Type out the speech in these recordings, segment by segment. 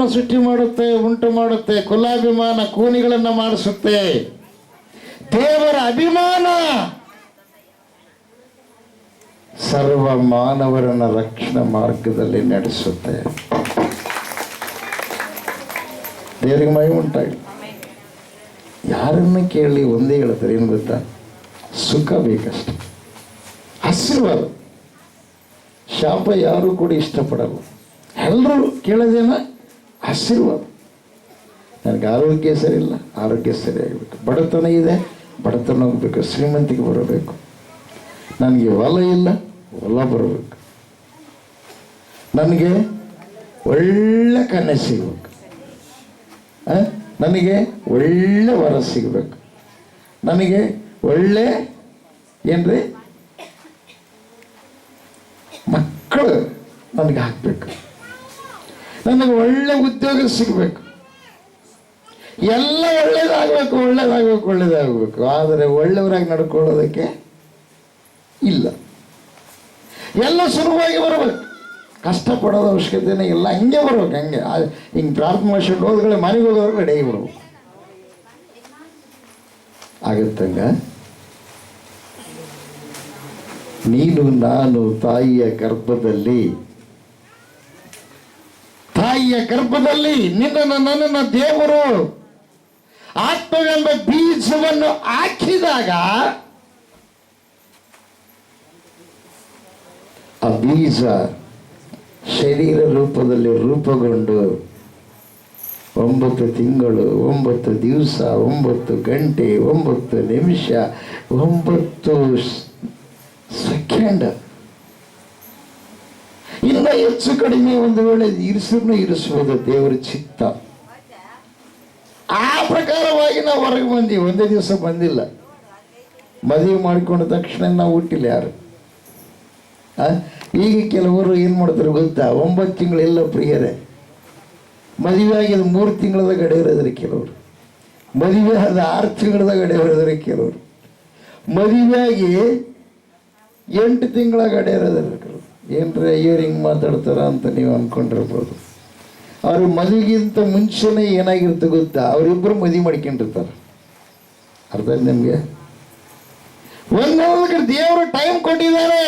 ಸೃಷ್ಟಿ ಮಾಡುತ್ತೆ, ಉಂಟು ಮಾಡುತ್ತೆ, ಕುಲಾಭಿಮಾನ ಕೂನಿಗಳನ್ನು ಮಾಡಿಸುತ್ತೆ. ದೇವರ ಅಭಿಮಾನ ಸರ್ವ ಮಾನವರನ್ನ ರಕ್ಷಣಾ ಮಾರ್ಗದಲ್ಲಿ ನಡೆಸುತ್ತೆ. ದೇವರಿಗೆ ಮಹಿಮೆ ಉಂಟಾಗಲಿ. ಯಾರನ್ನ ಕೇಳಿ ಒಂದೇ ಹೇಳ್ತಾರೆ, ಏನು ಗೊತ್ತಾ? ಸುಖ ಬೇಕಷ್ಟೆ, ಆಶೀರ್ವಾದ. ಶಾಪ ಯಾರು ಕೂಡ ಇಷ್ಟಪಡಲ್ಲ. ಎಲ್ಲರೂ ಕೇಳೋದೇನ? ಆಶೀರ್ವಾದ. ನನಗೆ ಆರೋಗ್ಯ ಸರಿ ಇಲ್ಲ, ಆರೋಗ್ಯ ಸರಿಯಾಗಬೇಕು. ಬಡತನ ಇದೆ, ಬಡತನ ಹೋಗ್ಬೇಕು, ಶ್ರೀಮಂತಿಗೆ ಬರಬೇಕು. ನನಗೆ ಹೊಲ ಇಲ್ಲ, ಹೊಲ ಬರಬೇಕು. ನನಗೆ ಒಳ್ಳೆ ಕನ್ಯೆ ಸಿಗಬೇಕು, ನನಗೆ ಒಳ್ಳೆ ವರ ಸಿಗಬೇಕು, ನನಗೆ ಒಳ್ಳೆ ಏನ್ರಿ ಮಕ್ಕಳು ನನಗೆ ಹಾಕಬೇಕು, ನನಗೆ ಒಳ್ಳೆ ಉದ್ಯೋಗ ಸಿಗಬೇಕು. ಎಲ್ಲ ಒಳ್ಳೇದಾಗಬೇಕು, ಒಳ್ಳೇದಾಗಬೇಕು, ಒಳ್ಳೇದಾಗಬೇಕು. ಆದರೆ ಒಳ್ಳೆಯವರಾಗಿ ನಡ್ಕೊಳ್ಳೋದಕ್ಕೆ ಇಲ್ಲ. ಎಲ್ಲ ಸುಲಭವಾಗಿ ಬರಬೇಕು, ಕಷ್ಟಪಡೋದು ಅವಶ್ಯಕತೆನೇ ಇಲ್ಲ. ಹಂಗೆ ಬರ್ಬೇಕು, ಹಂಗೆ ಹಿಂಗೆ ಪ್ರಾರ್ಥನೆ ಮಾಡ್ಕೊಂಡು ಹೋದ್ಗಳೇ ಮನೆಗೆ ಹೋಗೋದ್ರೆ ರೆಡಿ ಬರ್ಬೇಕು. ಆಗುತ್ತಂಗ ನೀನು ನಾನು ತಾಯಿಯ ಗರ್ಭದಲ್ಲಿ ನನ್ನನ್ನು ದೇವರು ಆತ್ಮವೆಂಬ ಬೀಜವನ್ನು ಹಾಕಿದಾಗ ಆ ಬೀಜ ಶರೀರ ರೂಪದಲ್ಲಿ ರೂಪುಗೊಂಡು 9 ತಿಂಗಳು, 9 ದಿವಸ, 9 ಗಂಟೆ, 9 ನಿಮಿಷ, 9 ಸೆಕೆಂಡ್, ಇನ್ನ ಹೆಚ್ಚು ಕಡಿಮೆ ಒಂದು ವೇಳೆ ಇರಿಸುವುದು ದೇವರ ಚಿತ್ತ. ಆ ಪ್ರಕಾರವಾಗಿ ನಾವು ಹೊರಗೆ ಬಂದೀವಿ. ಒಂದೇ ದಿವಸ ಬಂದಿಲ್ಲ. ಮದುವೆ ಮಾಡಿಕೊಂಡ ತಕ್ಷಣ ನಾವು ಹುಟ್ಟಿಲ್ಲ ಯಾರು. ಈಗ ಕೆಲವರು ಏನು ಮಾಡ್ತಾರೆ ಗೊತ್ತಾ? 9 ತಿಂಗಳೆಲ್ಲ ಪ್ರಿಯರೇ. ಮದುವೆ ಆಗಿದ್ದು 3 ತಿಂಗಳದ ಗಡೆ ಇರೋದ್ರಿ ಕೆಲವರು, ಮದುವೆ ಆದ 6 ತಿಂಗಳದ ಗಡೆ ಇರೋದ್ರಿ ಕೆಲವರು, ಮದುವೆ ಆಗಿ 8 ತಿಂಗಳ ಗಡೆ ಇರೋದ್ರಿ ಕೆಲವರು. ಏನ್ರಿ ಅಯ್ಯೋರು ಹಿಂಗೆ ಮಾತಾಡ್ತಾರ ಅಂತ ನೀವು ಅಂದ್ಕೊಂಡಿರ್ಬೋದು. ಅವ್ರ ಮದುವೆಗಿಂತ ಮುಂಚೆನೇ ಏನಾಗಿರುತ್ತೆ ಗೊತ್ತಾ? ಅವರಿಬ್ಬರು ಮದುವೆ ಮಾಡ್ಕೊಂಡಿರ್ತಾರೆ. ಅರ್ಥ ನಿಮಗೆ? ಒಂದೊಂದು ದೇವರು ಟೈಮ್ ಕೊಟ್ಟಿದ್ದಾನೆ.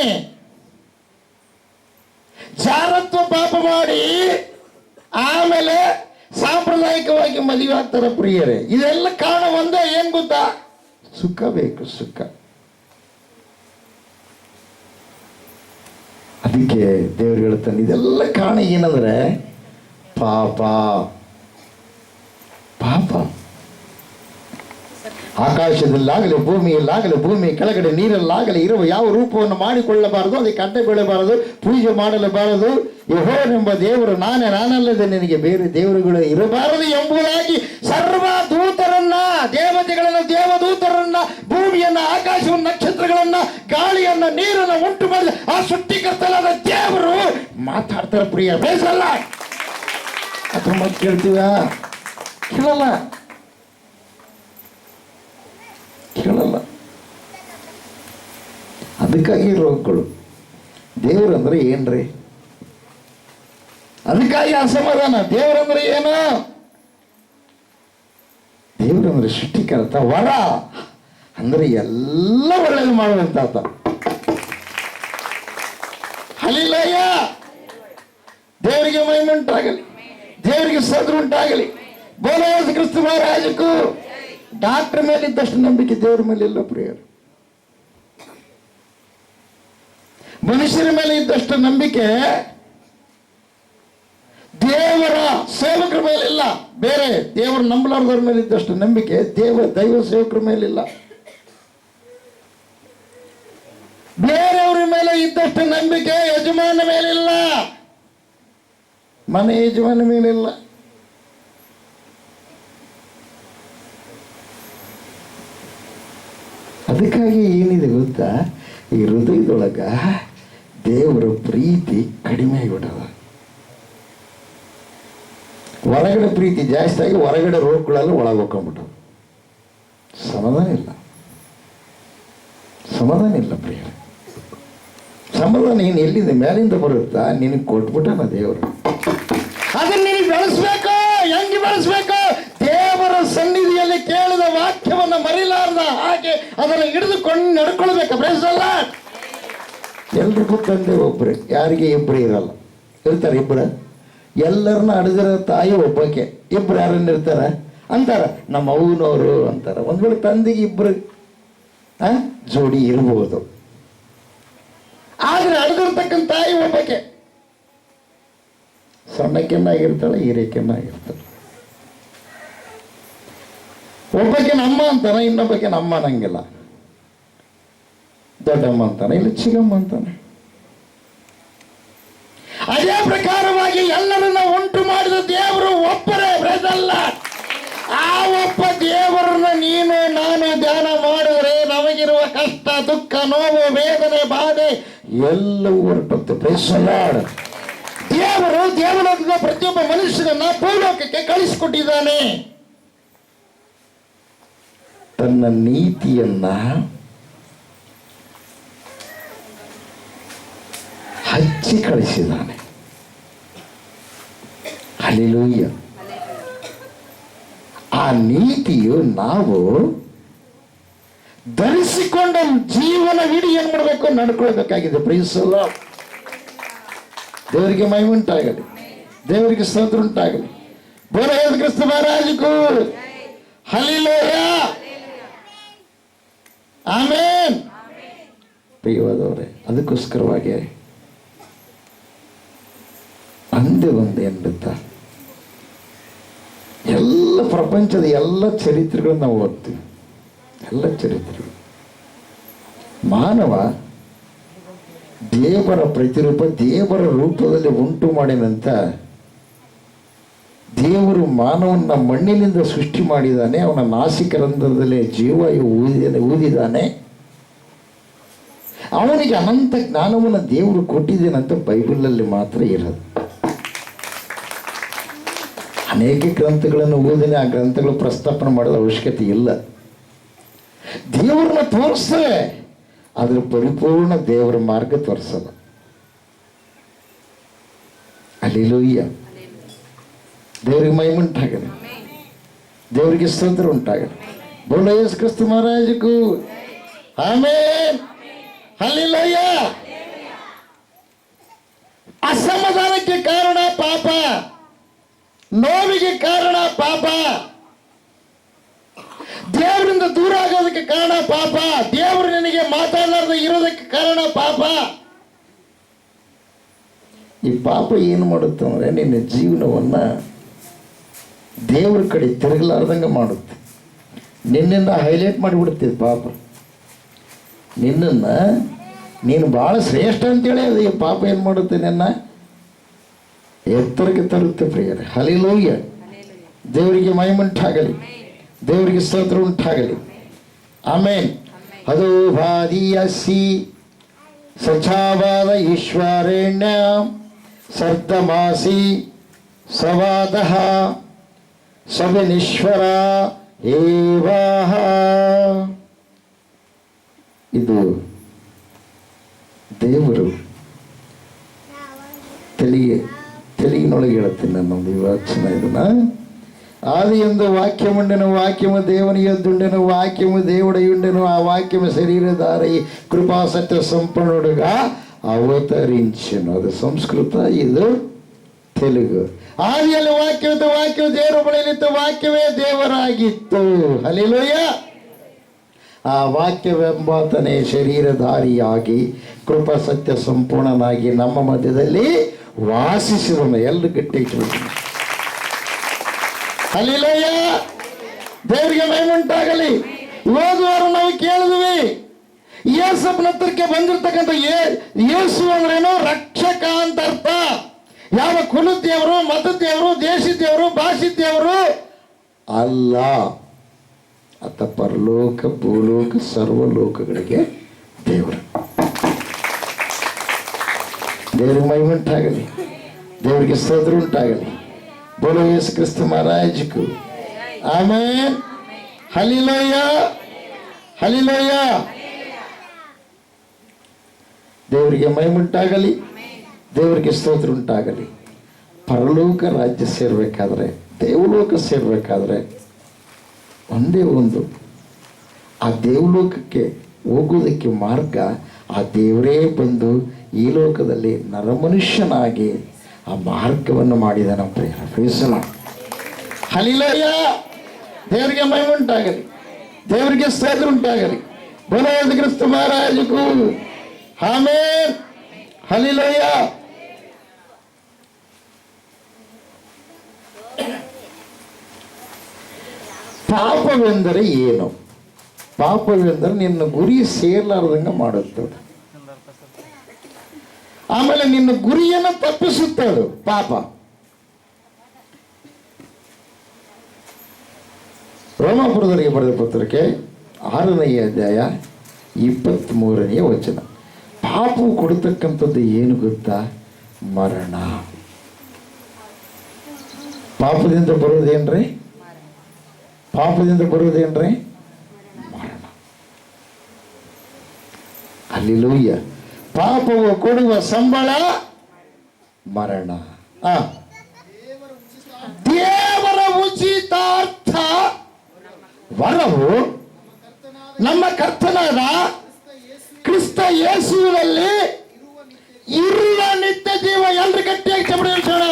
ಜಾರತ್ವ ಪಾಪ ಮಾಡಿ ಆಮೇಲೆ ಸಾಂಪ್ರದಾಯಿಕವಾಗಿ ಮದುವೆ ಆಗ್ತಾರ ಪ್ರಿಯರೇ. ಇದೆಲ್ಲ ಕಾರಣ ಒಂದೇ, ಏನ್ ಗೊತ್ತಾ? ಸುಖ ಬೇಕು, ಸುಖ. ಅದಕ್ಕೆ ದೇವರು ಹೇಳ್ತಾನೆ, ಇದೆಲ್ಲ ಕಾರಣ ಏನಂದ್ರೆ ಪಾಪ. ಪಾಪ ಆಕಾಶದಲ್ಲಾಗಲಿ ಭೂಮಿಯಲ್ಲಾಗಲಿ, ಭೂಮಿ ಕೆಳಗಡೆ ನೀರಲ್ಲಾಗಲಿ ಇರುವ ಯಾವ ರೂಪವನ್ನು ಮಾಡಿಕೊಳ್ಳಬಾರದು, ಅದಕ್ಕೆ ಅಡ್ಡ ಬೀಳಬಾರದು, ಪೂಜೆ ಮಾಡಲೇಬಾರದು. ಯೆಹೋವನೆಂಬ ದೇವರು ನಾನೇ, ನಾನಲ್ಲದೆ ನಿನಗೆ ಬೇರೆ ದೇವರುಗಳು ಇರಬಾರದು ಎಂಬುದಾಗಿ ಸರ್ವ ದೂತರನ್ನ, ದೇವತೆಗಳನ್ನ, ದೇವದೂತರನ್ನ, ಭೂಮಿಯನ್ನ, ಆಕಾಶವನ್ನು, ನಕ್ಷತ್ರಗಳನ್ನ, ಗಾಳಿಯನ್ನ, ನೀರನ್ನ ಉಂಟು ಮಾಡಿದ ಆ ಸೃಷ್ಟಿಕರ್ತಲಾದ ದೇವರು ಮಾತಾಡ್ತಾರೆ ಪ್ರಿಯ. ಬೇಸಲ್ಲ ಅಥವಾ ಮತ್ತೆ ಕೇಳ್ತೀವ? ಕೇಳಲ್ಲ. ಅದಕ್ಕಾಗಿ ರೋಗಗಳು. ದೇವರಂದ್ರೆ ಏನ್ರಿ? ಅದಕ್ಕಾಗಿ ಅಸಮಾಧಾನ. ದೇವರಂದ್ರೆ ಏನು? ದೇವರಂದ್ರೆ ಸೃಷ್ಟಿಕರ್ತ. ವರ ಅಂದ್ರೆ ಎಲ್ಲ ಒಳ್ಳೇದು ಮಾಡುವಂತ. ಹಲ್ಲೆಲೂಯ. ದೇವರಿಗೆ ಮಹಿಮೆ ಉಂಟಾಗಲಿ, ದೇವರಿಗೆ ಸ್ತೋತ್ರ ಉಂಟಾಗಲಿ. ಬೋಲೋ ಯೇಸು ಕ್ರಿಸ್ತ ಮಹಾರಾಜಕ್ಕೂ. ಡಾಕ್ಟರ್ ಮೇಲೆ ಇದ್ದಷ್ಟು ನಂಬಿಕೆ ದೇವರ ಮೇಲೆ ಇಲ್ಲ ಪ್ರಿಯರು. ಮನುಷ್ಯರ ಮೇಲೆ ಇದ್ದಷ್ಟು ನಂಬಿಕೆ ದೇವರ ಸೇವಕರ ಮೇಲಿಲ್ಲ. ಬೇರೆ ದೇವರು ನಂಬಲಾರ್ದವ್ರ ಮೇಲೆ ಇದ್ದಷ್ಟು ನಂಬಿಕೆ ದೈವ ಸೇವಕರ ಮೇಲಿಲ್ಲ. ಬೇರೆಯವ್ರ ಮೇಲೆ ಇದ್ದಷ್ಟು ನಂಬಿಕೆ ಯಜಮಾನ ಮೇಲಿಲ್ಲ, ಮನೆ ಯಜಮಾನ ಮೇಲಿಲ್ಲ. ಅದಕ್ಕಾಗಿ ಏನಿದೆ ಗೊತ್ತಾ? ಈ ಹೃದಯದೊಳಗ ದೇವರ ಪ್ರೀತಿ ಕಡಿಮೆ ಆಗಿಬಿಟ್ಟದ. ಹೊರಗಡೆ ಪ್ರೀತಿ ಜಾಸ್ತಿ ಆಗಿ ಹೊರಗಡೆ ರೋಗಗಳೆಲ್ಲ ಒಳಗೆ ಹೋಗ್ಕೊಂಡ್ಬಿಟ್ಟು ಸಮಾಧಾನ ಇಲ್ಲ. ಸಮಾಧಾನ ಇಲ್ಲ ಪ್ರಿಯರೇ. ಸಮಾಧಾನ ನೀನು ಎಲ್ಲಿದೆ? ಮೇಲಿಂದ ಬರುತ್ತಾ? ನಿನಗೆ ಕೊಟ್ಬಿಟ್ಟನ ದೇವರು. ಅದನ್ನ ನೀನು ಬೆಳೆಸ್ಬೇಕು. ಹೆಂಗೆ ಬೆಳೆಸ್ಬೇಕು? ದೇವರ ಸನ್ನಿಧಿಯಲ್ಲಿ ಕೇಳಿದ ವಾಕ್ಯವನ್ನ ಮರಿಲಾರ್ದ ಹಾಗೆ ಅದನ್ನು ಹಿಡಿದುಕೊಂಡು ನಡ್ಕೊಳ್ಬೇಕು. Price the lord. ಎಲ್ರಿಗೂ ತಂದೆ ಒಬ್ಬರೇ, ಯಾರಿಗೆ ಇಬ್ಬರು ಇರಲ್ಲ. ಇರ್ತಾರೆ ಇಬ್ಬರು. ಎಲ್ಲರನ್ನ ಅಡದಿರೋ ತಾಯಿ ಒಬ್ಬಕ್ಕೆ, ಇಬ್ರು ಯಾರನ್ನ ಇರ್ತಾರ ಅಂತಾರ, ನಮ್ಮ ಅವನವರು ಅಂತಾರ. ಒಂದ್ ವೇಳೆ ತಂದೆಗೆ ಇಬ್ರು ಜೋಡಿ ಇರಬಹುದು, ಆದ್ರೆ ಅಡದಿರ್ತಕ್ಕಂಥ ತಾಯಿ ಒಬ್ಬಕ್ಕೆ. ಸಣ್ಣಕ್ಕೆನ್ನಾಗಿರ್ತಾಳೆ, ಹಿರೇಕೆನ್ನಾಗಿರ್ತಾಳೆ. ಒಬ್ಬಕ್ಕೆ ನಮ್ಮ ಅಂತಾನೆ, ಇನ್ನೊಬ್ಬಕ್ಕೆ ನಮ್ಮ ಅನ್ನಂಗಿಲ್ಲ. ದೊಡ್ಡಮ್ಮ ಅಂತಾನೆ, ಇಲ್ಲ ಚಿಕ್ಕಮ್ಮ ಅಂತಾನೆ. ಅದೇ ಪ್ರಕಾರವಾಗಿ ಎಲ್ಲರನ್ನ ಉಂಟು ಮಾಡಿದ ದೇವರು ಒಬ್ಬರೇ. ಬ್ರದಲ್ಲ, ಆ ಒಬ್ಬ ದೇವರನ್ನ ನೀನು ನಾನು ಧ್ಯಾನ ಮಾಡಿದ್ರೆ ನಮಗಿರುವ ಕಷ್ಟ, ದುಃಖ, ನೋವು, ವೇದನೆ, ಬಾಧೆ ಎಲ್ಲವೂ ಹೊರಟುತ್ತೆ. Price the lord. ದೇವರು ದೇವಲೋಕದ ಪ್ರತಿಯೊಬ್ಬ ಮನುಷ್ಯನನ್ನ ಭೂಲೋಕಕ್ಕೆ ಕಳಿಸಿಕೊಟ್ಟಿದ್ದಾನೆ. ತನ್ನ ನೀತಿಯನ್ನ ಹಚ್ಚಿ ಕಳಿಸಿದ್ದಾನೆ. ಹಲ್ಲೆಲೂಯಾ. ಆ ನೀತಿಯು ನಾವು ಧರಿಸಿಕೊಂಡ ಜೀವನವಿಡೀ ಏನ್ ಮಾಡಬೇಕು? ನಡ್ಕೊಳ್ಬೇಕಾಗಿದೆ. Praise the Lord. ದೇವರಿಗೆ ಮಹಿಮೆ ಉಂಟಾಗಲಿ, ದೇವರಿಗೆ ಸ್ತೋತ್ರ ಉಂಟಾಗಲಿ. ಬೋಲ ಯೇಸು ಕ್ರಿಸ್ತ ಮಹಾರಾಜಗೂ ಹಲ್ಲೆಲೂಯಾ, ಆಮೆನ್. ಪ್ರಿಯವಾದವರೇ, ಅದಕ್ಕೋಸ್ಕರವಾಗಿ ಅಂದೆ ಎನ್ನುತ್ತಾ ಎಲ್ಲ ಪ್ರಪಂಚದ ಎಲ್ಲ ಚರಿತ್ರೆಗಳನ್ನು ನಾವು ಓದ್ತೀವಿ. ಎಲ್ಲ ಚರಿತ್ರೆಗಳು ಮಾನವ ದೇವರ ಪ್ರತಿರೂಪ, ದೇವರ ರೂಪದಲ್ಲಿ ಉಂಟು ಮಾಡಿದಂತ ದೇವರು ಮಾನವನ ಮಣ್ಣಿನಿಂದ ಸೃಷ್ಟಿ ಮಾಡಿದ್ದಾನೆ. ಅವನ ನಾಸಿಕರಂಧ್ರದಲ್ಲಿ ಜೀವಾಯು ಊದಿದ್ದಾನೆ. ಅವನಿಗೆ ಅನಂತ ಜ್ಞಾನವನ್ನು ದೇವರು ಕೊಟ್ಟಿದ್ದೇನಂತ ಬೈಬಲಲ್ಲಿ ಮಾತ್ರ ಇರೋದು. ಅನೇಕ ಗ್ರಂಥಗಳನ್ನು ಓದಿನ ಆ ಗ್ರಂಥಗಳು ಪ್ರಸ್ತಾಪನೆ ಮಾಡೋದ ಅವಶ್ಯಕತೆ ಇಲ್ಲ. ದೇವರನ್ನ ತೋರಿಸ್ತವೆ, ಆದ್ರೆ ಪರಿಪೂರ್ಣ ದೇವರ ಮಾರ್ಗ ತೋರಿಸಲ್ಲ. ಹಲ್ಲೆಲೂಯಾ. ದೇವರಿಗೆ ಮಹಿಮೆ ಉಂಟಾಗಲಿ, ದೇವರಿಗೆ ಸ್ತೋತ್ರ ಉಂಟಾಗಲಿ. ಬೋಲ ಯೇಸು ಕ್ರಿಸ್ತ ಮಹಾರಾಜಗೂ ಆಮೆನ್. ಹಲ್ಲೆಲೂಯಾ. ಅಸಮಾಧಾನಕ್ಕೆ ಕಾರಣ ಪಾಪ, ನೋವಿಗೆ ಕಾರಣ ಪಾಪ, ದೇವರಿಂದ ದೂರ ಆಗೋದಕ್ಕೆ ಕಾರಣ ಪಾಪ, ದೇವರು ನಿನಗೆ ಮಾತಾಡಲಾರ್ದ ಇರೋದಕ್ಕೆ ಕಾರಣ ಪಾಪ. ಈ ಪಾಪ ಏನು ಮಾಡುತ್ತೆ ಅಂದ್ರೆ ನಿನ್ನ ಜೀವನವನ್ನ ದೇವರ ಕಡೆ ತಿರುಗಲಾರ್ದಂಗೆ ಮಾಡುತ್ತೆ. ನಿನ್ನನ್ನು ಹೈಲೈಟ್ ಮಾಡಿಬಿಡುತ್ತೆ ಪಾಪ. ನಿನ್ನನ್ನು ನೀನು ಭಾಳ ಶ್ರೇಷ್ಠ ಅಂತೇಳಿ ಅದು ಈ ಪಾಪ ಏನು ಮಾಡುತ್ತೆ? ನಿನ್ನ ಎತ್ತರಕ್ಕೆ ತರುತ್ತೆ. ಪ್ರಿಯರೇ, ಹಲ್ಲೆಲೂಯಾ. ದೇವರಿಗೆ ಮಹಿಮೆ ಉಂಟಾಗಲಿ, ದೇವರಿಗೆ ಸ್ತೋತ್ರ ಉಂಟಾಗಲಿ. ಆಮೇನ್. ಅದು ಭಾದಿಯಸಿ ಸಚಾವಾದ ಈಶ್ವರೇಣ್ಯ ಸರ್ಧಮಾಸಿ ಸವಾದಃ ಸವಿನೀಶ್ವರ ಏವಾಹ. ಇದು ದೇವರು ತೆಲಿಗಿನೊಳಗೆ ಹೇಳ್ತೀನಿ ನನ್ನೊಂದು ವಿವಚನ. ಇದನ್ನ ಆದಿಯೊಂದು ವಾಕ್ಯముండెను, వాక్యము దేవుని యొద్దుండెను, వాక్యము దేవుడయుండెను, ఆ వాక్యము శరీరధారి కృపా సత్య సంపన్నుడుగా ಅವತರಿಂಚನು. ಅದು ಸಂಸ್ಕೃತ, ಇದು ತೆಲುಗು. ಆದಿಯಲ್ಲಿ ವಾಕ್ಯವಿತ್ತು, ವಾಕ್ಯವು ದೇವರ ಬಳಿಯಲ್ಲಿತ್ತು, ವಾಕ್ಯವೇ ದೇವರಾಗಿತ್ತು. ಹಲ್ಲೆಲೂಯಾ. ಆ ವಾಕ್ಯವೆಂಬಾತನೇ ಶರೀರಧಾರಿಯಾಗಿ ಕೃಪಾ ಸತ್ಯ ಸಂಪೂರ್ಣನಾಗಿ ನಮ್ಮ ಮಧ್ಯದಲ್ಲಿ ವಾಸಿಸಿದನು. ಎಲ್ಲ ಗಟ್ಟಿ ಇಟ್ಬಿಟ್ಟು ಹಲ್ಲೆಲೂಯಾ. ದೇವರಿಗೆ ಮಹಿಮೆ ಉಂಟಾಗಲಿ. ಹೋದವಾರು ನಾವು ಕೇಳಿದ್ವಿ, ಯೇಸಪ್ಪನ ಹತ್ರಕ್ಕೆ ಬಂದಿರ್ತಕ್ಕಂಥ ಯೇಸು ಅಂದ್ರೇನು? ರಕ್ಷಕ ಅಂತ ಅರ್ಥ. ಯಾವ ಕುಲದ ದೇವರು, ಮತದ ದೇವರು, ದೇಶದ ದೇವರು, ಭಾಷೆ ದೇವರು ಅಲ್ಲ. ಆತ ಪರಲೋಕ, ಭೂಲೋಕ, ಸರ್ವಲೋಕಗಳಿಗೆ ದೇವರು. ದೇವರಿಗೆ ಮಹಿಮೆ ಉಂಟಾಗಲಿ, ದೇವರಿಗೆ ಸ್ತೋತ್ರ ಉಂಟಾಗಲಿ. ಬೋಲೋ Yesu Krista ಮಹಾರಾಜಗೂ amen. Hallelujah, hallelujah. ದೇವರಿಗೆ ಮಹಿಮೆ ಉಂಟಾಗಲಿ, ದೇವರಿಗೆ ಸ್ತೋತ್ರ ಉಂಟಾಗಲಿ. ಪರಲೋಕ ರಾಜ್ಯ ಸೇರ್ಬೇಕಾದ್ರೆ, ದೇವಲೋಕ ಸೇರ್ಬೇಕಾದ್ರೆ ಒಂದೇ ಒಂದು, ಆ ದೇವಲೋಕಕ್ಕೆ ಹೋಗೋದಕ್ಕೆ ಮಾರ್ಗ ಆ ದೇವರೇ ಬಂದು ಈ ಲೋಕದಲ್ಲಿ ನರಮನುಷ್ಯನಾಗಿ ಆ ಮಾರ್ಗವನ್ನು ಮಾಡಿದ ನಮ್ಮ ಪ್ರಿಯರ ಫೇಸಲ. ಹಲಿಲಯ್ಯ, ದೇವರಿಗೆ ಮಹಿಮೆ ಉಂಟಾಗಲಿ, ದೇವರಿಗೆ ಸ್ತೋತ್ರ ಉಂಟಾಗಲಿ. ಬೋಲೋದ ಕ್ರಿಸ್ತ ಮಹಾರಾಜಕು ಆಮೆನ್. ಹಲಿಲಯ್ಯ. ಪಾಪವೆಂದರೆ ಏನು? ಪಾಪವೆಂದರೆ ನಿನ್ನ ಗುರಿ ಸೇರ್ಲಾರ್ದಂಗ ಮಾಡುತ್ತದೆ. ಆಮೇಲೆ ನಿನ್ನ ಗುರಿಯನ್ನು ತಪ್ಪಿಸುತ್ತದು ಪಾಪ. ರೋಮಾಪುರದವರಿಗೆ ಬರೆದ ಪತ್ರಕ್ಕೆ 6ನೇ ಅಧ್ಯಾಯ 23ನೇ ವಚನ. ಪಾಪವು ಕೊಡ್ತಕ್ಕಂಥದ್ದು ಏನು ಗೊತ್ತಾ? ಮರಣ. ಪಾಪದಿಂದ ಬರುವುದೇನ್ರಿ? ಪಾಪದಿಂದ ಬರುವುದೇನ್ರಿ? ಮರಣ. ಹಲ್ಲೆಲೂಯ. ಪಾಪವು ಕೊಡುವ ಸಂಬಳ ಮರಣ. ದೇವರ ಉಚಿತಾರ್ಥ ವರವು ನಮ್ಮ ಕರ್ತನಾದ ಕ್ರಿಸ್ತ ಯೇಸುವಿನಲ್ಲಿ ಇರುವ ನಿತ್ಯ ಜೀವ. ಎಲ್ಲರೂ ಗಟ್ಟಿಯಾಗಿ ಚಪ್ಪಡಿ ಹೇಳ್ಸೋಣ.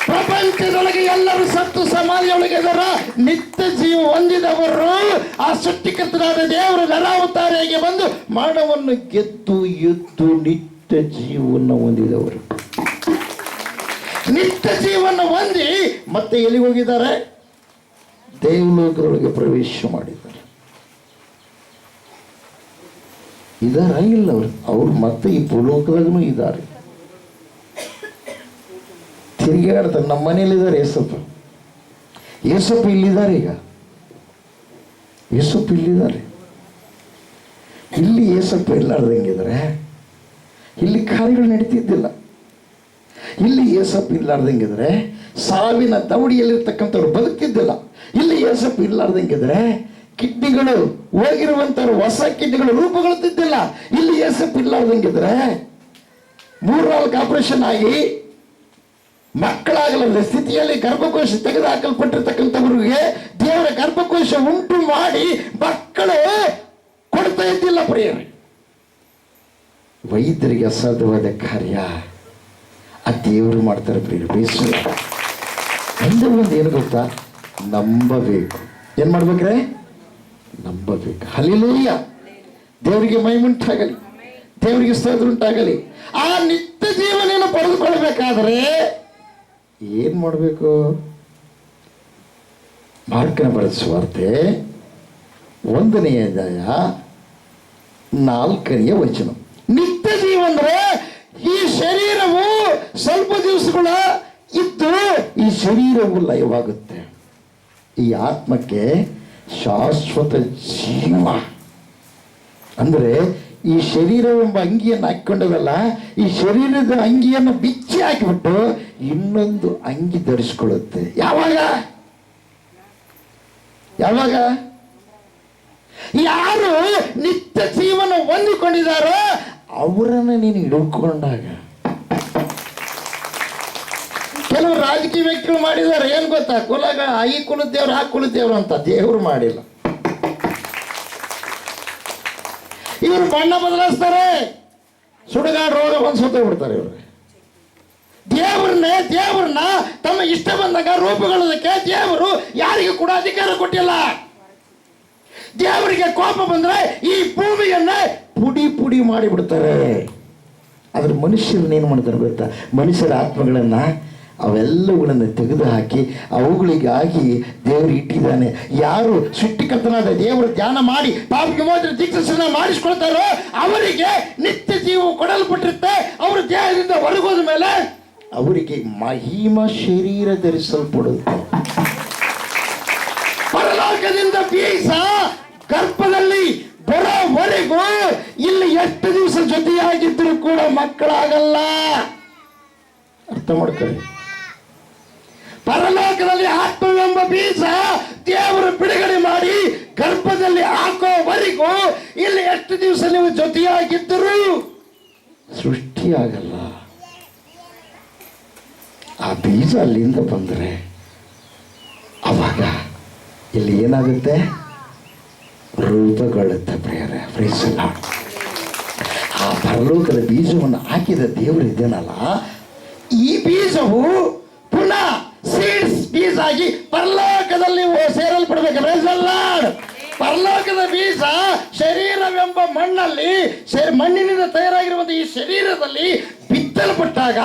ಪ್ರಪಂಚದೊಳಗೆ ಎಲ್ಲರೂ ಸತ್ತು ಸಮಾಧಿಯೊಳಗೆ ಇದರ ನಿತ್ಯ ಜೀವ ಹೊಂದಿದವರು ಆ ಸೃಷ್ಟಿಕರ್ತನಾದ ದೇವರು ನರಾವತಾರಿಯಾಗಿ ಬಂದು ಮರಣವನ್ನು ಗೆದ್ದು ಎದ್ದು ನಿತ್ಯ ಜೀವವನ್ನು ಹೊಂದಿದವರು. ನಿತ್ಯ ಜೀವನ ಹೊಂದಿ ಮತ್ತೆ ಎಲ್ಲಿಗೆ ಹೋಗಿದ್ದಾರೆ? ದೇವಲೋಕದೊಳಗೆ ಪ್ರವೇಶ ಮಾಡಿದ್ದಾರೆ. ಇದಾರ ಇಲ್ಲ ಅವ್ರು ಮತ್ತೆ ಈ ಭೂಲೋಕದಾಗೂ ಇದ್ದಾರೆ, ತಿರುಗಾಡ್ತಾರೆ. ನಮ್ಮ ಮನೇಲಿದ್ದಾರೆ ಯೇಸಪ್ಪ. ಯೇಸಪ್ಪ ಇಲ್ಲಿದ್ದಾರೆ. ಈಗ ಯೇಸಪ್ಪ ಇಲ್ಲಿದ್ದಾರೆ. ಇಲ್ಲಿ ಯೇಸಪ್ಪ ಇಲ್ಲಾರ್ದಂಗಿದ್ರೆ ಇಲ್ಲಿ ಕಾರ್ಯಗಳು ನಡೀತಿದ್ದಿಲ್ಲ. ಇಲ್ಲಿ ಯೇಸಪ್ಪ ಇಲ್ಲಾರ್ದಂಗಿದ್ರೆ ಸಾವಿನ ದವಡಿಯಲ್ಲಿರ್ತಕ್ಕಂಥವ್ರು ಬದುಕ್ತಿದ್ದಿಲ್ಲ. ಇಲ್ಲಿ ಯೇಸಪ್ಪ ಇಲ್ಲಾರ್ದಂಗಿದ್ರೆ ಕಿಡ್ನಿಗಳು ಹೋಗಿರುವಂತವ್ರು ಹೊಸ ಕಿಡ್ನಿಗಳು ರೂಪುಗೊಳ್ಳುತ್ತಿದ್ದಿಲ್ಲ. ಇಲ್ಲಿ ಯೇಸಪ್ಪ ಇಲ್ಲಾರ್ದಂಗಿದ್ರೆ 3-4 ಆಪರೇಷನ್ ಆಗಿ ಮಕ್ಕಳಾಗಲಾರದ ಸ್ಥಿತಿಯಲ್ಲಿ ಗರ್ಭಕೋಶ ತೆಗೆದು ಹಾಕಲ್ಪಟ್ಟಿರ್ತಕ್ಕಂಥವ್ರಿಗೆ ದೇವರ ಗರ್ಭಕೋಶ ಉಂಟು ಮಾಡಿ ಮಕ್ಕಳು ಕೊಡ್ತಾ ಇದ್ದಿಲ್ಲ. ಪ್ರಿಯರೇ, ವೈದ್ಯರಿಗೆ ಅಸಾಧ್ಯವಾದ ಕಾರ್ಯ ಆ ದೇವರು ಮಾಡ್ತಾರೆ. ಪ್ರಿಯರು, ಬೇಸರ ಒಂದೇ ಒಂದು ಏನು ಗೊತ್ತಾ? ನಂಬಬೇಕು. ಏನ್ ಮಾಡ್ಬೇಕ್ರೆ? ನಂಬಬೇಕು. ಹಲ್ಲೆಲೂಯ. ದೇವರಿಗೆ ಮಹಿಮೆ ಉಂಟಾಗಲಿ, ದೇವರಿಗೆ ಸ್ತೋತ್ರ ಉಂಟಾಗಲಿ. ಆ ನಿತ್ಯ ಜೀವನ ಪಡೆದುಕೊಳ್ಬೇಕಾದ್ರೆ ಏನ್ ಮಾಡಬೇಕು? ಮಾರ್ಕನ ಬರೆದ ಸುವಾರ್ತೆ 1ನೇ ಅಧ್ಯಾಯ 4ನೇ ವಚನ. ನಿತ್ಯ ಜೀವ ಅಂದ್ರೆ ಈ ಶರೀರವು ಸ್ವಲ್ಪ ದಿವಸಗಳ ಇದ್ದು ಈ ಶರೀರವು ಲಯವಾಗುತ್ತೆ. ಈ ಆತ್ಮಕ್ಕೆ ಶಾಶ್ವತ ಜೀವ. ಅಂದ್ರೆ ಈ ಶರೀರವೆಂಬ ಅಂಗಿಯನ್ನು ಹಾಕೊಂಡದಲ್ಲ, ಈ ಶರೀರದ ಅಂಗಿಯನ್ನು ಬಿಚ್ಚಿ ಹಾಕಿಬಿಟ್ಟು ಇನ್ನೊಂದು ಅಂಗಿ ಧರಿಸಿಕೊಳ್ಳುತ್ತೆ. ಯಾವಾಗ? ಯಾವಾಗ? ಯಾರು ನಿತ್ಯ ಜೀವನ ಹೊಂದಿಕೊಂಡಿದ್ದಾರೋ ಅವರನ್ನು ನೀನು ಹಿಡ್ಕೊಂಡಾಗ. ಕೆಲವರು ರಾಜಕೀಯ ವ್ಯಕ್ತಿಗಳು ಮಾಡಿದ್ದಾರೆ. ಏನ್ ಗೊತ್ತಾ? ಕುಲಗ ಈ ಕುಲದೇವ್ರು ಆ ಕುಲದೇವ್ರು ಅಂತ. ದೇವರು ಮಾಡಿಲ್ಲ. ಇವರು ಬಣ್ಣ ಬದಲಾಯಿಸ್ತಾರೆ, ಸುಡುಗಾಡು ರೋಗ ಬಂದು ಸುತ್ತ ಬಿಡ್ತಾರೆ. ಇವರು ದೇವರನ್ನ ತಮ್ಮ ಇಷ್ಟ ಬಂದಾಗ ರೂಪುಗೊಳ್ಳೋದಕ್ಕೆ ದೇವರು ಯಾರಿಗೂ ಕೂಡ ಅಧಿಕಾರ ಕೊಟ್ಟಿಲ್ಲ. ದೇವರಿಗೆ ಕೋಪ ಬಂದ್ರೆ ಈ ಭೂಮಿಯನ್ನ ಪುಡಿ ಪುಡಿ ಮಾಡಿಬಿಡ್ತಾರೆ. ಆದ್ರೆ ಮನುಷ್ಯರನ್ನ ಏನು ಮಾಡ್ತಾರೆ ಗೊತ್ತಾ? ಮನುಷ್ಯರ ಆತ್ಮಗಳನ್ನ ಅವೆಲ್ಲವುಗಳನ್ನು ತೆಗೆದು ಹಾಕಿ ಅವುಗಳಿಗಾಗಿ ದೇವರು ಇಟ್ಟಿದ್ದಾನೆ. ಯಾರು ಸೃಷ್ಟಿಕರ್ತನಾದ ದೇವರು ಧ್ಯಾನ ಮಾಡಿ ಪಾಪಿಗೆ ಮಾತ್ರ ದೀಕ್ಷಾಸ್ನಾನ ಮಾಡಿಸ್ಕೊಳ್ತಾರೋ ಅವರಿಗೆ ನಿತ್ಯ ಜೀವ ಕೊಡಲ್ಪಟ್ಟಿರುತ್ತೆ. ಅವರು ದೇಹದಿಂದ ಹೊರಗೋದ ಮೇಲೆ ಅವರಿಗೆ ಮಹಿಮ ಶರೀರ ಧರಿಸಲ್ಪಡುತ್ತೆ. ಪರಲೋಕದಿಂದ ಬೀಸ ಗರ್ಭದಲ್ಲಿ ಬರೋವರೆಗೂ ಇಲ್ಲಿ ಎಷ್ಟು ದಿವಸ ಜೊತೆಯಾಗಿದ್ದರೂ ಕೂಡ ಮಕ್ಕಳಾಗಲ್ಲ. ಅರ್ಥ ಮಾಡ್ಕೊಳ್ಳಿ. ಪರಲೋಕದಲ್ಲಿ ಆತ್ಮವೆಂಬ ಬೀಜ ದೇವರು ಬಿಡುಗಡೆ ಮಾಡಿ ಗರ್ಭದಲ್ಲಿ ಹಾಕೋವರೆಗೂ ಇಲ್ಲಿ ಎಷ್ಟು ದಿವಸ ನೀವು ಜೊತೆಯಾಗಿದ್ದರೂ ಸೃಷ್ಟಿಯಾಗಲ್ಲ. ಆ ಬೀಜ ಅಲ್ಲಿಂದ ಬಂದರೆ ಅವಾಗ ಇಲ್ಲಿ ಏನಾಗುತ್ತೆ? ರೂಪುಗೊಳ್ಳುತ್ತೆ ಪ್ರಿಯರೇ. Praise the Lord. ಆ ಪರಲೋಕದ ಬೀಜವನ್ನು ಹಾಕಿದ ದೇವರು ಇದ್ದೇನಲ್ಲ, ಈ ಬೀಜವು ಪುನಃ ಸೀಡ್ಸ್ ಬೀಜ ಆಗಿ ಪರಲೋಕದಲ್ಲಿ ಸೇರಲ್ಪಡಬೇಕು. Price the lord. ಪರಲೋಕದ ಬೀಜ ಶರೀರವೆಂಬ ಮಣ್ಣಿನಿಂದ ತಯಾರಾಗಿರುವಂಥ ಈ ಶರೀರದಲ್ಲಿ ಬಿತ್ತಲ್ಪಟ್ಟಾಗ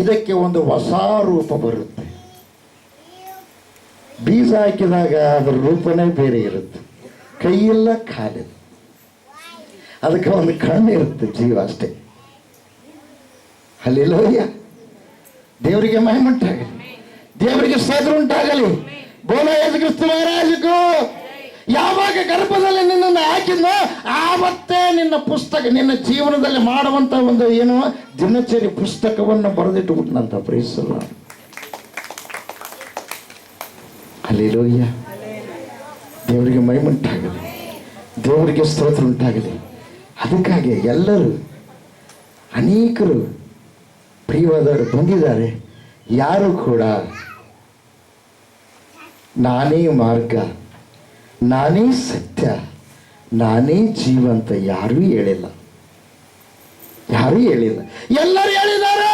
ಇದಕ್ಕೆ ಒಂದು ಹೊಸ ರೂಪ ಬರುತ್ತೆ. ಬೀಜ ಹಾಕಿದಾಗ ಅದರ ರೂಪನೇ ಬೇರೆ ಇರುತ್ತೆ. ಕೈಯೆಲ್ಲ ಖಾಲಿ, ಅದಕ್ಕೆ ಒಂದು ಕಣ್ಣು ಇರುತ್ತೆ, ಜೀವ ಅಷ್ಟೇ. ಹಲ್ಲೆಲೂಯಾ. ದೇವರಿಗೆ ಮಹಿಮೆ ಉಂಟಾಗಲಿ, ದೇವರಿಗೆ ಸ್ತೋತ್ರ ಉಂಟಾಗಲಿ. ಬೋಲೋ ಯೇಸು ಕ್ರಿಸ್ತ ಮಹಾರಾಜಗೂ. ಯಾವಾಗ ಗರ್ಭದಲ್ಲಿ ನಿನ್ನನ್ನು ಹಾಕಿದ್ನೋ ಆವತ್ತೇ ನಿನ್ನ ಜೀವನದಲ್ಲಿ ಮಾಡುವಂತ ಒಂದು ಏನು ದಿನಚರಿ ಪುಸ್ತಕವನ್ನು ಬರೆದಿಟ್ಟುಬಿಟ್ನಂತ. Praise the Lord. ಹಲ್ಲೆಲೂಯಾ. ದೇವರಿಗೆ ಮಹಿಮೆ ಉಂಟಾಗಲಿ, ದೇವರಿಗೆ ಸ್ತೋತ್ರ ಉಂಟಾಗಲಿ. ಅದಕ್ಕಾಗಿ ಎಲ್ಲರೂ ಅನೇಕರು ಪ್ರಿಯವಾದವರು ಬಂದಿದ್ದಾರೆ. ಯಾರು ಕೂಡ ನಾನೇ ಮಾರ್ಗ, ನಾನೇ ಸತ್ಯ, ನಾನೇ ಜೀವ ಅಂತ ಯಾರೂ ಹೇಳಿಲ್ಲ. ಎಲ್ಲರೂ ಹೇಳಿದ್ದಾರೆ.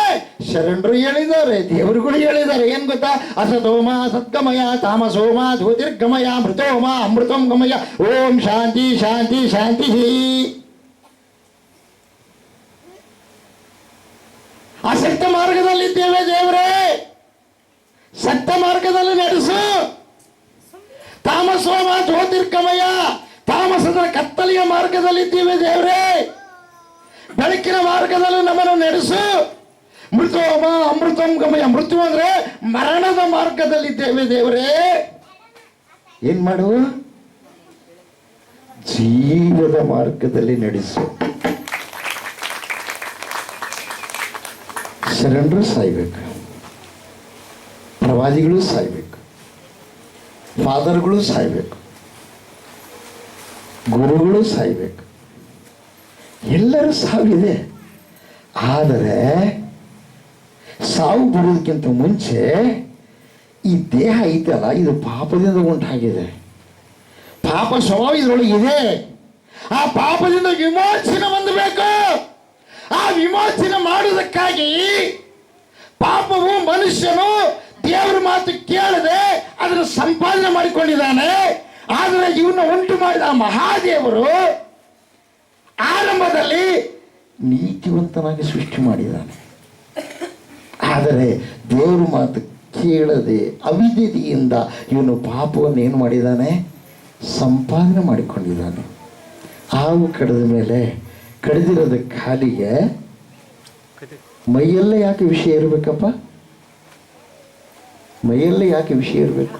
ಶರಣರು ಹೇಳಿದ್ದಾರೆ, ದೇವರುಗಳು ಹೇಳಿದ್ದಾರೆ. ಏನ್ ಗೊತ್ತಾ? ಅಸತೋಮ ಸದ್ಗಮಯ, ತಾಮಸೋಮ ಜ್ಯೋತಿರ್ಗಮಯ, ಮೃತೋಮ ಅಮೃತಂ ಗಮಯ. ಓಂ ಶಾಂತಿ ಶಾಂತಿ ಶಾಂತಿ. ಅಸತ್ಯ ಮಾರ್ಗದಲ್ಲಿದ್ದೇವೆ ದೇವರೇ, ಸತ್ಯ ಮಾರ್ಗದಲ್ಲಿ ನಡೆಸು. ತಾಮಸೋಮ ಜ್ಯೋತಿರ್ಗಮಯ, ತಾಮಸದ ಕತ್ತಲೆಯ ಮಾರ್ಗದಲ್ಲಿದ್ದೇವೆ ದೇವರೇ, ಬೆಳಕಿನ ಮಾರ್ಗದಲ್ಲಿ ನಮ್ಮನ್ನು ನಡೆಸು. ಮೃತೋಮ ಅಮೃತಂ ಗಮಯ, ಮೃತ್ಯು ಅಂದ್ರೆ ಮರಣದ ಮಾರ್ಗದಲ್ಲಿದ್ದೇವೆ ದೇವರೇ. ಏನ್ ಮಾಡು? ಜೀವದ ಮಾರ್ಗದಲ್ಲಿ ನಡೆಸು. ಶರಣರು ಸಾಯ್ಬೇಕು, ಪ್ರವಾದಿಗಳು ಸಾಯ್ಬೇಕು, ಫಾದರ್ಗಳು ಸಾಯ್ಬೇಕು, ಗುರುಗಳು ಸಾಯ್ಬೇಕು, ಎಲ್ಲರೂ ಸಾವಿದೆ. ಆದರೆ ಸಾವು ಬರೋದಕ್ಕಿಂತ ಮುಂಚೆ ಈ ದೇಹ ಐತಲ್ಲ, ಇದು ಪಾಪದಿಂದ ಉಂಟಾಗಿದೆ. ಪಾಪ ಸ್ವಭಾವ ಇದರೊಳಗೆ ಇದೆ. ಆ ಪಾಪದಿಂದ ವಿಮೋಚನೆ ಹೊಂದಬೇಕು. ಆ ವಿಮೋಚನೆ ಮಾಡುವುದಕ್ಕಾಗಿ ಪಾಪವು ಮನುಷ್ಯನು ದೇವರ ಮಾತು ಕೇಳದೆ ಅದನ್ನು ಸಂಪಾದನೆ ಮಾಡಿಕೊಂಡಿದ್ದಾನೆ. ಆದರೆ ಇವನ್ನ ಉಂಟು ಮಾಡಿದ ಮಹಾದೇವರು ಆರಂಭದಲ್ಲಿ ನೀತಿವಂತನಾಗಿ ಸೃಷ್ಟಿ ಮಾಡಿದ್ದಾನೆ. ಆದರೆ ದೇವರ ಮಾತು ಕೇಳದೆ ಅವಿದ್ಯೆಯಿಂದ ಇವನು ಪಾಪವನ್ನು ಏನು ಮಾಡಿದ್ದಾನೆ? ಸಂಪಾದನೆ ಮಾಡಿಕೊಂಡಿದ್ದಾನೆ. ಹಾವು ಕಡಿದ ಮೇಲೆ ಕಡಿದಿರೋದ ಕಾಲಿಗೆ ಮೈಯಲ್ಲೇ ಯಾಕೆ ವಿಷಯ ಇರಬೇಕಪ್ಪ? ಮೈಯಲ್ಲೇ ಯಾಕೆ ವಿಷಯ ಇರಬೇಕು?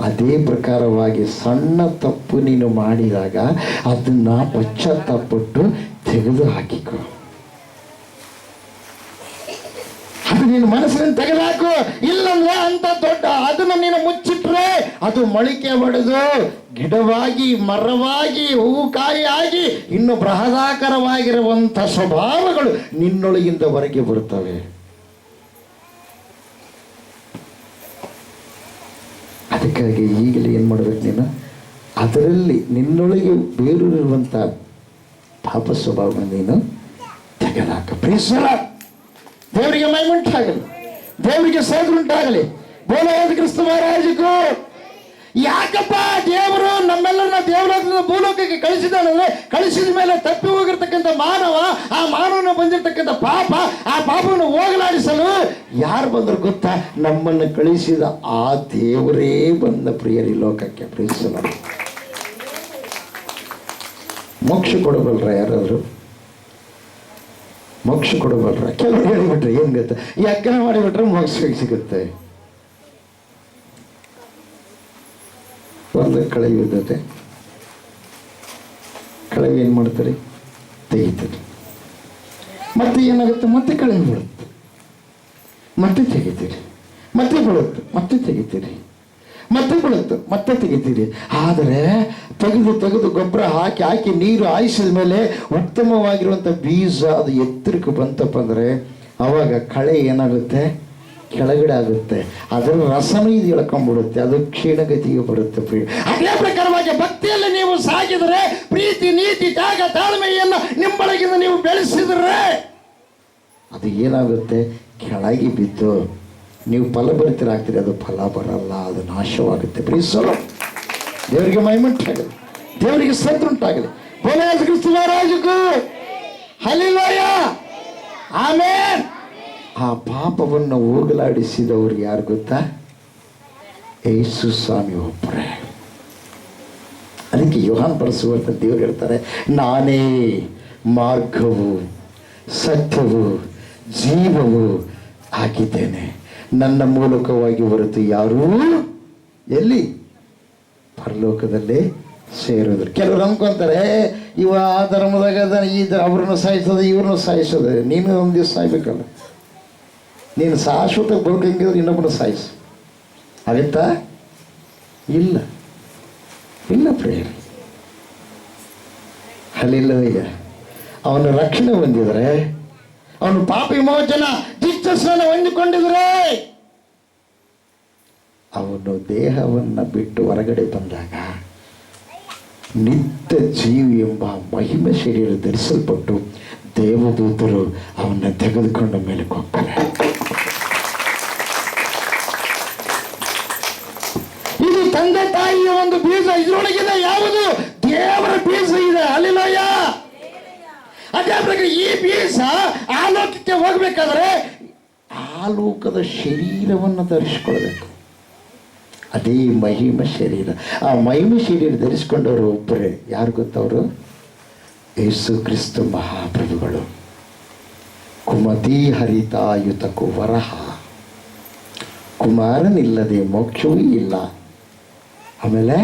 ಅದೇ ಪ್ರಕಾರವಾಗಿ ಸಣ್ಣ ತಪ್ಪು ನೀನು ಮಾಡಿದಾಗ ಅದನ್ನು ಪಶ್ಚಾತ್ತಾಪಟ್ಟು ತೆಗೆದು ಹಾಕಿಕೊ. ಅದು ನೀನು ಮನಸ್ಸಿನ ತೆಗೆದುಹಾಕು. ಇಲ್ಲಂದ್ರೆ ಅಂತ ದೊಡ್ಡ ಅದನ್ನು ನೀನು ಮುಚ್ಚಿಟ್ರೆ ಅದು ಮೊಳಕೆ ಹೊಡೆದು ಗಿಡವಾಗಿ, ಮರವಾಗಿ, ಹೂವು ಕಾಯಿಯಾಗಿ ಇನ್ನು ಬೃಹದಾಕಾರವಾಗಿರುವಂಥ ಸ್ವಭಾವಗಳು ನಿನ್ನೊಳಗಿಂದ ಹೊರಗೆ ಬರುತ್ತವೆ. ಅದಕ್ಕಾಗಿ ಈಗಲೇ ಏನು ಮಾಡಬೇಕು? ನೀನು ಅದರಲ್ಲಿ ನಿನ್ನೊಳಗೆ ಬೇರೂರಿರುವಂಥ ಪಾಪ ಸ್ವಭಾವವನ್ನು ನೀನು ತೆಗೆದುಹಾಕ. ಪ್ರೀಸ್ ದಿ ಲಾರ್ಡ್. ದೇವರಿಗೆ ಮಹಿಮೆ ಉಂಟಾಗಲಿ, ದೇವರಿಗೆ ಸ್ತೋತ್ರ ಉಂಟಾಗಲಿ. ಬೋಲೋ ಯೇಸು ಕ್ರಿಸ್ತ ಮಹಾರಾಜಗೂ. ಯಾಕಪ್ಪ ದೇವರು ನಮ್ಮೆಲ್ಲರನ್ನ ದೇವರ ಭೂಲೋಕಕ್ಕೆ ಕಳಿಸಿದಾನಂದ್ರೆ, ಕಳಿಸಿದ ಮೇಲೆ ತಪ್ಪಿ ಹೋಗಿರ್ತಕ್ಕಂಥ ಮಾನವ, ಆ ಮಾನವನ ಬಂದಿರತಕ್ಕಂಥ ಪಾಪ, ಆ ಪಾಪವನ್ನು ಹೋಗಲಾಡಿಸಲು ಯಾರು ಬಂದ್ರು ಗೊತ್ತಾ? ನಮ್ಮನ್ನು ಕಳಿಸಿದ ಆ ದೇವರೇ ಬಂದ ಪ್ರಿಯರಿ ಲೋಕಕ್ಕೆ. ಪ್ರೀಸ್ ದಿ ಲಾರ್ಡ್. ಮೋಕ್ಷ ಕೊಡಬಲ್ರ ಯಾರಾದ್ರು? ಮೋಕ್ಷ ಕೊಡಬಲ್ರ? ಕೆಲವರು ಹೇಳಿಬಿಟ್ರೆ ಏನ್ ಗೊತ್ತಾ? ಯಜ್ಞ ಮಾಡಿಬಿಟ್ರೆ ಮೋಕ್ಷ ಸಿಗುತ್ತೆ. ಒಂದು ಕಳವಿ ಇರ್ತದೆ, ಕಳವಿ ಏನು ಮಾಡ್ತಾರೆ? ತೆಗಿತಾರೆ. ಮತ್ತೆ ಏನಾಗುತ್ತೆ? ಮತ್ತೆ ಕಳವಿ ಬಿಡುತ್ತೆ, ಮತ್ತೆ ತೆಗಿತೀರಿ, ಮತ್ತೆ ಬಿಡುತ್ತೆ, ಮತ್ತೆ ತೆಗಿತೀರಿ, ಮತ್ತೆ ಬಿಡುತ್ತೆ, ಮತ್ತೆ ತೆಗಿತೀರಿ. ಆದರೆ ತೆಗೆದು ತೆಗೆದು ಗೊಬ್ಬರ ಹಾಕಿ ಹಾಕಿ ನೀರು ಹಾಯಿಸಿದ ಮೇಲೆ ಉತ್ತಮವಾಗಿರುವಂಥ ಬೀಜ ಅದು ಎತ್ತರಕ್ಕೆ ಬಂತಪ್ಪ ಅಂದರೆ ಅವಾಗ ಕಳೆ ಏನಾಗುತ್ತೆ? ಕೆಳಗಡೆ ಆಗುತ್ತೆ, ಅದರ ರಸನೂ ಇದು ಎಳ್ಕೊಂಡ್ಬಿಡುತ್ತೆ, ಅದು ಕ್ಷೀಣಗತಿಗೆ ಬರುತ್ತೆ. ಪ್ರಿಯ, ಅದೇ ಪ್ರಕಾರವಾಗಿ ಭಕ್ತಿಯಲ್ಲಿ ನೀವು ಸಾಗಿದರೆ, ಪ್ರೀತಿ ನೀತಿ ತ್ಯಾಗ ತಾಳ್ಮೆಯನ್ನು ನಿಮ್ಮೊಳಗಿಂದ ನೀವು ಬೆಳೆಸಿದರೆ ಅದು ಏನಾಗುತ್ತೆ, ಕೆಳಗೆ ಬಿದ್ದು ನೀವು ಫಲಭರಿತರಾಗ್ತೀರಿ, ಅದು ಫಲ ಬರಲ್ಲ, ಅದು ನಾಶವಾಗುತ್ತೆ. ಪ್ರೀಸಲು ದೇವರಿಗೆ ಮಹಿಮುಂಟಾಗಲಿ, ದೇವರಿಗೆ ಸ್ತೋತ್ರ ಬೋಲೋ ಯೇಸು ಕ್ರಿಸ್ತ ಮಹಾರಾಜಗೂ ಹಲ್ಲೆಲೂಯಾ ಆಮೆನ್. ಆ ಪಾಪವನ್ನು ಹೋಗಲಾಡಿಸಿದವರು ಯಾರು ಗೊತ್ತಾ? ಯೇಸು ಸ್ವಾಮಿ ಒಬ್ಬರೇ. ಅದಕ್ಕೆ ಯೋಹಾನ ಬರೆಸುವಂತ ದೇವರು ಹೇಳ್ತಾರೆ, ನಾನೇ ಮಾರ್ಗವು ಸತ್ಯವು ಜೀವವು ಆಗಿದ್ದೇನೆ, ನನ್ನ ಮೂಲಕವಾಗಿ ಹೊರತು ಯಾರೂ ಎಲ್ಲಿ ಪರಲೋಕದಲ್ಲಿ ಸೇರೋದ್ರು. ಕೆಲವರು ಅನ್ಕೊಂತಾರೆ, ಇವ ಆ ಧರ್ಮದಾಗ ಅವ್ರನ್ನ ಸಾಯಿಸೋದು ಇವ್ರನ್ನ ಸಾಯಿಸೋದು. ನೀನು ಒಂದು ದಿವಸ ಸಾಯ್ಬೇಕಲ್ಲ, ನೀನು ಶಾಶ್ವತ ಬದುಕಂಗಿದ್ರೆ ಇನ್ನೊಬ್ಬನ ಸಾಯಿಸು, ಆಗುತ್ತಾ? ಇಲ್ಲ ಇಲ್ಲ ಪ್ರೇಯರ್. ಹಲ್ಲೆಲೂಯಾ. ಅವನು ರಕ್ಷಣೆ ಹೊಂದಿದರೆ, ಅವನು ಪಾಪ ವಿಮೋಚನ ದೀಕ್ಷಾಸ್ನಾನ ಹೊಂದಿಕೊಂಡಿದ್ರೆ, ಅವನು ದೇಹವನ್ನು ಬಿಟ್ಟು ಹೊರಗಡೆ ಬಂದಾಗ ನಿತ್ಯ ಜೀವಿ ಎಂಬ ಮಹಿಮೆ ಶರೀರ ಧರಿಸಲ್ಪಟ್ಟು ದೇವದೂತರು ಅವನ್ನ ತೆಗೆದುಕೊಂಡ ಮೇಲೆ ಹೋಗ್ತಾರೆ. ಇದು ತಂದೆ ತಾಯಿಯ ಒಂದು ಬೀಜ, ಇದರೊಳಗಿದೆ ಯಾವುದು? ದೇವರ ಬೀಜ ಇದೆ. ಹಲ್ಲೆಲೂಯಾ. ಅದೇ ಪ್ರಕಾರ ಈ ಬೀಜ ಆ ಲೋಕಕ್ಕೆ ಹೋಗ್ಬೇಕಾದ್ರೆ ಆ ಲೋಕದ ಶರೀರವನ್ನು ಧರಿಸಿಕೊಳ್ಬೇಕು. ಅದೇ ಮಹಿಮ ಶರೀರ. ಆ ಮಹಿಮ ಶರೀರ ಧರಿಸಿಕೊಂಡವರು ಒಬ್ಬರೇ. ಯಾರು ಗೊತ್ತವರು? ಯೇಸು ಕ್ರಿಸ್ತ ಮಹಾಪ್ರಭುಗಳು. ಕುಮತಿ ಹರಿತಾಯುತಕು ವರಹ, ಕುಮಾರನಿಲ್ಲದೆ ಮೋಕ್ಷವೂ ಇಲ್ಲ, ಆಮೇಲೆ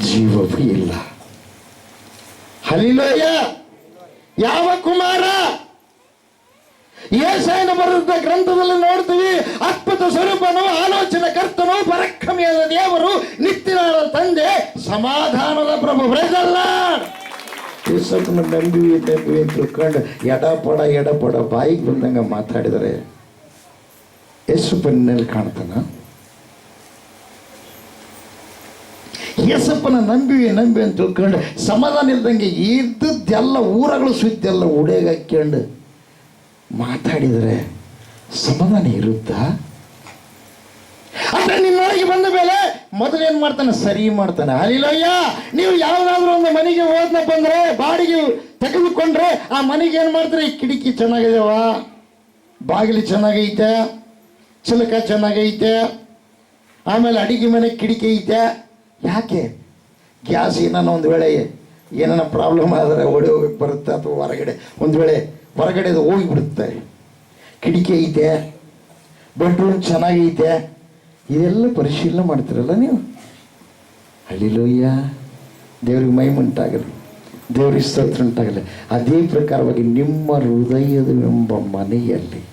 ಜೀವವೂ ಇಲ್ಲ. ಹಲ್ಲೆಲೂಯಾ. ಯಾವ ಕುಮಾರ? ಯೆಶಾಯನ ಬರೆದ ಗ್ರಂಥದಲ್ಲಿ ನೋಡ್ತೀವಿ, ಅದ್ಭುತ ಸ್ವರೂಪನು, ಆಲೋಚನೆ ಕರ್ತನು, ಪರಾಕ್ರಮಿಯಾದ ದೇವರು, ನಿತ್ಯನಾದ ತಂದೆ, ಸಮಾಧಾನದ ಪ್ರಭು. ಪ್ರೈಸಲ್ಲ. ಯೇಸಪ್ಪನ ನಂಬಿ ಅಂತ ತಿಳ್ಕೊಂಡು ಎಡಪಡ ಬಾಯಿಗೆ ಬಂದಂಗ ಮಾತಾಡಿದರೆ ಯೇಸಪ್ಪನಲ್ಲಿ ಕಾಣ್ತಾನ? ಯೇಸಪ್ಪನ ನಂಬಿ ಅಂತ ತಿಳ್ಕೊಂಡು ಸಮಾಧಾನ ಇಲ್ದಂಗೆ ಇದ್ದದ್ದೆಲ್ಲ ಊರಗಳು ಸುದ್ದೆಲ್ಲ ಉಡೆಗೆ ಹಾಕ್ಕೊಂಡು ಮಾತಾಡಿದರೆ ಸಮಾಧಾನ ಇರುತ್ತಾ? ಅಂದ್ರೆ ನಿನ್ನೊಳಗೆ ಬಂದ ಮೇಲೆ ಮೊದಲೇನ್ ಮಾಡ್ತಾನೆ? ಸರಿ ಮಾಡ್ತಾನೆ. ಹಲ್ಲೆಲೂಯಾ. ನೀವು ಯಾವ್ದಾದ್ರು ಒಂದು ಮನೆಗೆ ಹೋದ್ನಪ್ಪ ಅಂದ್ರೆ, ಬಾಡಿಗೆ ತೆಗೆದುಕೊಂಡ್ರೆ ಆ ಮನೆಗೆ ಏನ್ ಮಾಡ್ತಾರೆ? ಕಿಟಕಿ ಚೆನ್ನಾಗಿದೆವ, ಬಾಗಿಲು ಚೆನ್ನಾಗೈತೆ, ಚಿಲಕ ಚೆನ್ನಾಗೈತೆ, ಆಮೇಲೆ ಅಡಿಗೆ ಮನೆ ಕಿಟಕಿ ಐತೆ. ಯಾಕೆ? ಗ್ಯಾಸ್ ಏನಾನ ಒಂದು ವೇಳೆ ಏನಾನ ಪ್ರಾಬ್ಲಮ್ ಆದರೆ ಓಡಿ ಹೋಗಕ್ಕೆ ಬರುತ್ತೆ, ಅಥವಾ ಹೊರಗಡೆ ಒಂದು ವೇಳೆ ಹೊರಗಡೆ ಹೋಗಿಬಿಡುತ್ತೆ. ಕಿಟಕಿ ಐತೆ, ಬೆಡ್ರೂಮ್ ಚೆನ್ನಾಗೈತೆ, ಇದೆಲ್ಲ ಪರಿಶೀಲನೆ ಮಾಡ್ತೀರಲ್ಲ ನೀವು. ಹಲ್ಲೆಲೂಯಾ. ದೇವ್ರಿಗೆ ಮಹಿಮೆ ಉಂಟಾಗಲಿ, ದೇವ್ರಿಗೆ ಸ್ತೋತ್ರ ಉಂಟಾಗಲಿ. ಅದೇ ಪ್ರಕಾರವಾಗಿ ನಿಮ್ಮ ಹೃದಯವೆಂಬ ಮನೆಯಲ್ಲಿ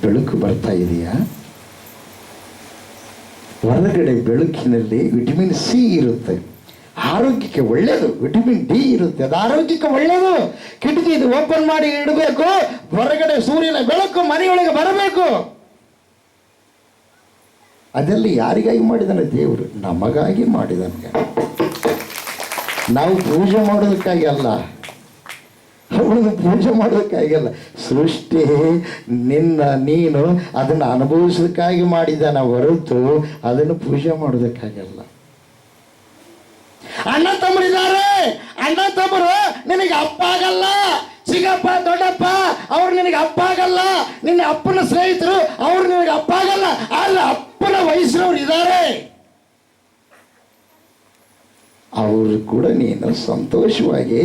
ಬೆಳಕು ಬರ್ತಾ ಇದೆಯಾ? ಹೊರಗಡೆ ಬೆಳಕಿನಲ್ಲಿ ವಿಟಮಿನ್ ಸಿ ಇರುತ್ತೆ, ಆರೋಗ್ಯಕ್ಕೆ ಒಳ್ಳೆಯದು. ವಿಟಮಿನ್ ಡಿ ಇರುತ್ತೆ, ಅದು ಆರೋಗ್ಯಕ್ಕೆ ಒಳ್ಳೆಯದು. ಕಿಟಕಿ ಇದು ಓಪನ್ ಮಾಡಿ ಇಡಬೇಕು, ಹೊರಗಡೆ ಸೂರ್ಯನ ಬೆಳಕು ಮನೆಯೊಳಗೆ ಬರಬೇಕು. ಅದೆಲ್ಲ ಯಾರಿಗಾಗಿ ಮಾಡಿದಾನೆ? ದೇವರು ನಮಗಾಗಿ ಮಾಡಿದಾನೆ. ನಾವು ಪೂಜೆ ಮಾಡೋದಕ್ಕಾಗಿ ಅಲ್ಲ, ಅವಳನ್ನು ಪೂಜೆ ಮಾಡೋದಕ್ಕಾಗಿ ಅಲ್ಲ. ಸೃಷ್ಟಿ ನೀನು ಅದನ್ನು ಅನುಭವಿಸೋದಕ್ಕಾಗಿ ಮಾಡಿದಾನ ಹೊರತು ಅದನ್ನು ಪೂಜೆ ಮಾಡೋದಕ್ಕಾಗಲ್ಲ. ಅಣ್ಣ ತಮ್ಮರಿದ್ದಾರೆ, ಅಣ್ಣ ತಮ್ಮರು ನಿನಗೆ ಅಪ್ಪ ಆಗಲ್ಲ. ಚಿಕ್ಕಪ್ಪ ದೊಡ್ಡಪ್ಪ ಅವ್ರು ನಿನಗೆ ಅಪ್ಪ ಆಗಲ್ಲ. ನಿನ್ನ ಅಪ್ಪನ ಸ್ನೇಹಿತರು ಅವ್ರು ನಿನಗೆ ಅಪ್ಪ ಆಗಲ್ಲ. ಆದ್ರೆ ಅಪ್ಪನ ವಯಸ್ಸಿನವ್ರು ಇದ್ದಾರೆ, ಅವರು ಕೂಡ ನೀನು ಸಂತೋಷವಾಗಿ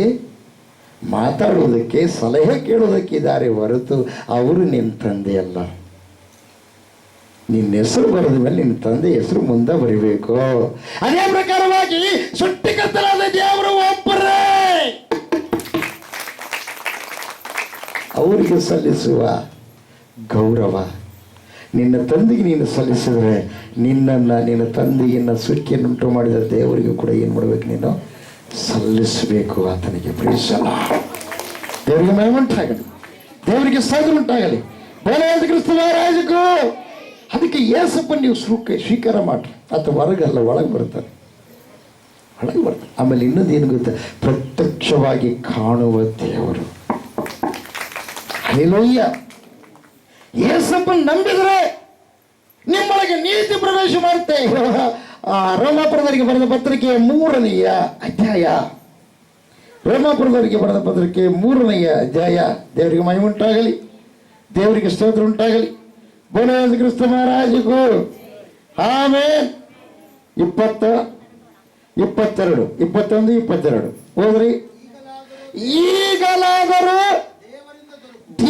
ಮಾತಾಡೋದಕ್ಕೆ, ಸಲಹೆ ಕೇಳೋದಕ್ಕಿದ್ದಾರೆ ಹೊರತು ಅವರು ನಿನ್ನ ತಂದೆ ಅಲ್ಲ. ನಿನ್ನ ಹೆಸರು ಬರೆದ ಮೇಲೆ ನಿನ್ನ ತಂದೆ ಹೆಸರು ಮುಂದೆ ಬರೀಬೇಕು. ಅದೇ ಪ್ರಕಾರವಾಗಿ ಸೃಷ್ಟಿಕರ್ತನಾದ ದೇವರು ಒಬ್ಬರೇ. ಅವರಿಗೆ ಸಲ್ಲಿಸುವ ಗೌರವ ನಿನ್ನ ತಂದೆಗೆ ನೀನು ಸಲ್ಲಿಸಿದ್ರೆ, ನಿನ್ನ ತಂದೆಯನ್ನು ಸೃಷ್ಟಿಯನ್ನುಂಟು ಮಾಡಿದ ದೇವರಿಗೂ ಕೂಡ ಏನು ಮಾಡಬೇಕು? ನೀನು ಸಲ್ಲಿಸಬೇಕು ಆತನಿಗೆ. ಪ್ರೀಸಲ್ಲ ದೇವರಿಗೆ ಮಹಿಮೆ ಉಂಟಾಗಲಿ, ದೇವರಿಗೆ ಸ್ತೋತ್ರ ಉಂಟಾಗಲಿ. ಬೋಲಯೇಸು ಕ್ರಿಸ್ತ ಮಹಾರಾಜಗೂ. ಅದಕ್ಕೆ ಯೇಸಪ್ಪ ನೀವು ಸ್ವೀಕಾರ ಮಾಡ್ರಿ, ಅಥವಾ ಹೊರಗಲ್ಲ ಒಳಗೆ ಬರ್ತಾರೆ, ಒಳಗೆ ಬರ್ತಾರೆ. ಆಮೇಲೆ ಇನ್ನೊಂದು ಏನು ಗೊತ್ತಾ, ಪ್ರತ್ಯಕ್ಷವಾಗಿ ಕಾಣುವ ದೇವರು. ಹಲ್ಲೆಲೂಯಾ. ಯೇಸಪ್ಪನ ನಂಬಿದರೆ ನಿಮ್ಮೊಳಗೆ ನೀತಿ ಪ್ರವೇಶ ಮಾಡುತ್ತೆ. ರೋಮಾಪುರದವರಿಗೆ ಬರೆದ ಪತ್ರಿಕೆಯ 3ನೇ ಅಧ್ಯಾಯ, ರೋಮಾಪುರದವರಿಗೆ ಬರೆದ ಪತ್ರಿಕೆ 3ನೇ ಅಧ್ಯಾಯ. ದೇವರಿಗೆ ಮಹಿಮೆ ಉಂಟಾಗಲಿ, ದೇವರಿಗೆ ಸ್ತೋತ್ರ ಉಂಟಾಗಲಿ. ಬೋಲಯೇಸು ಕ್ರಿಸ್ತ ಮಹಾರಾಜಗೂ. ಆಮೇನ್. 20, 22, 21, 22 ಹೋದ್ರಿ. ಈಗಲಾದರೂ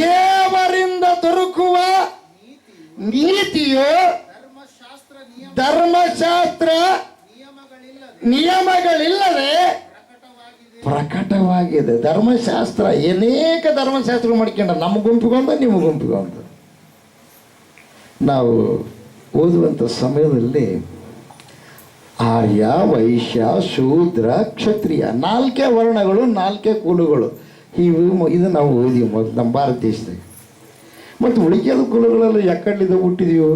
ದೇವರಿಂದ ದೊರಕುವ ನೀತಿಯು ಧರ್ಮಶಾಸ್ತ್ರ ನಿಯಮಗಳಿಲ್ಲದೆ ಪ್ರಕಟವಾಗಿದೆ. ಧರ್ಮಶಾಸ್ತ್ರ ಅನೇಕ ಧರ್ಮಶಾಸ್ತ್ರ ಮಾಡ್ಕೊಂಡ್ರೆ ನಮ್ಮ ಗುಂಪಿಗೊಂದು ನಿಮ್ಮ ಗುಂಪಿಗೊಂದು. ನಾವು ಓದುವಂಥ ಸಮಯದಲ್ಲಿ ಆರ್ಯ, ವೈಶ್ಯ, ಶೂದ್ರ, ಕ್ಷತ್ರಿಯ 4 ವರ್ಣಗಳು, 4 ಕುಲಗಳು. ಇದು ನಾವು ಓದಿವಿ ಮೊದಲು ನಮ್ಮ ಭಾರತ ದೇಶದಾಗ. ಮತ್ತು ಉಳಿಕೆದ ಕುಲಗಳೆಲ್ಲ ಯಾಕಡ್ಲಿದ್ದ ಹುಟ್ಟಿದೀವು.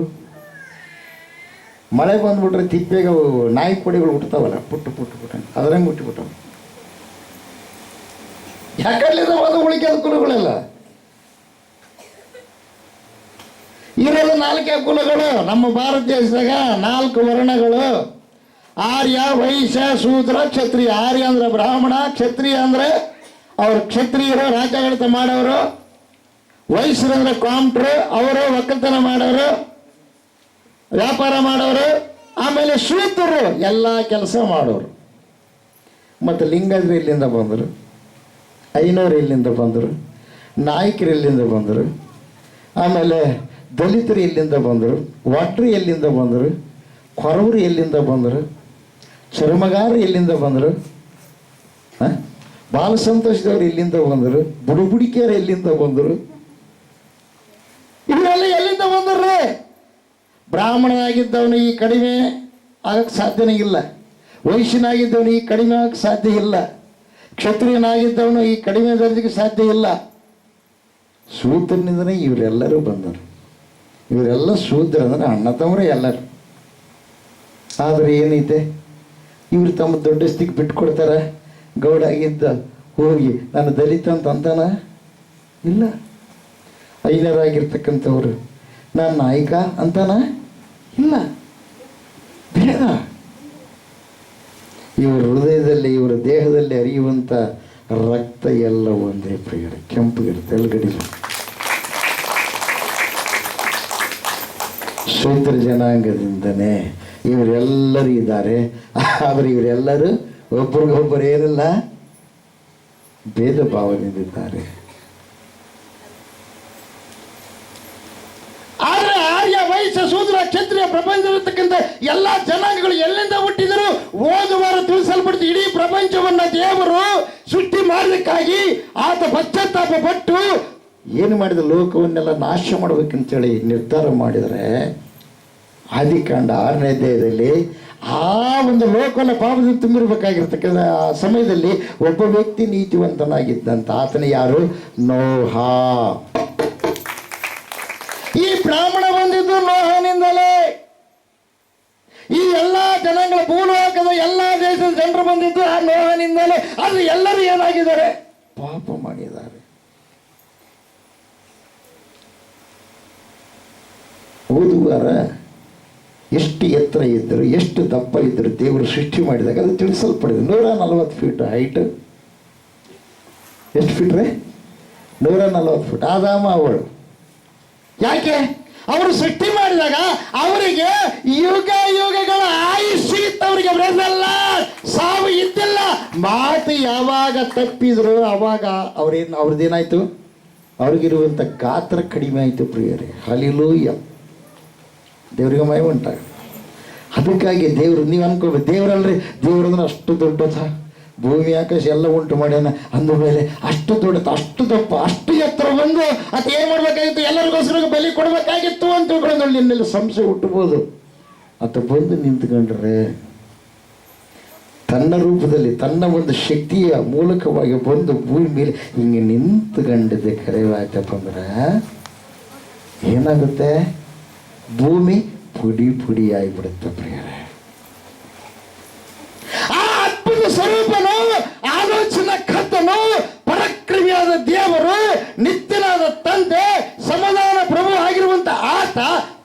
ಮಳೆ ಬಂದ್ಬಿಟ್ರೆ ತಿಪ್ಪೆಗೆ ನಾಯಿ ಕೊಡಿಗಳು ಹುಟ್ಟತಾವಲ್ಲ, ಪುಟ್ಟು ಪುಟ್ಟು ಪುಟ್ಟ ಅದ್ರಂಗೆ ಹುಟ್ಟಿಬಿಟ್ಟವು. ಯಾಕಡ್ಲಿದ್ದಾವ ಅದು ಉಳಿಕೆದ ಕುಲಗಳೆಲ್ಲ. ಇರೋದು 4 ಕುಲಗಳು ನಮ್ಮ ಭಾರತ ದೇಶದಾಗ. 4 ವರ್ಣಗಳು: ಆರ್ಯ, ವೈಶ್ಯ, ಶೂದ್ರ, ಕ್ಷತ್ರಿಯ. ಆರ್ಯ ಅಂದ್ರೆ ಬ್ರಾಹ್ಮಣ, ಕ್ಷತ್ರಿಯ ಅಂದ್ರೆ ಅವರು ಕ್ಷತ್ರಿಯರು, ರಾಜ್ಯಾಡಳಿತ ಮಾಡೋರು. ವೈಶ್ಯರು ಅಂದ್ರೆ ಕಾಂಟ್ರು, ಅವರು ಒಕ್ಕಲ್ತನ ಮಾಡೋರು, ವ್ಯಾಪಾರ ಮಾಡೋರು. ಆಮೇಲೆ ಶೂದ್ರರು ಎಲ್ಲ ಕೆಲಸ ಮಾಡೋರು. ಮತ್ತು ಲಿಂಗಾಯತರು ಇಲ್ಲಿಂದ ಬಂದರು, ಐನವರು ಇಲ್ಲಿಂದ ಬಂದರು, ನಾಯಕರು ಇಲ್ಲಿಂದ ಬಂದರು, ಆಮೇಲೆ ದಲಿತರು ಎಲ್ಲಿಂದ ಬಂದರು, ವಾಟ್ರು ಎಲ್ಲಿಂದ ಬಂದರು, ಕೊರವರು ಎಲ್ಲಿಂದ ಬಂದರು, ಚರ್ಮಗಾರರು ಎಲ್ಲಿಂದ ಬಂದರು, ಬಾಲ ಸಂತೋಷದವ್ರು ಎಲ್ಲಿಂದ ಬಂದರು, ಬುಡುಬುಡಿಕೆಯರು ಎಲ್ಲಿಂದ ಬಂದರು, ಇವರೆಲ್ಲ ಎಲ್ಲಿಂದ ಬಂದ್ರಿ? ಬ್ರಾಹ್ಮಣನಾಗಿದ್ದವನು ಈ ಕಡಿಮೆ ಆಗಕ್ಕೆ ಸಾಧ್ಯನೇ ಇಲ್ಲ, ವೈಶ್ಯನಾಗಿದ್ದವನು ಈ ಕಡಿಮೆ ಆಗಕ್ಕೆ ಸಾಧ್ಯ ಇಲ್ಲ, ಕ್ಷತ್ರಿಯನಾಗಿದ್ದವನು ಈ ಕಡಿಮೆ ದರ್ಜೆಗೆ ಸಾಧ್ಯ ಇಲ್ಲ. ಶೂದ್ರನಿಂದನೇ ಇವರೆಲ್ಲರೂ ಬಂದರು. ಇವರೆಲ್ಲ ಶೂದ್ರ ಅಂದರೆ ಅಣ್ಣ ತಮ್ಮರೇ ಎಲ್ಲರೂ. ಆದರೆ ಏನೈತೆ, ಇವರು ತಮ್ಮ ದೊಡ್ಡ ಸ್ಥಿತಿಗೆ ಬಿಟ್ಕೊಡ್ತಾರೆ. ಗೌಡ ಆಗಿದ್ದ ಹೋಗಿ ನಾನು ದಲಿತ ಅಂತ ಅಂತಾನ? ಇಲ್ಲ. ಐನರಾಗಿರ್ತಕ್ಕಂಥವ್ರು ನಾನು ನಾಯಕ ಅಂತಾನ? ಇಲ್ಲ. ಭೇದ. ಇವರ ಹೃದಯದಲ್ಲಿ, ಇವರ ದೇಹದಲ್ಲಿ ಹರಿಯುವಂಥ ರಕ್ತ ಎಲ್ಲ ಒಂದೇ ಪ್ರಿಯರೇ, ಕೆಂಪುಗಿರುತ್ತೆ, ತೆಲುಗಡಿಲ್ಲ. ಶೂದ್ರ ಜನಾಂಗದಿಂದನೇ ಇವರೆಲ್ಲರೂ ಇದ್ದಾರೆ. ಆದರೆ ಇವರೆಲ್ಲರೂ ಒಬ್ರಿಗೊಬ್ಬರು ಏನಿಲ್ಲ, ಭೇದ ಭಾವದಿಂದಿದ್ದಾರೆ. ಆದರೆ ಆರ್ಯ, ವೈಶ್ಯ, ಶೂದ್ರ, ಕ್ಷತ್ರಿಯ ಪ್ರಪಂಚದಲ್ಲಿರ್ತಕ್ಕಂಥ ಎಲ್ಲ ಜನಾಂಗಗಳು ಎಲ್ಲಿಂದ ಹುಟ್ಟಿದರು? ಓದುವಾರ ತಿಳಿಸಲ್ಪಡ್ತು. ಇಡೀ ಪ್ರಪಂಚವನ್ನ ದೇವರು ಸೃಷ್ಟಿ ಮಾಡಲಿಕ್ಕಾಗಿ ಆತ ಪಶ್ಚಾತ್ತಾಪ ಪಟ್ಟು ಏನು ಮಾಡಿದ, ಲೋಕವನ್ನೆಲ್ಲ ನಾಶ ಮಾಡಬೇಕಂತೇಳಿ ನಿರ್ಧಾರ ಮಾಡಿದರೆ ಆದಿಕಾಂಡ 6ನೇ ಅಧ್ಯಾಯದಲ್ಲಿ ಆ ಒಂದು ಲೋಕವನ್ನ ಪಾಪದಿಂದ ತುಂಬಿರಬೇಕಾಗಿರ್ತಕ್ಕಂಥ ಸಮಯದಲ್ಲಿ ಒಬ್ಬ ವ್ಯಕ್ತಿ ನೀತಿವಂತನಾಗಿದ್ದಂತ. ಆತನ ಯಾರು? ನೋಹ. ಈ ಬ್ರಾಹ್ಮಣ ಬಂದಿದ್ದು ನೋಹನಿಂದಲೇ. ಈ ಎಲ್ಲ ಜನಾಂಗಗಳ ಭೂಲೋಕದ ಎಲ್ಲ ದೇಶದ ಜನರು ಬಂದಿದ್ದು ಆ ನೋಹನಿಂದಲೇ. ಆದ್ರೆ ಎಲ್ಲರೂ ಏನಾಗಿದ್ದಾರೆ? ಪಾಪ ಮಾಡಿದ್ದಾರೆ. ಓದುವಾರ ಎಷ್ಟು ಎತ್ತರ ಇದ್ದರು, ಎಷ್ಟು ದಪ್ಪ ಇದ್ದರು ದೇವರು ಸೃಷ್ಟಿ ಮಾಡಿದಾಗ ಅದು ತಿಳಿಸಲ್ಪಡಿದೆ. 140 ಫೀಟ್ ಹೈಟ್. ಎಷ್ಟು ಫೀಟ್ ರೀ? 140 ಫೀಟ್. ಆದಾಮ ಅವಳು. ಯಾಕೆ? ಅವರು ಸೃಷ್ಟಿ ಮಾಡಿದಾಗ ಅವರಿಗೆ ಯುಗ ಯುಗಗಳ ಆಯುಷ್ಯ ಇತ್ತು. ಅವರಿಗೆ ಬರೆದಲ್ಲ, ಸಾವು ಇದ್ದಿಲ್ಲ. ಮಾತು ಯಾವಾಗ ತಪ್ಪಿದ್ರು ಅವಾಗ ಅವ್ರದ್ದೇನಾಯ್ತು? ಅವ್ರಿಗಿರುವಂಥ ಗಾತ್ರ ಕಡಿಮೆ ಆಯಿತು ಪ್ರಿಯರೇ. ಹಲ್ಲೆಲೂಯಾ. ದೇವರಿಗೆ ಮಹಿಮೆ ಉಂಟಾಗ. ಅದಕ್ಕಾಗಿ ದೇವರು, ನೀವು ಅನ್ಕೋಬೇಕು ದೇವರಲ್ರಿ, ದೇವರಂದ್ರೆ ಅಷ್ಟು ದೊಡ್ಡದ, ಭೂಮಿ ಆಕಾಶ ಎಲ್ಲ ಉಂಟು ಮಾಡ್ಯಾನ ಅಂದ ಮೇಲೆ ಅಷ್ಟು ದೊಡ್ಡದು, ಅಷ್ಟು ದಪ್ಪ, ಅಷ್ಟು ಎತ್ತರ ಬಂದು ಅದು ಏನು ಮಾಡ್ಬೇಕಾಗಿತ್ತು? ಎಲ್ಲರಿಗೋಸ್ಕರ ಬಲಿ ಕೊಡಬೇಕಾಗಿತ್ತು ಅಂತ ತಿಳ್ಕೊಂಡು ನಿನ್ನೆಲ್ಲ ಸಂಶಯ ಹುಟ್ಟಬಹುದು. ಅದು ಬಂದು ನಿಂತ್ಕೊಂಡ್ರೆ ತನ್ನ ರೂಪದಲ್ಲಿ ತನ್ನ ಒಂದು ಶಕ್ತಿಯ ಮೂಲಕವಾಗಿ ಬಂದು ಭೂಮಿ ಮೇಲೆ ಹಿಂಗೆ ನಿಂತುಕೊಂಡಿದ್ದೆ ಕರೆವಾಯ್ತಪ್ಪ ಅಂದ್ರೆ ಏನಾಗುತ್ತೆ? ಭೂಮಿ ಪುಡಿ ಪುಡಿ ಆಗಿಬಿಡುತ್ತೆ ಪ್ರಿಯರೇ. ಆ ಅದ್ಭುತ ಸ್ವರೂಪನು, ಆಲೋಚನಾ ಕರ್ತನು, ಪರಾಕ್ರಮಿಯಾದ ದೇವರು, ನಿತ್ಯನಾದ ತಂದೆ, ಸಮಾಧಾನ ಪ್ರಭು ಆಗಿರುವಂತ ಆತ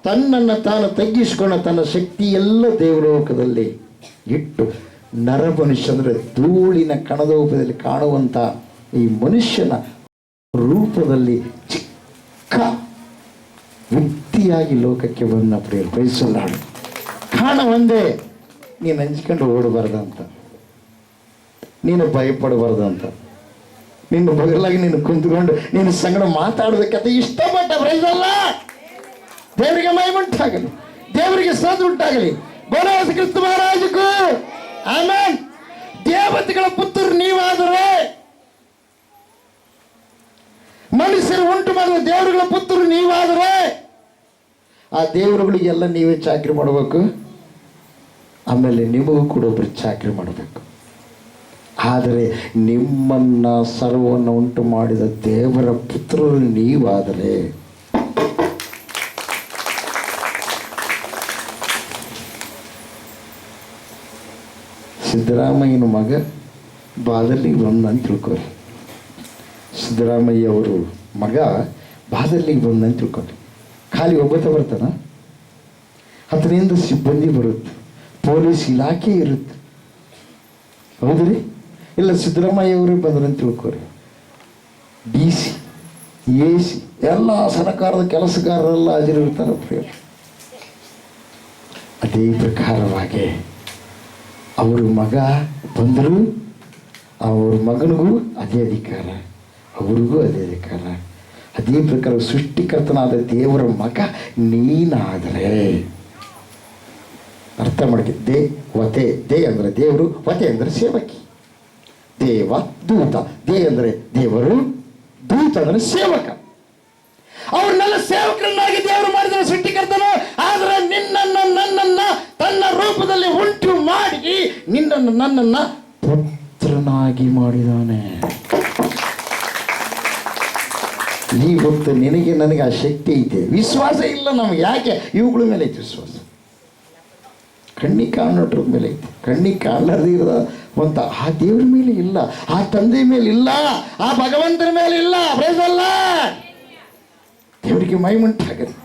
ತನ್ನನ್ನು ತಾನು ತಗ್ಗಿಸಿಕೊಂಡ ತನ್ನ ಶಕ್ತಿ ಎಲ್ಲ ದೇವಲೋಕದಲ್ಲಿ ಇಟ್ಟು ನರಮನುಷ್ಯ ಅಂದರೆ ಧೂಳಿನ ಕಣದ ರೂಪದಲ್ಲಿ ಕಾಣುವಂಥ ಈ ಮನುಷ್ಯನ ರೂಪದಲ್ಲಿ ಚಿಕ್ಕ ವ್ಯಕ್ತಿಯಾಗಿ ಲೋಕಕ್ಕೆ ಬಂದ ಪ್ರಿಯ ಬಯಸಲಾಡು. ಕಾಣ ಒಂದೇ, ನೀನು ಹಂಚ್ಕೊಂಡು ಓಡಬಾರ್ದಂತ, ನೀನು ಭಯಪಡಬಾರ್ದಂತ, ನಿನ್ನ ಬಗಲಾಗಿ ನೀನು ಕುಂತ್ಕೊಂಡು ನೀನು ಸಂಗಡ ಮಾತಾಡೋದಕ್ಕಂತ ಇಷ್ಟಪಟ್ಟ ಪ್ರೈಸಲ್ಲ. ದೇವರಿಗೆ ಮಹಿಮುಂಟಾಗಲಿ, ದೇವರಿಗೆ ಸ್ತೋತ್ರ ಉಂಟಾಗಲಿ. ಬೋಲೋ ಯೇಸು ಕ್ರಿಸ್ತ ಮಹಾರಾಜಕ್ಕೂ ಆಮೆನ್. ದೇವತೆಗಳ ಪುತ್ರರು ನೀವಾದರೆ, ಮನುಷ್ಯರು ಉಂಟು ಮಾಡಿದ ದೇವರುಗಳ ಪುತ್ರರು ನೀವಾದರೆ, ಆ ದೇವರುಗಳಿಗೆಲ್ಲ ನೀವೇ ಚಾಕರಿ ಮಾಡಬೇಕು. ಆಮೇಲೆ ನಿಮಗೂ ಕೂಡ ಒಬ್ಬರು ಚಾಕರಿ ಮಾಡಬೇಕು. ಆದರೆ ನಿಮ್ಮನ್ನ ಸರ್ವವನ್ನು ಉಂಟು ಮಾಡಿದ ದೇವರ ಪುತ್ರರು ನೀವಾದರೆ, ಸಿದ್ದರಾಮಯ್ಯನ ಮಗ ಬಾದಲ್ಲಿಗೆ ಬಂದಂತ ತಿಳ್ಕೊರಿ. ಸಿದ್ದರಾಮಯ್ಯ ಅವರು ಮಗ ಬಾದಲ್ಲಿಗೆ ಬಂದಂತ ತಿಳ್ಕೊರಿ. ಖಾಲಿ ಒಬ್ಬತ್ತ ಬರ್ತಾನ, ಅದರಿಂದ ಸಿಬ್ಬಂದಿ ಬರುತ್ತೆ, ಪೊಲೀಸ್ ಇಲಾಖೆ ಇರುತ್ತೆ. ಹೌದ್ರಿ? ಇಲ್ಲ ಸಿದ್ದರಾಮಯ್ಯ ಅವರೇ ಬಂದ್ರಂತ ತಿಳ್ಕೊರಿ. DC, AC ಎಲ್ಲ ಸರ್ಕಾರದ ಕೆಲಸಗಾರರೆಲ್ಲ ಹಾಜರಿರ್ತಾರೆ ಪ್ರಿಯ. ಅದೇ ಪ್ರಕಾರವಾಗಿ ಅವ್ರ ಮಗ ಬಂದರು, ಅವ್ರ ಮಗನಿಗೂ ಅದೇ ಅಧಿಕಾರ, ಅವ್ರಿಗೂ ಅದೇ ಅಧಿಕಾರ. ಅದೇ ಪ್ರಕಾರ ಸೃಷ್ಟಿಕರ್ತನಾದ ದೇವರ ಮಗ ನೀನಾದರೆ, ಅರ್ಥ ಮಾಡ್ಕಿ, ವತೆ, ದೇ ಅಂದರೆ ದೇವರು, ವತೆ ಅಂದರೆ ಸೇವಕಿ. ದೇವ ದೂತ, ದೇ ಅಂದರೆ ದೇವರು, ದೂತ ಅಂದರೆ ಸೇವಕ. ಅವ್ರನ್ನೆಲ್ಲ ಸೇವಕರನ್ನಾಗಿ ದೇವರು ಮಾಡಿದ ಸೃಷ್ಟಿಕರ್ತನು. ಆದರೆ ನಿನ್ನನ್ನು ನನ್ನನ್ನ ತನ್ನ ರೂಪದಲ್ಲಿ ಉಂಟು ಮಾಡಿ ನಿನ್ನನ್ನು ನನ್ನನ್ನ ಪುತ್ರನಾಗಿ ಮಾಡಿದಾನೆ. ಈ ಗೊತ್ತು ನಿನಗೆ ನನಗೆ ಆ ಶಕ್ತಿ ಐತೆ. ವಿಶ್ವಾಸ ಇಲ್ಲ ನಮಗೆ. ಯಾಕೆ? ಇವುಗಳ ಮೇಲೆ ಐತೆ ವಿಶ್ವಾಸ. ಕಣ್ಣಿಗೆ ಕಾಣೋದ್ರ ಮೇಲೆ ಐತೆ. ಕಣ್ಣಿಗೆ ಕಾಣಲಾರ್ದೇ ಇರುವಂತ ಆ ದೇವ್ರ ಮೇಲೆ ಇಲ್ಲ, ಆ ತಂದೆ ಮೇಲೆ ಇಲ್ಲ, ಆ ಭಗವಂತನ ಮೇಲೆ ಇಲ್ಲ. ಪ್ರೈಸಲ್ಲ, ದೇವರಿಗೆ ಮಹಿಮುಂಟಾಗಲಿ.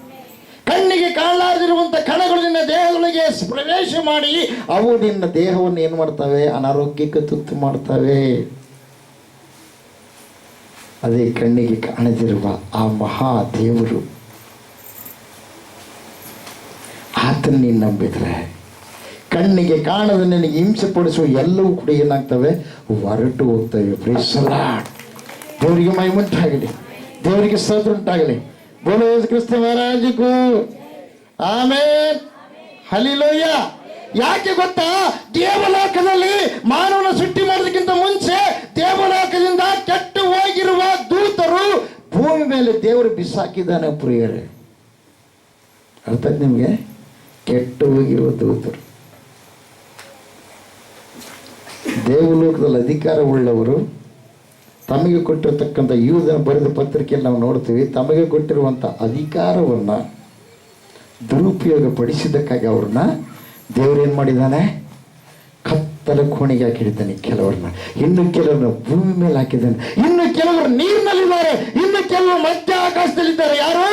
ಕಣ್ಣಿಗೆ ಕಾಣಲಾರದಿರುವಂಥ ಕಣಗಳು ನಿನ್ನ ದೇಹದೊಳಗೆ ಪ್ರವೇಶ ಮಾಡಿ ಅವು ನಿನ್ನ ದೇಹವನ್ನು ಏನು ಮಾಡ್ತವೆ? ಅನಾರೋಗ್ಯಕ್ಕೆ ತುತ್ತು ಮಾಡ್ತವೆ. ಅದೇ ಕಣ್ಣಿಗೆ ಕಾಣದಿರುವ ಆ ಮಹಾ ದೇವರು, ಆತನ ನೀನು ನಂಬಿದ್ರೆ ಕಣ್ಣಿಗೆ ಕಾಣದ ನಿನಗೆ ಹಿಂಸೆ ಪಡಿಸುವ ಎಲ್ಲವೂ ಕೂಡ ಏನಾಗ್ತವೆ? ಹೊರಟು ಹೋಗ್ತವೆ. Praise the Lord. ದೇವರಿಗೆ ಮಹಿಮುಂಟಾಗಲಿ, ದೇವರಿಗೆ ಸ್ತೋತ್ರ ಉಂಟಾಗಲಿ. ಬೋಲೋ ಯೇಸು ಕ್ರಿಸ್ತ ಮಹಾರಾಜಕ್ಕೂ ಆಮೆನ್. ಹಲ್ಲೆಲೂಯಾ. ಯಾಕೆ ಗೊತ್ತಾ? ದೇವಲೋಕದಲ್ಲಿ ಮಾನವನ ಸೃಷ್ಟಿ ಮಾಡೋದಕ್ಕಿಂತ ಮುಂಚೆ ದೇವಲೋಕದಿಂದ ಕೆಟ್ಟು ಹೋಗಿರುವ ದೂತರು ಭೂಮಿ ಮೇಲೆ ದೇವರು ಬಿಸಾಕಿದ್ದಾನೆ ಪ್ರಿಯರೇ. ಅರ್ಥ ನಿಮಗೆ? ಕೆಟ್ಟು ಹೋಗಿರುವ ದೂತರು ದೇವಲೋಕದಲ್ಲಿ ಅಧಿಕಾರವುಳ್ಳವರು ತಮಗೆ ಕೊಟ್ಟಿರತಕ್ಕಂಥ ಯೂದನ ಬರೆದ ಪತ್ರಿಕೆಯಲ್ಲಿ ನಾವು ನೋಡ್ತೀವಿ. ತಮಗೆ ಕೊಟ್ಟಿರುವಂಥ ಅಧಿಕಾರವನ್ನು ದುರುಪಯೋಗ ಪಡಿಸಿದ್ದಕ್ಕಾಗಿ ಅವ್ರನ್ನ ದೇವರೇನು ಮಾಡಿದ್ದಾನೆ? ಕತ್ತಲ ಕೋಣೆಗೆ ಹಾಕಿದ್ದಾನೆ ಕೆಲವ್ರನ್ನ, ಇನ್ನು ಕೆಲವ್ರನ್ನ ಭೂಮಿ ಮೇಲೆ ಹಾಕಿದ್ದಾನೆ, ಇನ್ನು ಕೆಲವರು ನೀರಿನಲ್ಲಿದ್ದಾರೆ, ಇನ್ನು ಕೆಲವರು ಮಧ್ಯ ಆಕಾಶದಲ್ಲಿದ್ದಾರೆ. ಯಾರು?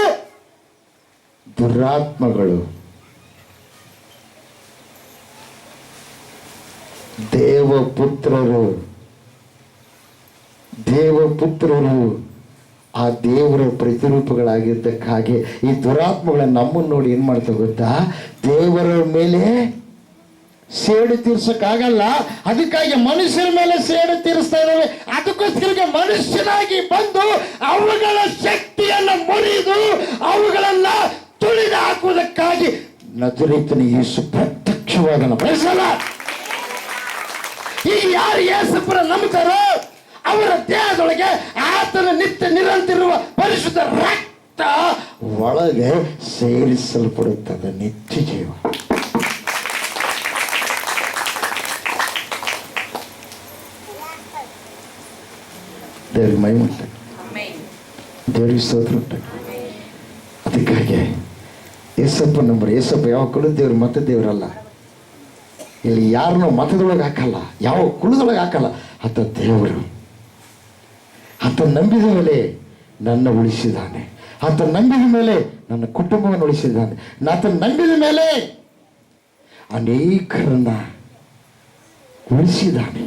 ದುರಾತ್ಮಗಳು. ದೇವಪುತ್ರರು ಆ ದೇವರ ಪ್ರತಿರೂಪಗಳಾಗಿದ್ದಕ್ಕಾಗಿ ಈ ದುರಾತ್ಮಗಳನ್ನ ನಮ್ಮನ್ನು ನೋಡಿ ಏನು ಮಾಡ್ತಾ ಗೊತ್ತಾ? ದೇವರ ಮೇಲೆ ಸೇಡು ತೀರ್ಸಕ್ಕಾಗಲ್ಲ, ಅದಕ್ಕಾಗಿ ಮನುಷ್ಯರ ಮೇಲೆ ಸೇಡು ತೀರಿಸ್ತಾ ಇದ್ದಾವೆ. ಅದಕ್ಕೋಸ್ಕರ ಮನುಷ್ಯನಾಗಿ ಬಂದು ಅವುಗಳ ಶಕ್ತಿಯನ್ನು ಮುರಿದು ಅವುಗಳನ್ನ ತುಳಿದು ಹಾಕುವುದಕ್ಕಾಗಿ ನಜರೇತಿನ ಯೇಸು ಪ್ರತ್ಯಕ್ಷವಾದನು. ಈಗ ಯಾರು ಯೇಸುಪುರ ನಂಬುತ್ತಾರೋ ಅವರ ದೇಹದೊಳಗೆ ಆತನ ನಿತ್ಯ ನಿರಂತರಿರುವ ಪರಿಶುದ್ಧ ರಕ್ತ ಒಳಗೆ ಸೇರಿಸಲ್ಪಡುತ್ತದೆ. ನಿತ್ಯ ಜೀವ. ದೇವ್ರಿಗೆ ಮಹಿಮೆ ಉಂಟು, ದೇವ್ರಿಗೆ ಸ್ತೋತ್ರ ಉಂಟು. ಅದಕ್ಕಾಗಿ ಯೇಸಪ್ಪ ನಂಬರ್, ಯೇಸಪ್ಪ ಯಾವ ಕುಲದ ದೇವ್ರು ಮತ ದೇವರಲ್ಲ. ಇಲ್ಲಿ ಯಾರನ್ನೂ ಮತದೊಳಗೆ ಹಾಕಲ್ಲ, ಯಾವ ಕುಲದೊಳಗೆ ಹಾಕಲ್ಲ. ಆತ ದೇವರು. ಆತ ನಂಬಿದ ಮೇಲೆ ನನ್ನ ಉಳಿಸಿದ್ದಾನೆ. ಆತ ನಂಬಿದ ಮೇಲೆ ನನ್ನ ಕುಟುಂಬವನ್ನು ಉಳಿಸಿದ್ದಾನೆ. ಆತ ನಂಬಿದ ಮೇಲೆ ಅನೇಕರನ್ನ ಉಳಿಸಿದ್ದಾನೆ.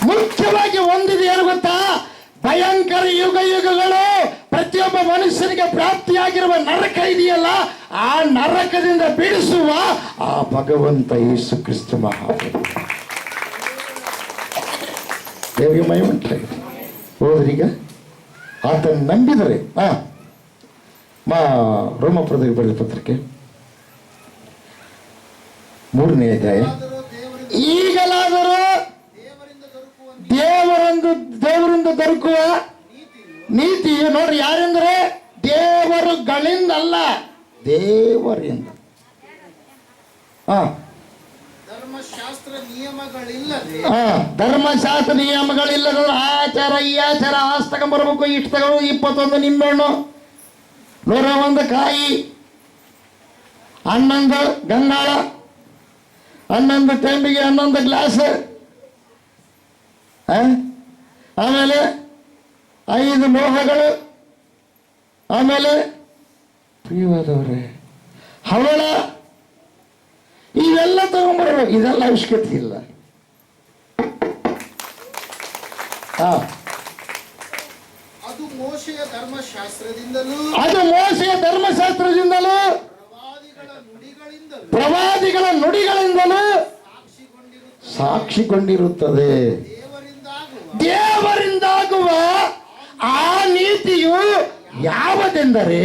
ಮುಖ್ಯವಾಗಿ ಒಂದಿದೆ ಏನು ಗೊತ್ತಾ? ಭಯಂಕರ ಯುಗ ಯುಗಗಳು ಪ್ರತಿಯೊಬ್ಬ ಮನುಷ್ಯನಿಗೆ ಪ್ರಾಪ್ತಿಯಾಗಿರುವ ನರಕ ಇದೆಯಲ್ಲ, ಆ ನರಕದಿಂದ ಬಿಡಿಸುವ ಆ ಭಗವಂತ ಯೇಸು ಕ್ರಿಸ್ತ ಮಹಾಪ್ರಭು. ದೇವರಿಗೆ ಮಹಿಮೆ ಉಂಟಾಗಿದೆ. ಹೋದ್ರೀಗ ಆತ ನಂಬಿದರೆ ರೋಮಪುರದಲ್ಲಿ ಬರೆದ ಪತ್ರಿಕೆ 3ನೇ ಅಧ್ಯಾಯ. ಈಗಲಾದರೂ ದೇವರಿಂದ ದೊರಕುವ ನೀತಿ ನೋಡ್ರಿ, ಯಾರೆಂದ್ರೆ ದೇವರುಗಳಿಂದಲ್ಲ, ದೇವರಿಂದ. ಧರ್ಮಶಾಸ್ತ್ರ ನಿಯಮಗಳಿಲ್ಲದ ಆಚಾರ ಈ ಆಚಾರ ಆಸ್ ತಗೊಂಡ್ಬರ್ಬೇಕು, ಇಷ್ಟು ತಗೊಂಡು 21 ನಿಂಬೆಹಣ್ಣು, 101 ಕಾಯಿ, 11 ಗಂಗಾಳ, 11 ಟೆಂಬಿಗೆ 11 ಗ್ಲಾಸ್, ಆಮೇಲೆ 5 ಮೋಹಗಳು, ಆಮೇಲೆ ಪ್ರಿಯವಾದವರೇ ಹವಳ, ಇವೆಲ್ಲ ತಗೊಂಡ್ಬರೋ. ಇದೆಲ್ಲ ಅವಶ್ಯಕತೆ ಇಲ್ಲ. ಅದು ಮೋಶೆಯ ಧರ್ಮಶಾಸ್ತ್ರದಿಂದಲೂ ಪ್ರವಾದಿಗಳ ನುಡಿಗಳಿಂದಲೂ ಸಾಕ್ಷಿಗೊಂಡಿರುತ್ತದೆ. ದೇವರಿಂದಾಗುವ ಆ ನೀತಿಯು ಯಾವುದೆಂದರೆ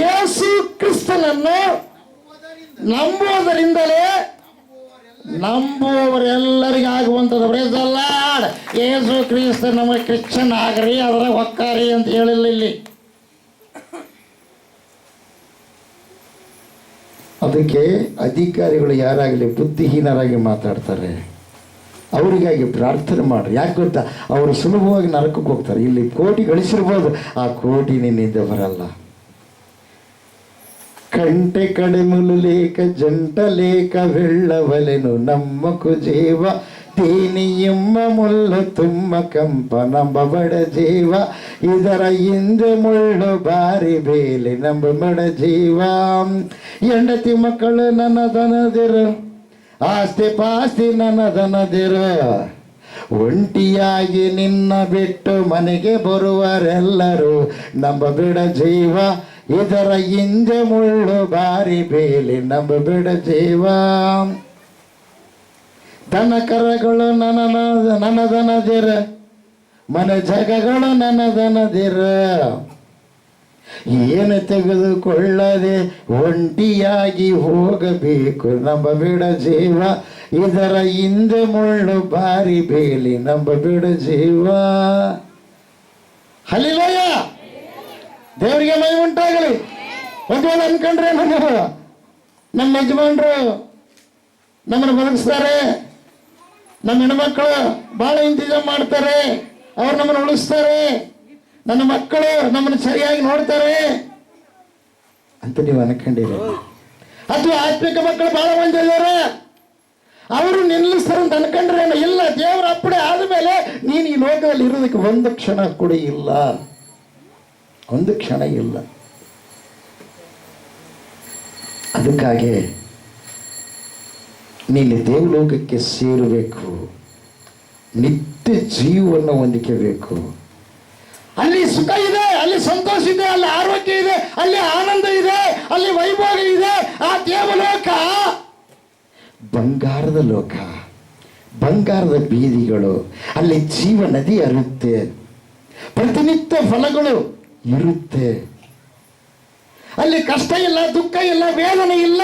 ಯೇಸು ಕ್ರಿಸ್ತನನ್ನು ನಂಬುವುದರಿಂದಲೇ ನಂಬುವವರೆಲ್ಲರಿಗಾಗುವಂಥದ್ದು. Praise the Lord. Yesu Kristha ನಮಗೆ ಕ್ರಿಶ್ಚಿಯನ್ ಆಗ್ರಿ, ಅದರ ಹೊಕ್ಕಾರಿ ಅಂತ ಹೇಳಿಲ್ಲ ಇಲ್ಲಿ. ಅದಕ್ಕೆ ಅಧಿಕಾರಿಗಳು ಯಾರಾಗಲಿ ಬುದ್ಧಿಹೀನರಾಗಿ ಮಾತಾಡ್ತಾರೆ, ಅವರಿಗಾಗಿ ಪ್ರಾರ್ಥನೆ ಮಾಡ್ರಿ. ಯಾಕೆ ಗೊತ್ತಾ? ಅವರು ಸುಲಭವಾಗಿ ನರಕಕ್ಕೆ ಹೋಗ್ತಾರೆ. ಇಲ್ಲಿ ಕೋಟಿ ಗಳಿಸಿರ್ಬೋದು, ಆ ಕೋಟಿ ನಿನ್ನಿಂದ ಬರಲ್ಲ. ಕಂಟೆ ಕಡೆಮುಲು ಲೇಖ ಜಂಟ ಲೇಖ వెళ్ళవలెను నమ్మకు జీవ ತೇನಿಯಮ್ಮ ಮುಳ್ಳು ತುಂಬ ಕಂಪ ನಂಬಬಡ ಜೀವ ಇದರ ಹಿಂದೆ ಮುಳ್ಳು ಬಾರಿ ಬೇಲೆ ನಂಬಬಡ ಜೀವ. ಹೆಂಡತಿ ಮಕ್ಕಳು ನನ್ನದನದಿರು, ಆಸ್ತಿ ಪಾಸ್ತಿ ನನ್ನದನದಿರು, ಒಂಟಿಯಾಗಿ ನಿನ್ನ ಬಿಟ್ಟು ಮನೆಗೆ ಬರುವರೆಲ್ಲರೂ ನಂಬಬೇಡ ಜೀವ ಇದರ ಹಿಂದೆ ಮುಳ್ಳು ಬಾರಿ ಬೇಲಿ ನಂಬಬೇಡ ಜೀವ. ದನ ಕರಗಳು ನನ್ನದನದಿರ, ಮನೆ ಜಗಗಳು ನನ್ನದನದಿರ, ಏನು ತೆಗೆದುಕೊಳ್ಳದೆ ಒಂಟಿಯಾಗಿ ಹೋಗಬೇಕು ನಂಬಬೇಡ ಜೀವ ಇದರ ಹಿಂದೆ ಮುಳ್ಳು ಬಾರಿ ಬೇಲಿ ನಂಬಬೇಡ ಜೀವ. ಹಲ್ಲೆಲೂಯ. ದೇವರಿಗೆ ಮಹಿಮೆ ಉಂಟಾಗಲಿ. ಒಂದು ವೇಳೆ ಅನ್ಕೊಂಡ್ರೆ ನಮ್ಮ ಯಜಮಾನ್ರು ನಮ್ಮನ್ನು ಬದುಕಿಸ್ತಾರೆ, ನಮ್ಮ ಹೆಣ್ಮಕ್ಳು ಭಾಳ ಇಂತಜಾಮ್ ಮಾಡ್ತಾರೆ, ಅವ್ರು ನಮ್ಮನ್ನು ಉಳಿಸ್ತಾರೆ, ನನ್ನ ಮಕ್ಕಳು ನಮ್ಮನ್ನು ಸರಿಯಾಗಿ ನೋಡ್ತಾರೆ ಅಂತ ನೀವು ಅನ್ಕೊಂಡಿರ. ಅಥವಾ ಆತ್ಮಿಕ ಮಕ್ಕಳು ಬಹಳ ಮಂದಿ ಇದ್ದಾರೆ, ಅವರು ನಿಲ್ಲಿಸ್ತಾರೆ ಅಂತ ಅನ್ಕೊಂಡ್ರೆ ಇಲ್ಲ. ದೇವರ ಅಪ್ಪಡೆ ಆದಮೇಲೆ ನೀನು ಈ ಲೋಕದಲ್ಲಿ ಇರೋದಕ್ಕೆ ಒಂದು ಕ್ಷಣ ಕೂಡ ಇಲ್ಲ, ಒಂದು ಕ್ಷಣ ಇಲ್ಲ. ಅದಕ್ಕಾಗಿ ನೀನು ದೇವಲೋಕಕ್ಕೆ ಸೇರಬೇಕು, ನಿತ್ಯ ಜೀವವನ್ನು ಹೊಂದಿಕಬೇಕು. ಅಲ್ಲಿ ಸುಖ ಇದೆ, ಅಲ್ಲಿ ಸಂತೋಷ ಇದೆ, ಅಲ್ಲಿ ಆರೋಗ್ಯ ಇದೆ, ಅಲ್ಲಿ ಆನಂದ ಇದೆ, ಅಲ್ಲಿ ವೈಭೋಗ ಇದೆ. ಆ ದೇವಲೋಕ ಬಂಗಾರದ ಲೋಕ, ಬಂಗಾರದ ಬೀದಿಗಳು, ಅಲ್ಲಿ ಜೀವ ನದಿ ಹರಿಯುತ್ತೆ, ಪ್ರತಿನಿತ್ಯ ಫಲಗಳು ಇರುತ್ತೆ, ಅಲ್ಲಿ ಕಷ್ಟ ಇಲ್ಲ, ದುಃಖ ಇಲ್ಲ, ವೇದನೆ ಇಲ್ಲ.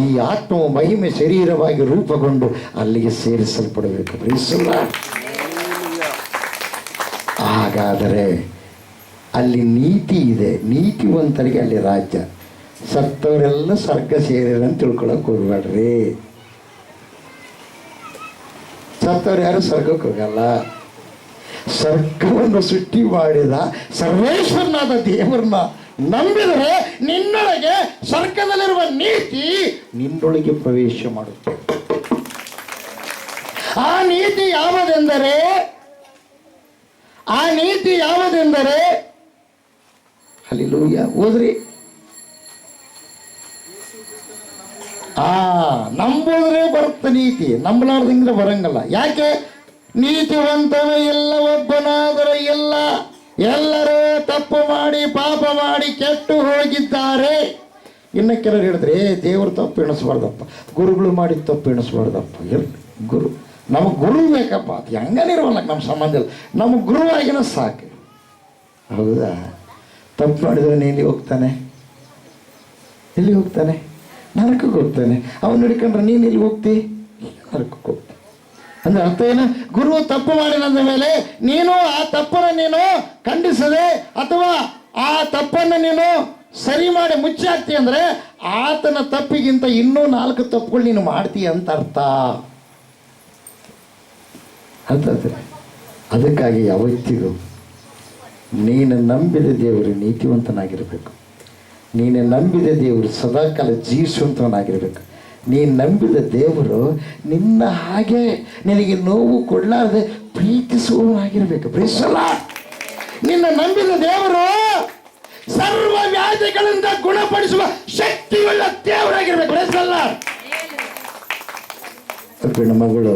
ಈ ಆತ್ಮವು ಮಹಿಮೆ ಶರೀರವಾಗಿ ರೂಪುಗೊಂಡು ಅಲ್ಲಿಗೆ ಸೇರಿಸಲ್ಪಡಬೇಕು. ಹಾಗಾದರೆ ಅಲ್ಲಿ ನೀತಿ ಇದೆ, ನೀತಿವಂತರಿಗೆ ಅಲ್ಲಿ ರಾಜ್ಯ. ಸತ್ತವರೆಲ್ಲ ಸ್ವರ್ಗ ಸೇರಿಲ್ಲ ಅಂತ ತಿಳ್ಕೊಳಕ್ ಹೋಗ್ಬೇಡ್ರಿ. ಸತ್ತವ್ರು ಯಾರು ಸ್ವರ್ಗಕ್ಕೆ ಹೋಗಲ್ಲ. ಸ್ವರ್ಗವನ್ನು ಸೃಷ್ಟಿ ಮಾಡಿದ ಸರ್ವೇಶ್ವರನಾದ ದೇವರನ್ನ ನಂಬಿದರೆ ನಿನ್ನೊಳಗೆ ಸ್ವರ್ಗದಲ್ಲಿರುವ ನೀತಿ ನಿನ್ನೊಳಗೆ ಪ್ರವೇಶ ಮಾಡುತ್ತೆ. ಆ ನೀತಿ ಯಾವುದೆಂದರೆ ಹಲ್ಲೆಲೂಯಾ ಓದ್ರಿ. ನಂಬುದ್ರೆ ಬರುತ್ತೆ ನೀತಿ, ನಂಬಲಾರ್ದಂದ್ರೆ ಬರಂಗಲ್ಲ. ಯಾಕೆ? ನೀತಿವಂತನು ಎಲ್ಲ ಒಬ್ಬನಾದರೆ ಎಲ್ಲರೂ ತಪ್ಪು ಮಾಡಿ ಪಾಪ ಮಾಡಿ ಕೆಟ್ಟು ಹೋಗಿದ್ದಾರೆ. ಇನ್ನು ಕೆಲವರು ಹೇಳಿದ್ರೆ ದೇವರು ತಪ್ಪು ಎಣಿಸ್ಬಾರ್ದಪ್ಪ, ಗುರುಗಳು ಮಾಡಿದ ತಪ್ಪು ಎಣಿಸ್ಬಾರ್ದಪ್ಪ. ನಮಗೆ ಗುರು ಬೇಕಪ್ಪ, ಅದು ಹೆಂಗನಿರೋಲ್ಲ ನಮ್ಮ ಸಂಬಂಧ ಇಲ್ಲ, ನಮಗೆ ಗುರುವಾಗಿನ ಸಾಕು. ಹೌದಾ? ತಪ್ಪು ಮಾಡಿದರೆ ಎಲ್ಲಿ ಹೋಗ್ತಾನೆ? ನರಕಕ್ಕೆ ಹೋಗ್ತಾನೆ. ಅವನು ಹಿಡ್ಕೊಂಡ್ರೆ ನೀನು ಎಲ್ಲಿ ಹೋಗ್ತಿ? ನರಕಕ್ಕೆ ಹೋಗ್ತಾನೆ. ಅಂದ್ರೆ ಅರ್ಥ ಏನು? ಗುರು ತಪ್ಪು ಮಾಡಿದ ಮೇಲೆ ನೀನು ಆ ತಪ್ಪನ್ನು ನೀನು ಖಂಡಿಸದೆ ಅಥವಾ ಆ ತಪ್ಪನ್ನು ನೀನು ಸರಿ ಮಾಡಿ ಮುಚ್ಚಾಕ್ತಿ ಅಂದ್ರೆ ಆತನ ತಪ್ಪಿಗಿಂತ ಇನ್ನೂ 4 ತಪ್ಪುಗಳು ನೀನು ಮಾಡ್ತೀಯ ಅಂತ ಅರ್ಥ. ಅದಕ್ಕಾಗಿ ಯಾವತ್ತಿಗೂ ನೀನು ನಂಬಿದ ದೇವರು ನೀತಿವಂತನಾಗಿರಬೇಕು. ನೀನು ನಂಬಿದ ದೇವರು ಸದಾಕಾಲ ಜೀವಿಸುವಂತವನಾಗಿರಬೇಕು. ನೀನು ನಂಬಿದ ದೇವರು ನಿನ್ನ ಹಾಗೆ ನಿನಗೆ ನೋವು ಕೊಡಲಾರದೆ ಪ್ರೀತಿಸುವವನಾಗಿರಬೇಕು. ಪ್ರೀತಿಸಲ್ಲ. ನಿನ್ನ ನಂಬಿದ ದೇವರು ಸರ್ವ ವ್ಯಾಧಿಗಳಿಂದ ಗುಣಪಡಿಸುವ ಶಕ್ತಿಯುಳ್ಳ ದೇವರಾಗಿರ್ಬೇಕು. ಪ್ರೀತಿಸಲ್ಲ. ಹೆಣ್ಣು ಮಗಳು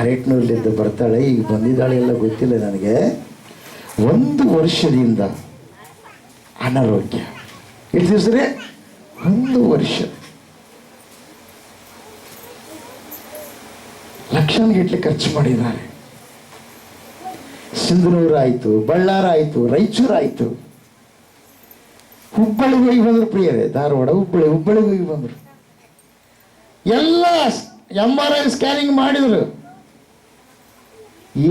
ಅರೇಟ್ನೂರ್ಲಿಂದ ಬರ್ತಾಳೆ, ಈಗ ಬಂದಿದ್ದಾಳೆ ಎಲ್ಲ ಗೊತ್ತಿಲ್ಲ ನನಗೆ. 1 ವರ್ಷದಿಂದ ಅನಾರೋಗ್ಯ. ಎಷ್ಟು ದಿವಸ ರೀ? 1 ವರ್ಷ. ಲಕ್ಷಾನುಗಟ್ಟಲೆ ಖರ್ಚು ಮಾಡಿದ್ದಾರೆ. ಸಿಂಧನೂರು ಆಯಿತು, ಬಳ್ಳಾರ ಆಯಿತು, ರಾಯಚೂರು ಆಯಿತು, ಹುಬ್ಬಳ್ಳಿಗೆ ಹೋಗಿ ಬಂದರು. ಪ್ರಿಯರೇ, ಧಾರವಾಡ, ಹುಬ್ಬಳ್ಳಿಗೆ ಹೋಗಿ ಬಂದರು. ಎಲ್ಲ MRI ಸ್ಕ್ಯಾನಿಂಗ್ ಮಾಡಿದರು.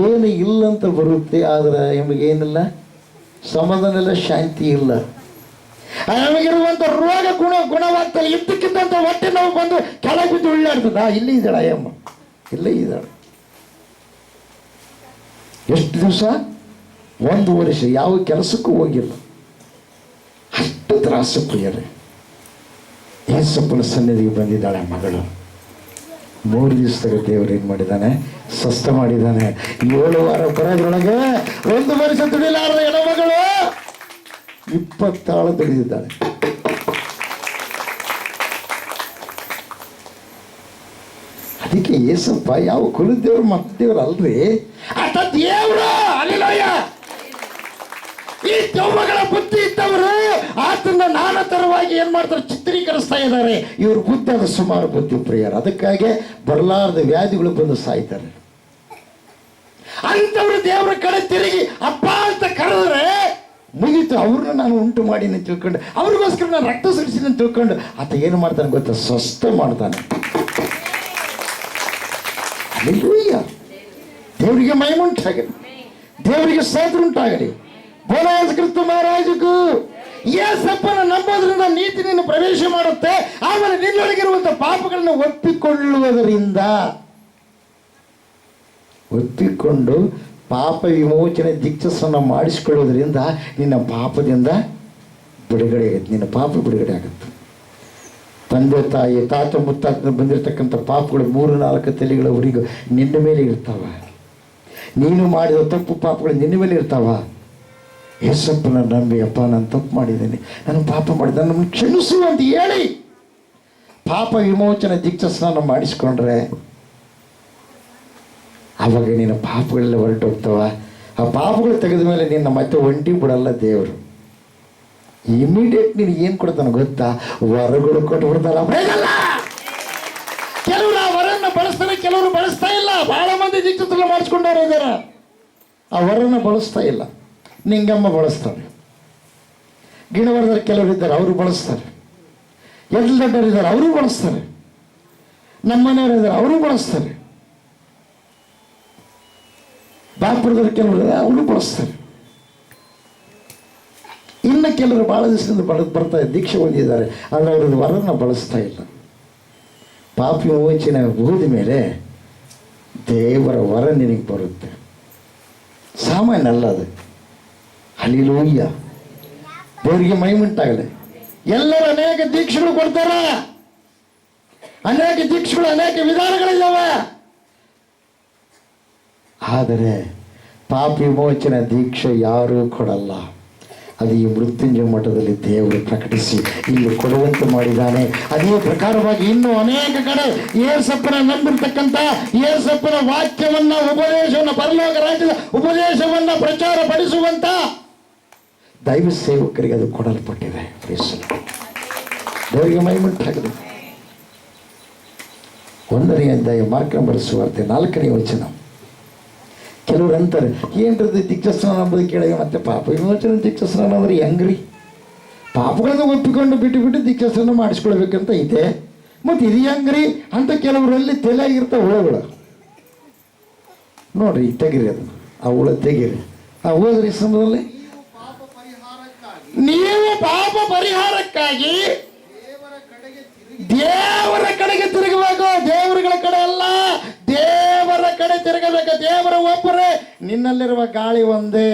ಏನು ಇಲ್ಲಂತ ಬರುತ್ತೆ, ಆದರೆ ನಮಗೇನಿಲ್ಲ, ಸಮಾಧಾನ ಇಲ್ಲ, ಶಾಂತಿ ಇಲ್ಲ. ನಮಗಿರುವಂಥ ರೋಗ ಗುಣವಾಗ್ತಲ್ಲ. ಇದ್ದಕ್ಕಿದ್ದಂಥ ಹೊಟ್ಟೆ ನೋವು ಬಂದು ಕೆಳಗೆ ಬಿದ್ದು ಉಳ್ಳಾಡ್ತದ. ಇಲ್ಲಿ ಇದ್ದಾಳೆ ಅಯ್ಯಮ್ಮ, ಇಲ್ಲೇ ಇದ್ದಾಳೆ. ಎಷ್ಟು ದಿವಸ? 1 ವರ್ಷ. ಯಾವ ಕೆಲಸಕ್ಕೂ ಹೋಗಿಲ್ಲ. ಅಷ್ಟು ತ್ರಾಸು ಪ್ರಿಯರೇ. ಯೇಸಪ್ಪನ ಸನ್ನಿಧಿಗೆ ಬಂದಿದ್ದಾಳೆ ಮಗಳು. 3 ದಿವಸದಾಗ ದೇವರು ಏನು ಮಾಡಿದ್ದಾನೆ? ಸ್ವಸ್ಥ ಮಾಡಿದ್ದಾನೆ. 7 ವಾರ ಬರೋದ್ರೊಳಗೆ 1 ವರ್ಷ ದುಡಿಲಾರದ ಹೆಣ್ಮಗಳು 20 ಆಳು ದುಡಿದಿದ್ದಾಳೆ. ಅದಕ್ಕೆ ಯೇಸಪ್ಪ ಯಾವ ಕುಲದೇವ್ರು ಮತ್ತೇವ್ರು ಅಲ್ರಿ, ಆತ ದೇವ್ರು. ಹಲ್ಲೆಲೂಯಾ. ಈ ದೆವ್ವಗಳ ಬುದ್ಧಿ ಇದ್ದವರು ಆತನ ನಾನಾ ತರವಾಗಿ ಏನ್ ಮಾಡ್ತಾರೆ, ಚಿತ್ರೀಕರಿಸ್ತಾ ಇದ್ದಾರೆ. ಇವ್ರ ಬುದ್ಧಿ ಅದು ಸುಮಾರು ಬುದ್ಧಿ ಪ್ರಿಯರು. ಅದಕ್ಕಾಗಿ ಬರಲಾರದ ವ್ಯಾಧಿಗಳು ಬಂದು ಸಾಯ್ತಾರೆ. ಅಂಥವ್ರು ದೇವರ ಕಡೆ ತಿರುಗಿ ಅಪ್ಪ ಅಂತ ಕರೆದ್ರೆ ಮುಗೀತು. ಅವ್ರನ್ನ ನಾನು ಉಂಟು ಮಾಡೀನಿ ತಿಳ್ಕೊಂಡು, ಅವ್ರಿಗೋಸ್ಕರ ನಾನು ರಕ್ತ ಸುರಿಸಿನಿ ತಿಳ್ಕೊಂಡು ಆತ ಏನು ಮಾಡ್ತಾನೆ ಗೊತ್ತಾ? ಸ್ವಸ್ಥ ಮಾಡ್ತಾನೆ. ಹಲ್ಲೆಲೂಯಾ. ದೇವರಿಗೆ ಮಹಿಮುಂಟಾಗಲಿ, ದೇವರಿಗೆ ಸ್ತೋತ್ರ ಉಂಟಾಗಲಿ. ಬೋಲ ಯೇಸು ಕ್ರಿಸ್ತ ಮಹಾರಾಜಗೂ. ಯೇಸಪ್ಪನ ನಂಬೋದ್ರಿಂದ ನೀತಿ ನೀನು ಪ್ರವೇಶ ಮಾಡುತ್ತೆ. ಆಮೇಲೆ ನಿನ್ನೊಳಗಿರುವಂಥ ಪಾಪಗಳನ್ನು ಒಪ್ಪಿಕೊಂಡು ಪಾಪ ವಿಮೋಚನೆ ದೀಕ್ಷಾಸ್ನಾನ ಮಾಡಿಸಿಕೊಳ್ಳೋದ್ರಿಂದ ನಿನ್ನ ಪಾಪದಿಂದ ಬಿಡುಗಡೆ ಆಗುತ್ತೆ. ನಿನ್ನ ಪಾಪ ಬಿಡುಗಡೆ ಆಗುತ್ತೆ. ತಂದೆ ತಾಯಿ ತಾತ ಮುತ್ತಾತ ಬಂದಿರತಕ್ಕಂಥ ಪಾಪಗಳು 3-4 ತಲೆಗಳವರೆಗೂ ನಿನ್ನ ಮೇಲೆ ಇರ್ತಾವ. ನೀನು ಮಾಡಿದ ತಪ್ಪು ಪಾಪಗಳು ನಿನ್ನ ಮೇಲೆ ಇರ್ತಾವ. ಯೇಸಪ್ಪನ ನಂಬಿ, ಅಪ್ಪ ನಾನು ತಪ್ಪು ಮಾಡಿದ್ದೀನಿ, ನಾನು ಪಾಪ ಮಾಡಿದ್ದೆ, ನಮ್ಮನ್ನು ಕ್ಷಮಿಸು ಅಂತ ಹೇಳಿ ಪಾಪ ವಿಮೋಚನೆ ದೀಕ್ಷಾಸ್ನಾನ ಮಾಡಿಸ್ಕೊಂಡ್ರೆ ಆವಾಗ ನಿನ್ನ ಪಾಪಗಳೆಲ್ಲ ಹೊರಟೋಗ್ತಾವ. ಆ ಪಾಪಗಳು ತೆಗೆದ ಮೇಲೆ ನಿನ್ನ ಮತ್ತೆ ಒಂಟಿ ಬಿಡಲ್ಲ ದೇವರು. ಇಮಿಡಿಯೇಟ್ ನಿನಗೆ ಏನು ಕೊಡ್ತಾನೆ ಗೊತ್ತಾ? ವರಗಳು ಕೊಟ್ಟು ಬಿಡ್ತಾರ. ಕೆಲವರು ಆ ವರನ್ನ ಬಳಸ್ತಾರೆ, ಕೆಲವರು ಬಳಸ್ತಾ ಇಲ್ಲ. ಬಹಳ ಮಂದಿ ದೀಕ್ಷಾಸ್ನಾನ ಮಾಡಿಸ್ಕೊಂಡವ್ರು ಇದ್ದಾರೆ, ಆ ವರನ್ನ ಬಳಸ್ತಾ ಇಲ್ಲ. ನಿಂಗಮ್ಮ ಬಳಸ್ತಾರೆ, ಗಿಣವರ್ಧರ್ ಕೆಲವರು ಇದ್ದಾರೆ, ಅವರು ಬಳಸ್ತಾರೆ. ಎಲ್ಲಿ ದೊಡ್ಡವರು ಇದ್ದಾರೆ, ಅವರು ಬಳಸ್ತಾರೆ. ನಮ್ಮನೆಯವರು ಇದ್ದಾರೆ, ಅವರು ಬಳಸ್ತಾರೆ. ಬಾಪುರದವ್ರು ಕೆಲವರು ಅವರು ಬಳಸ್ತಾರೆ. ಇನ್ನು ಕೆಲವರು ಭಾಳ ದಿವಸದಿಂದ ಬರ್ತಾ ದೀಕ್ಷೆ ಹೊಂದಿದ್ದಾರೆ, ಆದರೆ ಅವ್ರದ್ದು ವರನ್ನ ಬಳಸ್ತಾ ಇಲ್ಲ. ಪಾಪ ವಿಮೋಚನೆ ಹೋದ ಮೇಲೆ ದೇವರ ವರ ನಿನಗೆ ಬರುತ್ತೆ. ಸಾಮಾನ್ಯ ಅಲ್ಲ ಅದು. ಹಲ್ಲೆಲೂಯ. ದೇವರಿಗೆ ಮಹಿಮೆಯುಂಟಾಗಲಿ. ಎಲ್ಲರೂ ಅನೇಕ ದೀಕ್ಷೆಗಳು ಕೊಡ್ತಾರ, ಅನೇಕ ದೀಕ್ಷೆಗಳು, ಅನೇಕ ವಿಧಾನಗಳಿದ್ದಾವೆ. ಆದರೆ ಪಾಪ ವಿಮೋಚನ ದೀಕ್ಷೆ ಯಾರೂ ಕೊಡಲ್ಲ. ಅದು ಈ ಮೃತ್ಯುಂಜಯ ಮಠದಲ್ಲಿ ದೇವರು ಪ್ರಕಟಿಸಿ ಇಲ್ಲಿ ಕೊಡುವಂತೆ ಮಾಡಿದ್ದಾನೆ. ಅದೇ ಪ್ರಕಾರವಾಗಿ ಇನ್ನೂ ಅನೇಕ ಕಡೆ ಯೇಸಪ್ಪನ ನಂಬಿರ್ತಕ್ಕಂಥ ಯೇಸಪ್ಪನ ವಾಕ್ಯವನ್ನ, ಉಪದೇಶವನ್ನು, ಪರಲೋಕ ರಾಜ್ಯದ ಉಪದೇಶವನ್ನ ಪ್ರಚಾರ ಪಡಿಸುವಂತ ದೈವ ಸೇವಕರಿಗೆ ಅದು ಕೊಡಲ್ಪಟ್ಟಿದೆ. ದೇವರಿಗೆ ಮಹಿಮೆಯುಂಟಾಗಲಿ. 1ನೇ ಅಧ್ಯಾಯ ಮಾರ್ಕ ಸುವಾರ್ತೆ 4ನೇ ವಚನ. ಕೆಲವರು ಅಂತಾರೆ, ಏನ್ರದ್ದು ದೀಕ್ಷಾಸ್ನಾನ ಅಂಬುದು ಕೇಳಿಗೆ ಮತ್ತೆ ಪಾಪ ವಿಮೋಚನೆ ದೀಕ್ಷಾಸ್ನಾನ ಅಂದ್ರೆ ಹೆಂಗ್ರಿ? ಪಾಪಗಳನ್ನು ಒಪ್ಪಿಕೊಂಡು ಬಿಟ್ಟು ದೀಕ್ಷಾಸ್ನಾನ ಮಾಡಿಸ್ಕೊಳ್ಬೇಕಂತ ಇದೆ, ಮತ್ತು ಇದು ಹೆಂಗ್ರಿ ಅಂತ ಕೆಲವರಲ್ಲಿ ತಲೆಯಾಗಿರ್ತಾವೆ ಹುಳಗಳು. ನೋಡ್ರಿ, ತೆಗಿರಿ ಅದನ್ನು, ಆ ಹುಳ ತೆಗೀರಿ. ಆ ಹೋದ್ರಿ ಸಮಯದಲ್ಲಿ ನೀವು ಪಾಪ ಪರಿಹಾರಕ್ಕಾಗಿ ದೇವರ ಕಡೆಗೆ ತಿರುಗಬೇಕು. ದೇವರುಗಳ ಕಡೆ ಅಲ್ಲ, ದೇವರ ಕಡೆ ತಿರುಗಬೇಕು. ದೇವರ ಒಬ್ಬರೇ. ನಿನ್ನಲ್ಲಿರುವ ಗಾಳಿ ಒಂದೇ.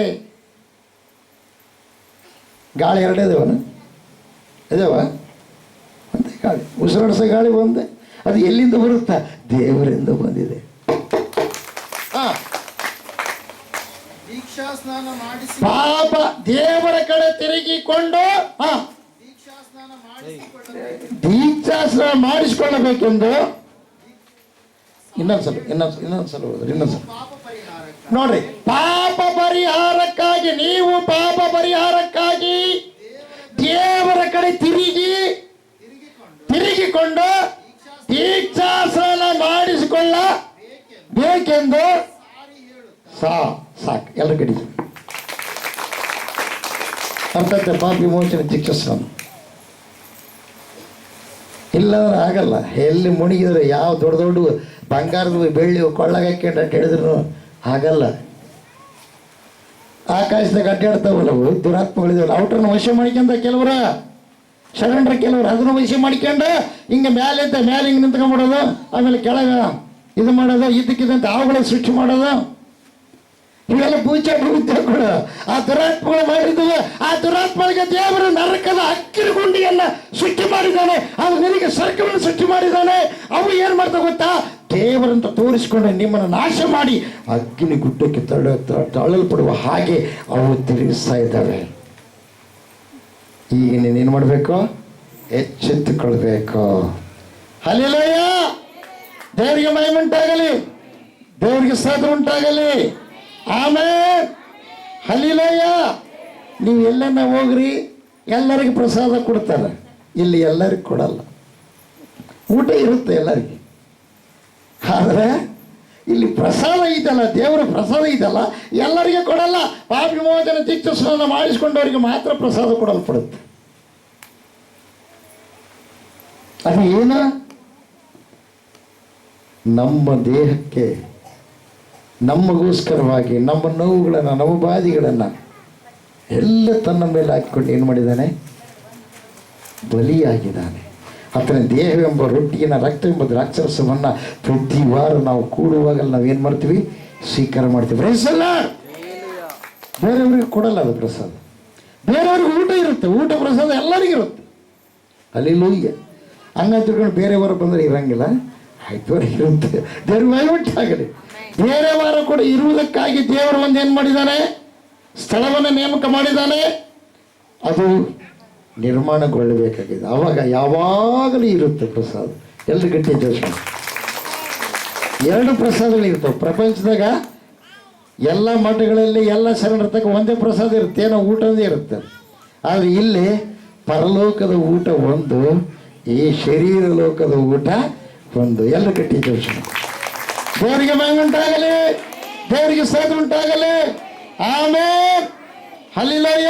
ಗಾಳಿ ಎರಡೇ ಇದಾವನ? ಇದಾವ? ಒಂದೇ ಗಾಳಿ, ಉಸಿರಾಡಿಸೋ ಗಾಳಿ ಒಂದೇ. ಅದು ಎಲ್ಲಿಂದ ಬರುತ್ತಾ? ದೇವರಿಂದ ಬಂದಿದೆ. ಪಾಪ ದೇವರ ಕಡೆ ತಿರುಗಿಕೊಂಡು ದೀಕ್ಷಾಸ್ನಾನ ಮಾಡಿಸಿಕೊಳ್ಳಬೇಕೆಂದು ಇನ್ನೊಂದ್ಸಲ ನೋಡ್ರಿ. ಪಾಪ ಪರಿಹಾರಕ್ಕಾಗಿ, ನೀವು ಪಾಪ ಪರಿಹಾರಕ್ಕಾಗಿ ದೇವರ ಕಡೆ ತಿರುಗಿಕೊಂಡು ದೀಕ್ಷಾಸ್ನಾನ ಮಾಡಿಸಿಕೊಳ್ಳಬೇಕೆಂದು ಸಾಕು. ಎಲ್ಲ ಕಡೆ ಅರ್ಥಾತ್ ಪಾಪ ವಿಮೋಚನೆ ದೀಕ್ಷಾಸ್ನಾನ ಇಲ್ಲಂದ್ರೆ ಆಗಲ್ಲ. ಎಲ್ಲಿ ಮುಳುಗಿದ್ರೆ ಯಾವ ದೊಡ್ಡ ದೊಡ್ಡ ಬಂಗಾರದ ಬೆಳ್ಳಿ ಕೊಳ್ಳಾಗ ಹಾಕ್ಕೊಂಡು ಅಡ್ಡಾಡಿದ್ರು ಆಗಲ್ಲ. ಆಕಾಶದಾಗ ಅಡ್ಡಾಡ್ತಾವಲ್ಲವು ದುರಾತ್ಮಗಳಿದಾವಲ್ಲ, ಔಟ್ರನ್ನ ವಶ ಮಾಡ್ಕೊಂಡ ಕೆಲವರ ಶರಣರ, ಕೆಲವರು ಅದನ್ನು ವಶ ಮಾಡ್ಕೊಂಡು ಹಿಂಗೆ ಮೇಲೆ ಹಿಂಗೆ ನಿಂತ್ಕೊಂಡ್ಬಿಡೋದು, ಆಮೇಲೆ ಕೆಳಗ ಇದು ಮಾಡೋದು, ಇದಕ್ಕಿದಂತೆ ಅವುಗಳ ಸೃಷ್ಟಿ ಮಾಡೋದು, ಇವೆಲ್ಲ ಪೂಜಾಗಳು ಆ ದುರಾತ್ಮಗಳು ಮಾಡಿದ್ವು. ಆ ದುರಾತ್ಮಗಳಿಗೆ ದೇವರು ನರಕದ ಅಕ್ಕಿನ ಗುಂಡಿಯನ್ನ ಸೃಷ್ಟಿ ಮಾಡಿದ್ದಾನೆ. ಅದು ನಿನಗೆ ಸರ್ಕವನ್ನು ಸೃಷ್ಟಿ ಮಾಡಿದ್ದಾನೆ. ಅವು ಏನ್ ಮಾಡ್ತಾ ಗೊತ್ತಾ? ದೇವರಂತ ತೋರಿಸಿಕೊಂಡು ನಿಮ್ಮನ್ನು ನಾಶ ಮಾಡಿ ಅಗ್ನಿ ಗುಡ್ಡಕ್ಕೆ ತಳ್ಳಲ್ಪಡುವ ಹಾಗೆ ಅವು ತಿರುಗಿಸ್ತಾ ಇದ್ದಾವೆ. ಈಗ ನೀನೇನು ಮಾಡಬೇಕು? ಎಚ್ಚೆತ್ತುಕೊಳ್ಬೇಕು. ಹಲ್ಲೆಲೂಯ. ದೇವರಿಗೆ ಮಹಿಮೆಯುಂಟಾಗಲಿ, ದೇವರಿಗೆ ಸ್ತೋತ್ರ ಉಂಟಾಗಲಿ. ಆಮೇಲೆ ಹಲ್ಲೆಲೂಯ. ನೀವು ಎಲ್ಲನ್ನ ಹೋಗ್ರಿ, ಎಲ್ಲರಿಗೆ ಪ್ರಸಾದ ಕೊಡ್ತಾರೆ. ಇಲ್ಲಿ ಎಲ್ಲರಿಗೂ ಕೊಡಲ್ಲ. ಊಟ ಇರುತ್ತೆ ಎಲ್ಲರಿಗೆ, ಆದರೆ ಇಲ್ಲಿ ಪ್ರಸಾದ ಇದಲ್ಲ, ದೇವರ ಪ್ರಸಾದ ಇದಲ್ಲ, ಎಲ್ಲರಿಗೆ ಕೊಡಲ್ಲ. ಪಾಪ ವಿಮೋಚನೆ ದೀಕ್ಷಾಸ್ನಾನ ಮಾಡಿಸಿಕೊಂಡವರಿಗೆ ಮಾತ್ರ ಪ್ರಸಾದ ಕೊಡಲ್ಪಡುತ್ತೆ. ಅದು ಏನು? ನಮ್ಮ ದೇಹಕ್ಕೆ, ನಮಗೋಸ್ಕರವಾಗಿ ನಮ್ಮ ನೋವುಗಳನ್ನು, ನಮ್ಮ ಬಾಧೆಗಳನ್ನು ಎಲ್ಲ ತನ್ನ ಮೇಲೆ ಹಾಕಿಕೊಂಡು ಏನು ಮಾಡಿದ್ದಾನೆ? ಬಲಿಯಾಗಿದ್ದಾನೆ. ಆತನ ದೇಹವೆಂಬ ರೊಟ್ಟಿಯನ್ನು, ರಕ್ತವೆಂಬ ದ್ರಾಕ್ಷರಸವನ್ನು ಪ್ರತಿ ವಾರ ನಾವು ಕೂಡುವಾಗಲ್ಲ ನಾವೇನು ಮಾಡ್ತೀವಿ? ಸ್ವೀಕಾರ ಮಾಡ್ತೀವಿ. ಬೇರೆಯವ್ರಿಗೆ ಕೊಡಲ್ಲ ಅದು ಪ್ರಸಾದ. ಬೇರೆಯವ್ರಿಗೆ ಊಟ ಇರುತ್ತೆ, ಊಟ ಪ್ರಸಾದ ಎಲ್ಲರಿಗಿರುತ್ತೆ. ಹಲ್ಲೆಲೂಯ. ಹಂಗಂತ ತಿಳ್ಕೊಂಡು ಬೇರೆಯವರು ಬಂದರೆ ಇರಂಗಿಲ್ಲ, ಆಯ್ತು ಇರುತ್ತೆ. ದೇವ್ರ ಮಹಿಮೆಯುಂಟಾಗಲಿ. ಬೇರೆ ವಾರ ಕೂಡ ಇರುವುದಕ್ಕಾಗಿ ದೇವರು ಒಂದು ಏನು ಮಾಡಿದ್ದಾನೆ? ಸ್ಥಳವನ್ನು ನೇಮಕ ಮಾಡಿದ್ದಾನೆ. ಅದು ನಿರ್ಮಾಣಗೊಳ್ಳಬೇಕಾಗಿದೆ. ಆವಾಗ ಯಾವಾಗಲೂ ಇರುತ್ತೆ ಪ್ರಸಾದ. ಎಲ್ಲರ ಗಟ್ಟಿ ಜೋಶನ 2 ಪ್ರಸಾದಗಳಿರ್ತವೆ ಪ್ರಪಂಚದಾಗ. ಎಲ್ಲ ಮಠಗಳಲ್ಲಿ, ಎಲ್ಲ ಶರಣರ್ತಕ್ಕ ಒಂದೇ ಪ್ರಸಾದ ಇರುತ್ತೆ, ಏನೋ ಊಟದೇ ಇರುತ್ತೆ. ಆದರೆ ಇಲ್ಲಿ ಪರಲೋಕದ ಊಟ ಒಂದು, ಈ ಶರೀರ ಲೋಕದ ಊಟ ಒಂದು. ಎಲ್ಲ ಗಟ್ಟಿ ಜೋಶನ. ದೇವರಿಗೆ ಮಹಿಮೆಯುಂಟಾಗಲಿ, ದೇವರಿಗೆ ಸ್ತೋತ್ರ ಉಂಟಾಗಲಿ. ಆಮೆನ್. ಹಲ್ಲೆಲೂಯ.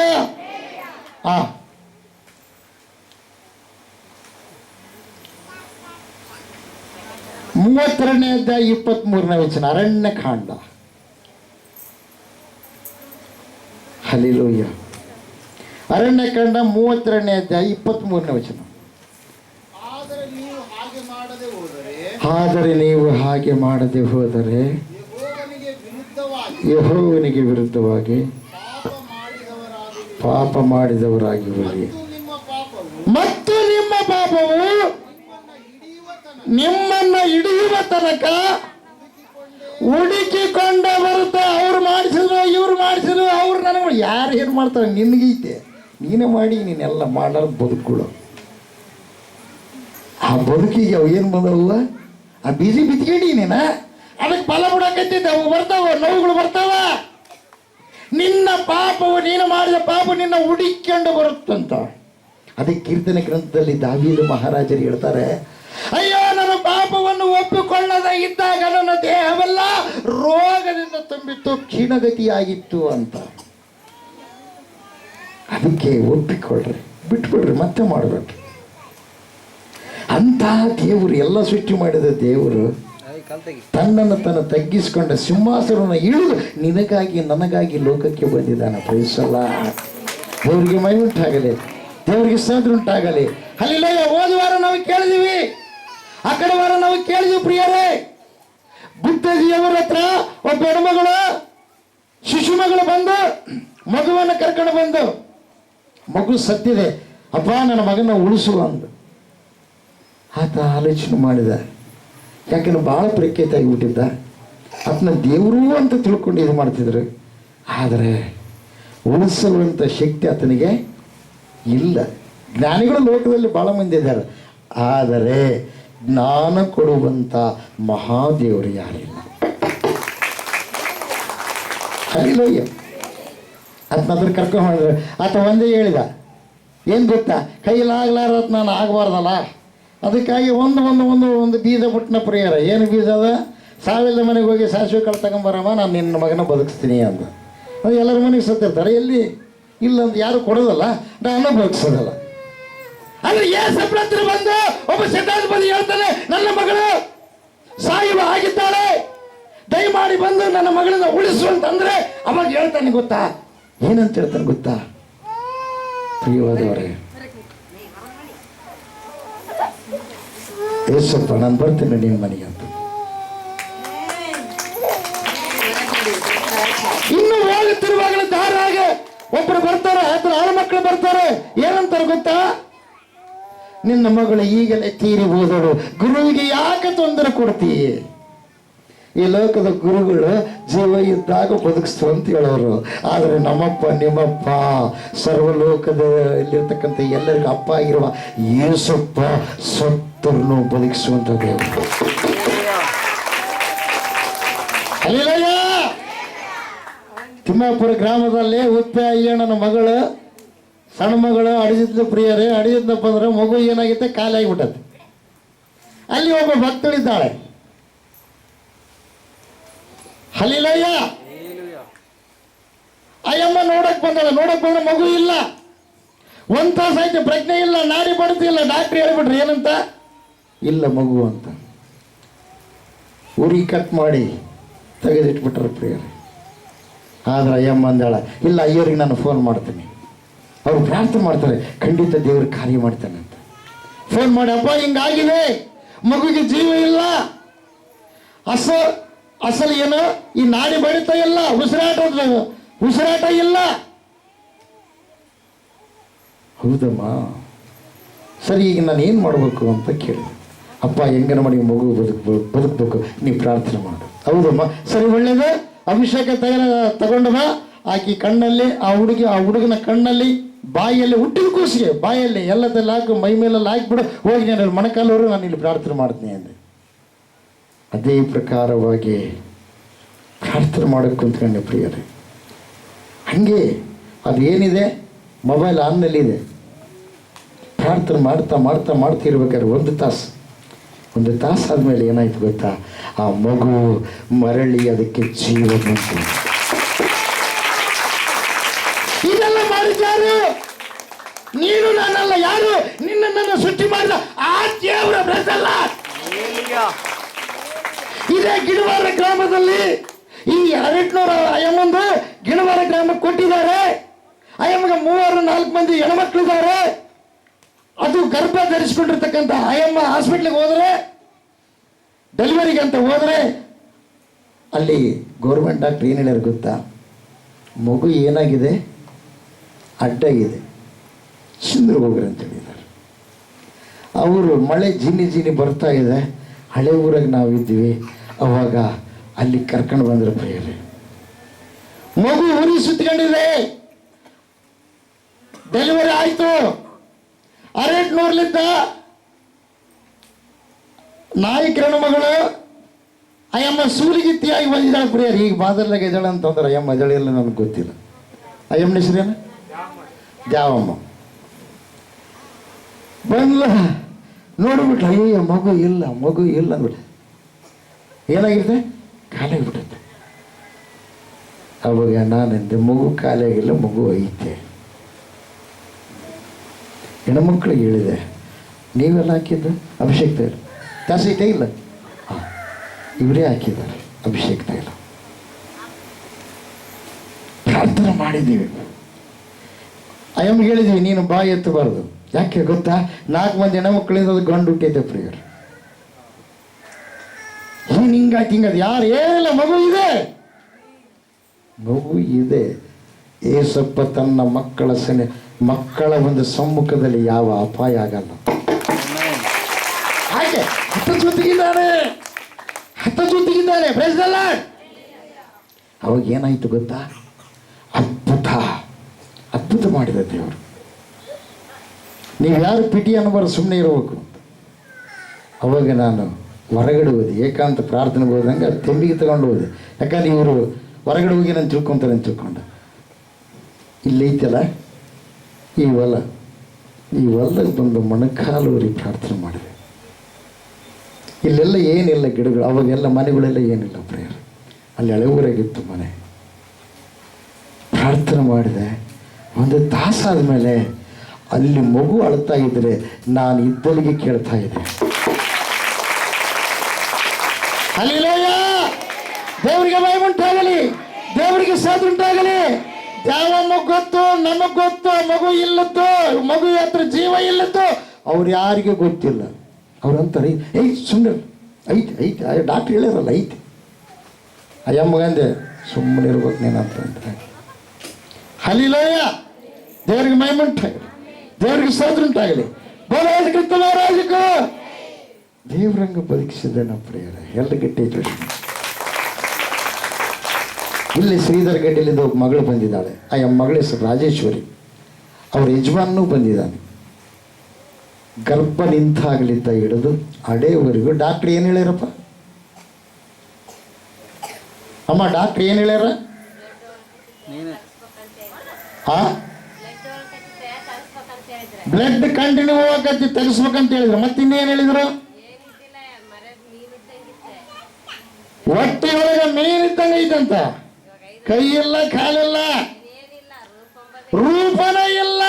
32ನೇ ಅಧ್ಯಾಯ 23ನೇ ವಚನ, ಅರಣ್ಯಕಾಂಡ. ಹಲ್ಲೆಲೂಯ. ಅರಣ್ಯಕಾಂಡ 32ನೇ ಅಧ್ಯಾಯ 23ನೇ ವಚನ. ಆದರೆ ನೀವು ಹಾಗೆ ಮಾಡದೆ ಹೋದರೆ ಆದರೆ ನೀವು ಹಾಗೆ ಮಾಡದೆ ಹೋದರೆ ಯೆಹೋವನಿಗೆ ವಿರುದ್ಧವಾಗಿ ಪಾಪ ಮಾಡಿದವರಾಗಿರುವಿರಿ ಮತ್ತು ನಿಮ್ಮ ಪಾಪವು ನಿಮ್ಮನ್ನ ಹಿಡಿಯುವ ತನಕ ಹುಡುಕಿಕೊಂಡ ಬರುತ್ತೆ. ಅವ್ರು ಮಾಡಿಸಿದ್ರು, ಇವ್ರು ಮಾಡಿಸಿದ್ರು, ಅವ್ರು ನನಗೆ ಯಾರು ಏನು ಮಾಡ್ತಾರೆ ನಿನಗೈತೆ, ನೀನೇ ಮಾಡಿ ನೀನೆಲ್ಲ ಮಾಡಾರ ಬದುಕುಗಳು. ಆ ಬದುಕಿಗೆ ಅವು ಏನು ಬಂದವ, ಆ ಬೀಜಿ ಬಿತ್ಕೇಳಿ ನೀನ ಅದಕ್ಕೆ ಫಲ ಬಿಡಕತ್ತಿದ್ದೆ. ಅವು ಬರ್ತಾವ, ನೋವುಗಳು ಬರ್ತಾವ. ನಿನ್ನ ಪಾಪವು, ನೀನು ಮಾಡಿದ ಪಾಪ ನಿನ್ನ ಹುಡುಕಿಕೊಂಡು ಬರುತ್ತಂತ. ಅದಕ್ಕೆ ಕೀರ್ತನೆ ಗ್ರಂಥದಲ್ಲಿ ದಾವೀದ ಮಹಾರಾಜರು ಹೇಳ್ತಾರೆ, ಅಯ್ಯೋ ನನ್ನ ಪಾಪವನ್ನು ಒಪ್ಪಿಕೊಳ್ಳದ ಇದ್ದಾಗ ನನ್ನ ದೇಹವೆಲ್ಲ ರೋಗದಿಂದ ತುಂಬಿತ್ತು, ಕ್ಷೀಣಗತಿಯಾಗಿತ್ತು ಅಂತ. ಅದಕ್ಕೆ ಒಪ್ಪಿಕೊಳ್ಳ್ರಿ, ಬಿಟ್ಬಿಡ್ರಿ, ಮತ್ತೆ ಮಾಡಬೇಡ್ರಿ. ಅಂತ ದೇವರು, ಎಲ್ಲ ಸೃಷ್ಟಿ ಮಾಡಿದ ದೇವರು ತನ್ನನ್ನು ತಗ್ಗಿಸಿಕೊಂಡ ಸಿಂಹಾಸನವನ್ನು ಇಳಿದು ನಿನಗಾಗಿ ನನಗಾಗಿ ಲೋಕಕ್ಕೆ ಬಂದಿದ್ದಾನೆ. ಪ್ರೈಸಲ್ಲ, ದೇವರಿಗೆ ಮೈ ಉಂಟಾಗಲಿ, ದೇವರಿಗೆ ಸ್ತೋತ್ರ ಉಂಟಾಗಲಿ. ಹಲ್ಲೆಲೂಯಾ. ಹೋದ ವಾರ ನಾವು ಕೇಳಿದೀವಿ, ಆ ಕಡೆ ವಾರ ನಾವು ಕೇಳಿದ್ವಿ ಪ್ರಿಯರೇ, ಬುದ್ಧಜಿಯವರ ಹತ್ರ ಒಬ್ಬ ಹೆಣ್ಮಗಳು, ಶಿಶು ಮಗಳು ಬಂದು ಮಗುವನ್ನು ಕರ್ಕೊಂಡು ಬಂದು, ಮಗು ಸತ್ತಿದೆ, ಅಪ್ಪ ನನ್ನ ಮಗನ ಉಳಿಸುವ ಅಂದು. ಆತ ಆಲೋಚನೆ ಮಾಡಿದ, ಯಾಕೆಂದ್ರೆ ಭಾಳ ಪ್ರಖ್ಯಾತ ಆಗಿಬಿಟ್ಟಿದ್ದ. ಅದನ್ನ ದೇವರು ಅಂತ ತಿಳ್ಕೊಂಡು ಇದು ಮಾಡ್ತಿದ್ರು. ಆದರೆ ಉಳಿಸುವಂಥ ಶಕ್ತಿ ಆತನಿಗೆ ಇಲ್ಲ. ಜ್ಞಾನಿಗಳು ಲೋಕದಲ್ಲಿ ಭಾಳ ಮಂದಿ ಇದ್ದಾರೆ, ಆದರೆ ಜ್ಞಾನ ಕೊಡುವಂಥ ಮಹಾದೇವರು ಯಾರಿಲ್ಲ. ಹಲ್ಲೆಲೂಯಾ. ಅದನ್ನ ಕರ್ಕೊಂಡು ಮಾಡಿದ್ರೆ ಆತ ಒಂದೇ ಹೇಳಿದ, ಏನು ಗೊತ್ತಾ, ಕೈಲಾಗ್ಲಾರದು ನಾನು ಆಗಬಾರ್ದಲ್ಲ, ಅದಕ್ಕಾಗಿ ಒಂದು ಬೀಜ ಬಿಟ್ಟನ ಪ್ರಿಯರ. ಏನು ಬೀಜ ಅದ, ಸಾವಿರದ ಮನೆಗೆ ಹೋಗಿ ಸಾಸಿವೆ ಕಾಳು ತಗೊಂಬರಮ್ಮ, ನಾನು ನಿನ್ನ ಮಗನ ಬದುಕಿಸ್ತೀನಿ ಅಂದ. ಅದು ಎಲ್ಲರ ಮನೆಗೆ ಸತ್ತಿರ್ತಾರೆ, ಎಲ್ಲಿ ಇಲ್ಲ ಅಂತ ಯಾರು ಕೊಡೋದಲ್ಲ, ನಾನು ಬದುಕಿಸೋದಲ್ಲ. ಆದರೆ ಯೇಸಪ್ಪನ ಹತ್ರ ಬಂದು ಒಬ್ಬ ಶತಾಧಿಪತಿ ಹೇಳ್ತಾನೆ, ನನ್ನ ಮಗಳು ಸಾಯುವ ಆಗಿದ್ದಾಳೆ, ದಯಮಾಡಿ ಬಂದು ನನ್ನ ಮಗಳನ್ನ ಉಳಿಸು ಅಂತಂದ್ರೆ ಅವಾಗ ಹೇಳ್ತಾನೆ ಗೊತ್ತಾ, ಏನಂತ ಹೇಳ್ತಾನೆ ಗೊತ್ತಾ ಪ್ರಿಯವಾದವರೇ, ಯೇಸಪ್ಪ ನಾನು ಬರ್ತೀನಿ ನಿನ್ನ ಮನೆಗೆ ಅಂತ. ಇನ್ನು ಹೋಗುತ್ತಿರುವಾಗಲೇ ದಾರಾಗ ಒಬ್ಬರು ಬರ್ತಾರೆ, ಅದರ ಆಳು ಮಕ್ಕಳು ಬರ್ತಾರೆ. ಏನಂತಾರೆ ಗೊತ್ತಾ, ನಿನ್ನ ಮಗಳು ಈಗಲೇ ತೀರಿ ಹೋದಳು, ಗುರುವಿಗೆ ಯಾಕೆ ತೊಂದರೆ ಕೊಡ್ತೀಯ? ಈ ಲೋಕದ ಗುರುಗಳು ಜೀವ ಇದ್ದಾಗ ಬದುಕಿಸ್ತು ಅಂತ ಹೇಳೋರು. ಆದರೆ ನಮ್ಮಪ್ಪ ನಿಮ್ಮಪ್ಪ ಸರ್ವಲೋಕದಲ್ಲಿರ್ತಕ್ಕಂಥ ಎಲ್ಲರಿಗೂ ಅಪ್ಪ ಆಗಿರುವ ಯೇಸಪ್ಪ ಸತ್ತರನ್ನು ಬದುಕಿಸುವಂಥ ದೇವರು. ಹಲ್ಲೆಲೂಯಾ. ತಿಮ್ಮಾಪುರ ಗ್ರಾಮದಲ್ಲಿ ಉಪ್ಪೆ ಅಯ್ಯಣ್ಣನ ಮಗಳು, ಸಣ್ಣ ಮಗಳು ಅಡಿದಿದ್ದ ಪ್ರಿಯರೇ, ಅಡಿದಿದ್ದಪ್ಪ ಅಂದ್ರೆ ಮಗು ಏನಾಗಿತ್ತೆ, ಖಾಲಿ ಆಗಿಬಿಟ್ಟದೆ. ಅಲ್ಲಿ ಒಬ್ಬ ಭಕ್ತಳಿದ್ದಾಳೆ. ಹಲ್ಲೆಲೂಯಾ. ಅಯ್ಯಮ್ಮ ನೋಡಕ್ ಬಂದ್ರೆ ಮಗು ಇಲ್ಲ, ಒಂದ್ ತಾಸು ಆಯ್ತು, ಪ್ರಜ್ಞೆ ಇಲ್ಲ, ನಾಡಿ ಬಡ್ತಿಲ್ಲ. ಡಾಕ್ಟ್ರ್ ಹೇಳ್ಬಿಟ್ರಿ ಏನಂತ, ಇಲ್ಲ ಮಗು ಅಂತ. ಉರಿ ಕಟ್ ಮಾಡಿ ತೆಗೆದಿಟ್ಬಿಟ್ರ ಪ್ರಿಯರೇ. ಆದ್ರೆ ಅಯ್ಯಮ್ಮ ಅಂದಾಳ, ಇಲ್ಲ ಅಯ್ಯರಿಗೆ ನಾನು ಫೋನ್ ಮಾಡ್ತೀನಿ. ಅವ್ರು ಪ್ರಾರ್ಥನೆ ಮಾಡ್ತಾರೆ, ಖಂಡಿತ ದೇವ್ರ ಕಾರ್ಯ ಮಾಡ್ತಾನೆ ಅಂತ. ಫೋನ್ ಮಾಡಿ, ಅಪ್ಪ ಹಿಂಗಾಗಿದೆ, ಮಗುಗೆ ಜೀವ ಇಲ್ಲ, ಅಸಲು ಏನು ಈ ನಾಡಿ ಬಡಿತಾ ಇಲ್ಲ, ಉಸಿರಾಟ ಇಲ್ಲ. ಹೌದಮ್ಮ, ಸರಿ ಈಗ ನಾನು ಏನು ಮಾಡಬೇಕು ಅಂತ ಕೇಳಿದೆ. ಅಪ್ಪ ಹೆಂಗನ ಮಾಡಿ ಮಗು ಬದುಕಬೇಕು, ನೀವು ಪ್ರಾರ್ಥನೆ ಮಾಡು. ಹೌದಮ್ಮ, ಸರಿ ಒಳ್ಳೇದು, ಅಭಿಷೇಕ ತಗೊಂಡವ. ಆಕಿ ಕಣ್ಣಲ್ಲಿ, ಆ ಹುಡುಗನ ಕಣ್ಣಲ್ಲಿ, ಬಾಯಿಯಲ್ಲಿ, ಹುಟ್ಟಿದ ಕೂಸಿಗೆ ಬಾಯಲ್ಲಿ ಎಲ್ಲದೆಲ್ಲ ಹಾಕಿ, ಮೈ ಮೇಲೆಲ್ಲ ಹಾಕಿಬಿಡು, ಹೋಗಿ ನಾನು ಮೊಣಕಾಲವರು ನಾನು ಇಲ್ಲಿ ಪ್ರಾರ್ಥನೆ ಮಾಡ್ತೀನಿ ಅಂದೆ. ಅದೇ ಪ್ರಕಾರವಾಗಿ ಪ್ರಾರ್ಥನೆ ಮಾಡೋಕ್ಕೆ ಕುಂತ್ಕೊಂಡೆ ಪ್ರಿಯರೇ. ಹಾಗೆ ಅದೇನಿದೆ, ಮೊಬೈಲ್ ಆನ್ನಲ್ಲಿದೆ. ಪ್ರಾರ್ಥನೆ ಮಾಡ್ತಿರ್ಬೇಕಾದ್ರೆ ಒಂದು ತಾಸು ಆದಮೇಲೆ ಏನಾಯ್ತು ಗೊತ್ತಾ, ಆ ಮಗು ಮರಳಿ ಅದಕ್ಕೆ ಜೀವ ಬಂತು. ಇದೆಲ್ಲ ಮಾಡಿದ್ದಾರು ನೀನು, ನಾನಲ್ಲ. ಯಾರು? ನಿನ್ನನ್ನು ಸೃಷ್ಟಿ ಮಾಡಿದ ಆ ದೇವರ ಬೆಳೆಸಲ್ಲ. ಇದೇ ಗಿಡವಾರ ಗ್ರಾಮದಲ್ಲಿ ಈ 200 ಅಯ್ಯಮ್ಮಂದು ಗಿಡವಾರ ಗ್ರಾಮಕ್ಕೆ ಕೊಟ್ಟಿದ್ದಾರೆ. ಅಯ್ಯಮ್ಮಗೆ 3-4 ಮಂದಿ ಹೆಣ್ಮಕ್ಳಿದ್ದಾರೆ. ಅದು ಗರ್ಭ ಧರಿಸಿಕೊಂಡಿರ್ತಕ್ಕಂಥ ಅಯ್ಯಮ್ಮ ಹಾಸ್ಪಿಟ್ಲಿಗೆ ಹೋದರೆ ಡೆಲಿವರಿಗೆ ಅಂತ ಹೋದರೆ ಅಲ್ಲಿ ಗೌರ್ಮೆಂಟ್ ಡಾಕ್ಟ್ರ್ ಏನು ಹೇಳ್ಯಾರ ಗೊತ್ತಾ? ಮಗು ಏನಾಗಿದೆ, ಅಡ್ಡಾಗಿದೆ, ಸುಂದರ ಹೋಗ್ರಿ ಅಂತ ಹೇಳಿದ್ದಾರೆ. ಅವರು ಮಳೆ ಜಿನಿ ಬರ್ತಾ ಇದೆ, ಹಳೆ ಊರಾಗ ನಾವಿದ್ದೀವಿ. ಅವಾಗ ಅಲ್ಲಿ ಕರ್ಕೊಂಡು ಬಂದ್ರೆ ಪ್ರಿಯರೇ, ಮಗು ಉರಿ ಸುತ್ಕೊಂಡಿದೆ, ಡೆಲಿವರಿ ಆಯಿತು. ಅರೆಟ್ನೂರ್ಲಿದ್ದ ನಾಯಕರಣ ಮಗಳು ಅಯ್ಯಮ್ಮ ಸೂಲಿಗಿತ್ತಿಯಾಗಿ ಬಂದಿದ್ದಾಳೆ ಪ್ರಿಯರು. ಈಗ ಬಾದರ್ಲಾಗ ಇದ್ದಾಳೆ ಅಂತಂದ್ರೆ ಅಯ್ಯಮ್ಮ ಎದಳೆಲ್ಲ ನನಗೆ ಗೊತ್ತಿಲ್ಲ. ಅಯ್ಯಮ್ಮನ ಹೆಸರೇನು? ದ್ಯಾವಮ್ಮ. ಬಂದ್ಲ, ನೋಡ್ಬಿಟ್ಲ, ಅಯ್ಯ ಮಗು ಇಲ್ಲ ಅಂದ್ಬಿಟ್ಟ. ಏನಾಗಿರುತ್ತೆ? ಖಾಲಿಯಾಗಿಬಿಟ್ಟೈತೆ. ಅವಾಗ ನಾನೆಂದೆ, ಮಗು ಖಾಲಿಯಾಗಿಲ್ಲ, ಮಗು ಐತೆ. ಹೆಣ್ಮಕ್ಳಿಗೆ ಹೇಳಿದೆ, ನೀವೆಲ್ಲ ಹಾಕಿದ್ದು ಅಭಿಷೇಕ ತೈಲ ತಾಸೈತೆ ಇಲ್ಲ? ಹಾಂ, ಇವರೇ ಹಾಕಿದ್ದಾರೆ ಅಭಿಷೇಕ ತೈಲ. ಪ್ರಾರ್ಥನೆ ಮಾಡಿದ್ದೀವಿ. ಅಯ್ಯಮ್ಮಗೆ ಹೇಳಿದ್ದೀವಿ, ನೀನು ಬಾಯಿ ಎತ್ತಬಾರ್ದು. ಯಾಕೆ ಗೊತ್ತಾ? 4 ಮಂದಿ ಹೆಣ್ಮಕ್ಳಿಂದ ಅದು ಗಂಡು ಹುಟ್ಟೈತೆ ಪ್ರಿಯರು. ಹಿಂಗಾಯ್ತು ಹಿಂಗದು ಯಾರು ಏನಿಲ್ಲ, ಮಗು ಇದೆ. ಏಸಪ್ಪ ತನ್ನ ಮಕ್ಕಳ ಒಂದು ಸಮ್ಮುಖದಲ್ಲಿ ಯಾವ ಅಪಾಯ ಆಗಲ್ಲ. ಹಾಗೆ ಹತ ಜೊತೆಗಿದ್ದಾನೆ. Price the lord. ಅವಾಗ ಏನಾಯ್ತು ಗೊತ್ತಾ? ಅದ್ಭುತ ಮಾಡಿದ ದೇವರು. ನೀವು ಯಾರು ಪಿಟಿ ಅನ್ನಬಾರ, ಸುಮ್ಮನೆ ಇರಬೇಕು. ಅವಾಗ ನಾನು ಹೊರಗಡೆ ಹೋದೆ, ಏಕಾಂತ ಪ್ರಾರ್ಥನೆಗೆ ಹೋದಂಗೆ ತೆಂಬಿಗೆ ತಗೊಂಡು ಹೋದೆ. ಯಾಕಂದ್ರೆ ಇವರು ಹೊರಗಡೆ ಹೋಗಿ ನಾನು ತಿಳ್ಕೊತಾರೆ ಅಂತ ತಿಳ್ಕೊಂಡೆ. ಇಲ್ಲೈತಲ್ಲ ಈ ಹೊಲದಾಗ ಬಂದು ಮೊಣಕಾಲೂರಿ ಪ್ರಾರ್ಥನೆ ಮಾಡಿದೆ. ಇಲ್ಲೆಲ್ಲ ಏನಿಲ್ಲ ಗಿಡಗಳು, ಅವಾಗೆಲ್ಲ ಮನೆಗಳೆಲ್ಲ ಏನಿಲ್ಲ ಪ್ರೇಯರ್. ಅಲ್ಲಿ ಹಳೆ ಊರಾಗಿತ್ತು ಮನೆ. ಪ್ರಾರ್ಥನೆ ಮಾಡಿದೆ. 1 ತಾಸಾದ ಮೇಲೆ ಅಲ್ಲಿ ಮಗು ಅಳ್ತಾ ಇದ್ರೆ ನಾನು ಇದ್ದಲ್ಲಿಗೆ ಕೇಳ್ತಾ ಇದ್ದೆ. ಹಲ್ಲೆಲೂಯ! ದೇವರಿಗೆ ಮಹಿಮುಂಟಾಗಲಿ, ದೇವರಿಗೆ ಸ್ತೋತ್ರ. ಯಾವಮ್ಮ ಗೊತ್ತು, ನಮಗ್ ಗೊತ್ತು. ಮಗು ಇಲ್ಲದ್ದು, ಮಗು ಹತ್ರ ಜೀವ ಇಲ್ಲದ್ದು ಅವ್ರು ಯಾರಿಗೂ ಗೊತ್ತಿಲ್ಲ. ಅವ್ರಂತಾರೆ, ಸುಮ್ಮನೆ ಐತೆ ಡಾಕ್ಟ್ರ್ ಹೇಳಿರಲ್ಲ ಐತೆ. ಅಯ್ಯಮ್ಮಗಂದೆ, ಸುಮ್ಮನೆ ಇರ್ಬೇಕು ನೀನಂತಂದ್ರೆ. ಹಲ್ಲೆಲೂಯ! ದೇವರಿಗೆ ಮಹಿಮುಂಟಾಗಲಿ, ದೇವರಿಗೆ ಸ್ತೋತ್ರ ಉಂಟಾಗಲಿ. ಬೋಲಾದ ಕ್ರಿಸ್ತ ಮಹಾರಾಜಕ್ಕೂ ದೇವರಂಗ ಬದುಕಿಸಿದೆ ನಮ್ಮ ಪ್ರಿಯರ. ಎಲ್ಲ ಗಟ್ಟಿ ಇಲ್ಲಿ ಶ್ರೀಧರ್ ಗಡ್ಡಿಲಿಂದ ಒಬ್ಬ ಮಗಳು ಬಂದಿದ್ದಾಳೆ. ಆ ಮಗಳ ಹೆಸರು ರಾಜೇಶ್ವರಿ. ಅವ್ರ ಯಜಮಾನೂ ಬಂದಿದ್ದಾನೆ. ಗರ್ಭ ನಿಂತಾಗಲಿದ್ದ ಹಿಡಿದು ಅಡೆಯವರೆಗೂ ಡಾಕ್ಟ್ರ್ ಏನು ಹೇಳ್ಯಾರಪ್ಪ? ಅಮ್ಮ ಡಾಕ್ಟ್ರ್ ಏನು ಹೇಳ್ಯಾರ? ಬ್ಲಡ್ ಕಂಟಿನ್ಯೂ ಹೋಗಕ್ಕೆ ತೆಗಿಸ್ಬೇಕಂತ ಹೇಳಿದ್ರು. ಮತ್ತಿನ್ನೇನು ಹೇಳಿದ್ರು? ಹೊಟ್ಟೆಯೊಳಗೆ ಮೀನಿದ್ದಂಗೆ ಐತಂತ. ಕೈ ಇಲ್ಲ, ಕಾಲಿಲ್ಲ, ರೂಪನ ಇಲ್ಲ.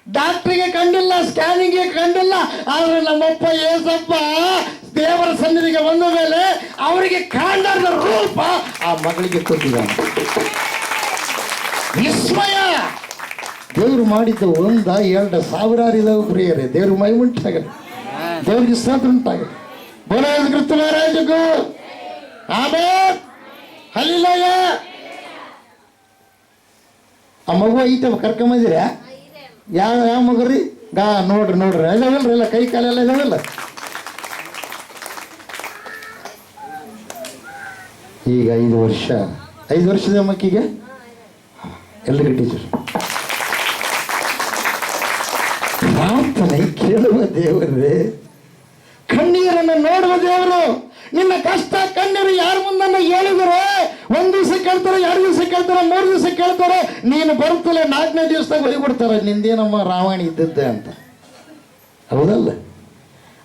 ಡಾಕ್ಟ್ರಿಗೆ ಕಂಡಿಲ್ಲ, ಸ್ಕ್ಯಾನಿಂಗ್ಗೆ ಕಂಡಿಲ್ಲ. ಆದ್ರೆ ನಮ್ಮಪ್ಪ ಏಸಪ್ಪ ದೇವರ ಸನ್ನಿಧಿಗೆ ಬಂದ ಮೇಲೆ ಅವರಿಗೆ ಕಾಂಡದ ರೂಪ ಆ ಮಗಳಿಗೆ ಕೊಟ್ಟಿದ್ದಾನೆ. ವಿಸ್ಮಯ! ದೇವರು ಮಾಡಿದ್ದ 1, 2 ಸಾವಿರಾರು ಇದಾವೆ ಪ್ರಿಯರೇ. ದೇವ್ರ ಮಹಿಮುಂಟಾಗಲಿ, ದೇವರಿಗೆ ಸ್ತೋತ್ರ ಉಂಟಾಗಲಿ. ಬೋಲಾದ ಕ್ರಿಸ್ತ ಮಹಾರಾಜಕ್ಕೂ ಆಮೆನ್. ಹಲ್ಲೆಲೂಯ! ಆ ಮಗು ಐತವ ಕರ್ಕೊಂಬಂದಿರ? ಯಾವ ಮಗು ರೀ? ನೋಡ್ರಿ ಇದಾವಲ್ರಿ, ಎಲ್ಲ ಕೈ ಕಾಲೆಲ್ಲ ಇದಾವಲ್ಲ. ಈಗ 5 ವರ್ಷದ ಮಕ್ಕಿಗೆ ಎಲ್ಲ ಟೀಚರ್. ಪ್ರಾರ್ಥನೆ ಕೇಳುವ ದೇವರೇ, ಕಣ್ಣೀರನ್ನು ನೋಡುವ ದೇವರು. ನಿನ್ನ ಕಷ್ಟ ಕಣ್ಣೀರು ಯಾರ ಮುಂದನ್ನ ಹೇಳಿದರೆ 1 ದಿವಸ ಕೇಳ್ತಾರೆ, 2 ದಿವಸ ಕೇಳ್ತಾರೆ, 3 ದಿವಸ ಕೇಳ್ತಾರೆ. ನೀನು ಬರುತ್ತಲೇ 4ನೇ ದಿವಸದಾಗ ಹೊಯ್ಬಿಡ್ತಾರೆ, ನಿಂದೇನಮ್ಮ ರಾವಣಿ ಇದ್ದದ್ದೆ ಅಂತ. ಹೌದಲ್ಲ?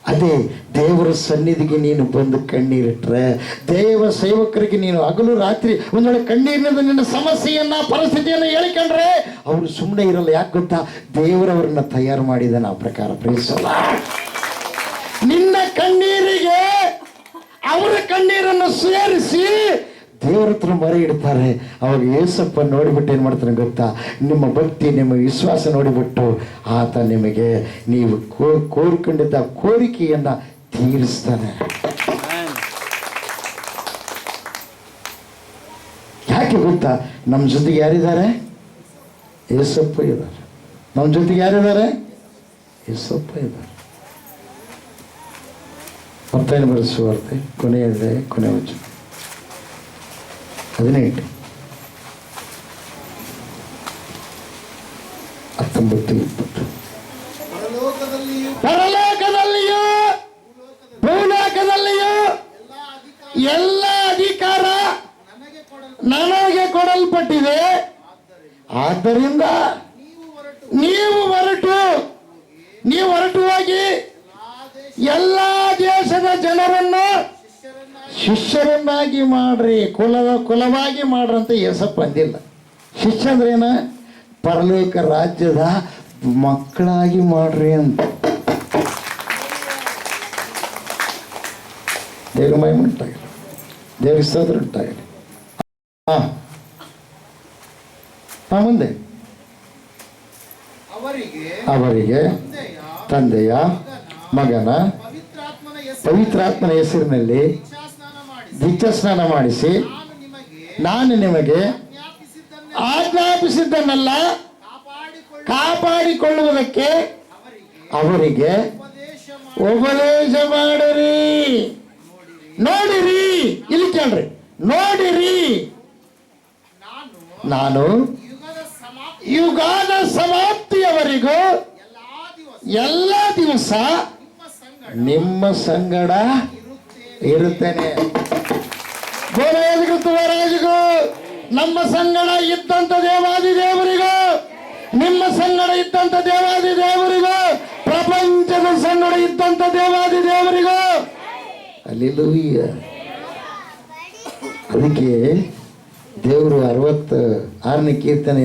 ಅದೇ ದೇವರ ಸನ್ನಿಧಿಗೆ ನೀನು ಬಂದು ಕಣ್ಣೀರಿಟ್ರೆ, ದೇವ ಸೇವಕರಿಗೆ ನೀನು ಹಗಲು ರಾತ್ರಿ ಒಂದೊಳ್ಳೆ ಕಣ್ಣೀರಿನಿಂದ ನಿನ್ನ ಸಮಸ್ಯೆಯನ್ನ ಪರಿಸ್ಥಿತಿಯನ್ನು ಹೇಳಿಕೊಂಡ್ರೆ ಅವರು ಸುಮ್ಮನೆ ಇರಲ್ಲ. ಯಾಕೆ ಗೊತ್ತಾ? ದೇವರವರನ್ನ ತಯಾರು ಮಾಡಿದಾನೆ ಆ ಪ್ರಕಾರ. ಪ್ರೀಸಲ್ಲ, ನಿನ್ನ ಕಣ್ಣೀರಿಗೆ ಅವರ ಕಣ್ಣೀರನ್ನು ಸೇರಿಸಿ ದೇವರ ಹತ್ರ ಮೊರೆ ಇಡ್ತಾರೆ. ಅವಾಗ ಏಸಪ್ಪ ನೋಡಿಬಿಟ್ಟು ಏನು ಮಾಡ್ತಾನೆ ಗೊತ್ತಾ? ನಿಮ್ಮ ಭಕ್ತಿ, ನಿಮ್ಮ ವಿಶ್ವಾಸ ನೋಡಿಬಿಟ್ಟು ಆತ ನಿಮಗೆ ನೀವು ಕೋರಿಕೊಂಡಿದ್ದ ಕೋರಿಕೆಯನ್ನು ತೀರಿಸ್ತಾನೆ. ಯಾಕೆ ಗೊತ್ತಾ? ನಮ್ಮ ಜೊತೆಗೆ ಯಾರಿದ್ದಾರೆ? ಯೇಸಪ್ಪ ಇದ್ದಾರೆ. ನಮ್ಮ ಜೊತೆಗೆ ಯಾರಿದ್ದಾರೆ? ಯೇಸಪ್ಪ ಇದ್ದಾರೆ. ಮತ್ತೇನು ಬರೆಸುವಾರ್ತೆ ಕೊನೆಯದೇ ಕೊನೆ ವಚನ 18, 19, 20. ಪರಲೋಕದಲ್ಲಿಯೂ ಭೂಲೋಕದಲ್ಲಿಯೂ ಎಲ್ಲ ಅಧಿಕಾರ ನನಗೆ ಕೊಡಲ್ಪಟ್ಟಿದೆ. ಆದ್ದರಿಂದ ನೀವು ಹೊರಟು ಹೋಗಿ ಎಲ್ಲ ದೇಶದ ಜನರನ್ನು ಶಿಷ್ಯರನ್ನಾಗಿ ಮಾಡ್ರಿ, ಕುಲವಾಗಿ ಮಾಡ್ರಂತ ಯೇಸಪ್ಪ ಅಂದಿಲ್ಲ. ಶಿಷ್ಯ ಅಂದ್ರೇನ? ಪರಲೋಕ ರಾಜ್ಯದ ಮಕ್ಕಳಾಗಿ ಮಾಡ್ರಿ ಅಂತ. ದೇವ್ರ ಮಹಿಮೆ ಉಂಟಾಗಲಿ, ದೇವ್ರ ಸ್ತೋತ್ರ ಉಂಟಾಗಲಿ. ಮುಂದೆ ಅವರಿಗೆ ತಂದೆಯ ಮಗನ ಪವಿತ್ರಾತ್ಮನ ಹೆಸರಿನಲ್ಲಿ ದೀಕ್ಷಾ ಸ್ನಾನ ಮಾಡಿಸಿ ನಾನು ನಿಮಗೆ ಆಜ್ಞಾಪಿಸಿದ್ದನ್ನೆಲ್ಲ ಕಾಪಾಡಿಕೊಳ್ಳುವುದಕ್ಕೆ ಅವರಿಗೆ ಉಪದೇಶ ಮಾಡಿರಿ. ನೋಡಿರಿ, ಇಲ್ಲಿ ಕೇಳ್ರಿ, ನೋಡಿರಿ, ನಾನು ಯುಗದ ಸಮಾಪ್ತಿಯವರೆಗೂ ಎಲ್ಲ ದಿವಸ ನಿಮ್ಮ ಸಂಗಡ ಇರುತ್ತೇನೆ. ಗೋರಾಜಿಗೂ ನಮ್ಮ ಸಂಗಡ ಇದ್ದಂತ ದೇವಾದಿ ದೇವರಿಗೂ, ನಿಮ್ಮ ಸಂಗಡ ಇದ್ದಂತ ದೇವಾದಿ ದೇವರಿಗೂ, ಪ್ರಪಂಚದ ಸಂಗಡ ಇದ್ದಂತ ದೇವಾದಿ ದೇವರಿಗೂ ಅಲ್ಲಿಲೂಯ್ಯ. ಅದಕ್ಕೆ ದೇವರು 66ನೇ ಕೀರ್ತನೆ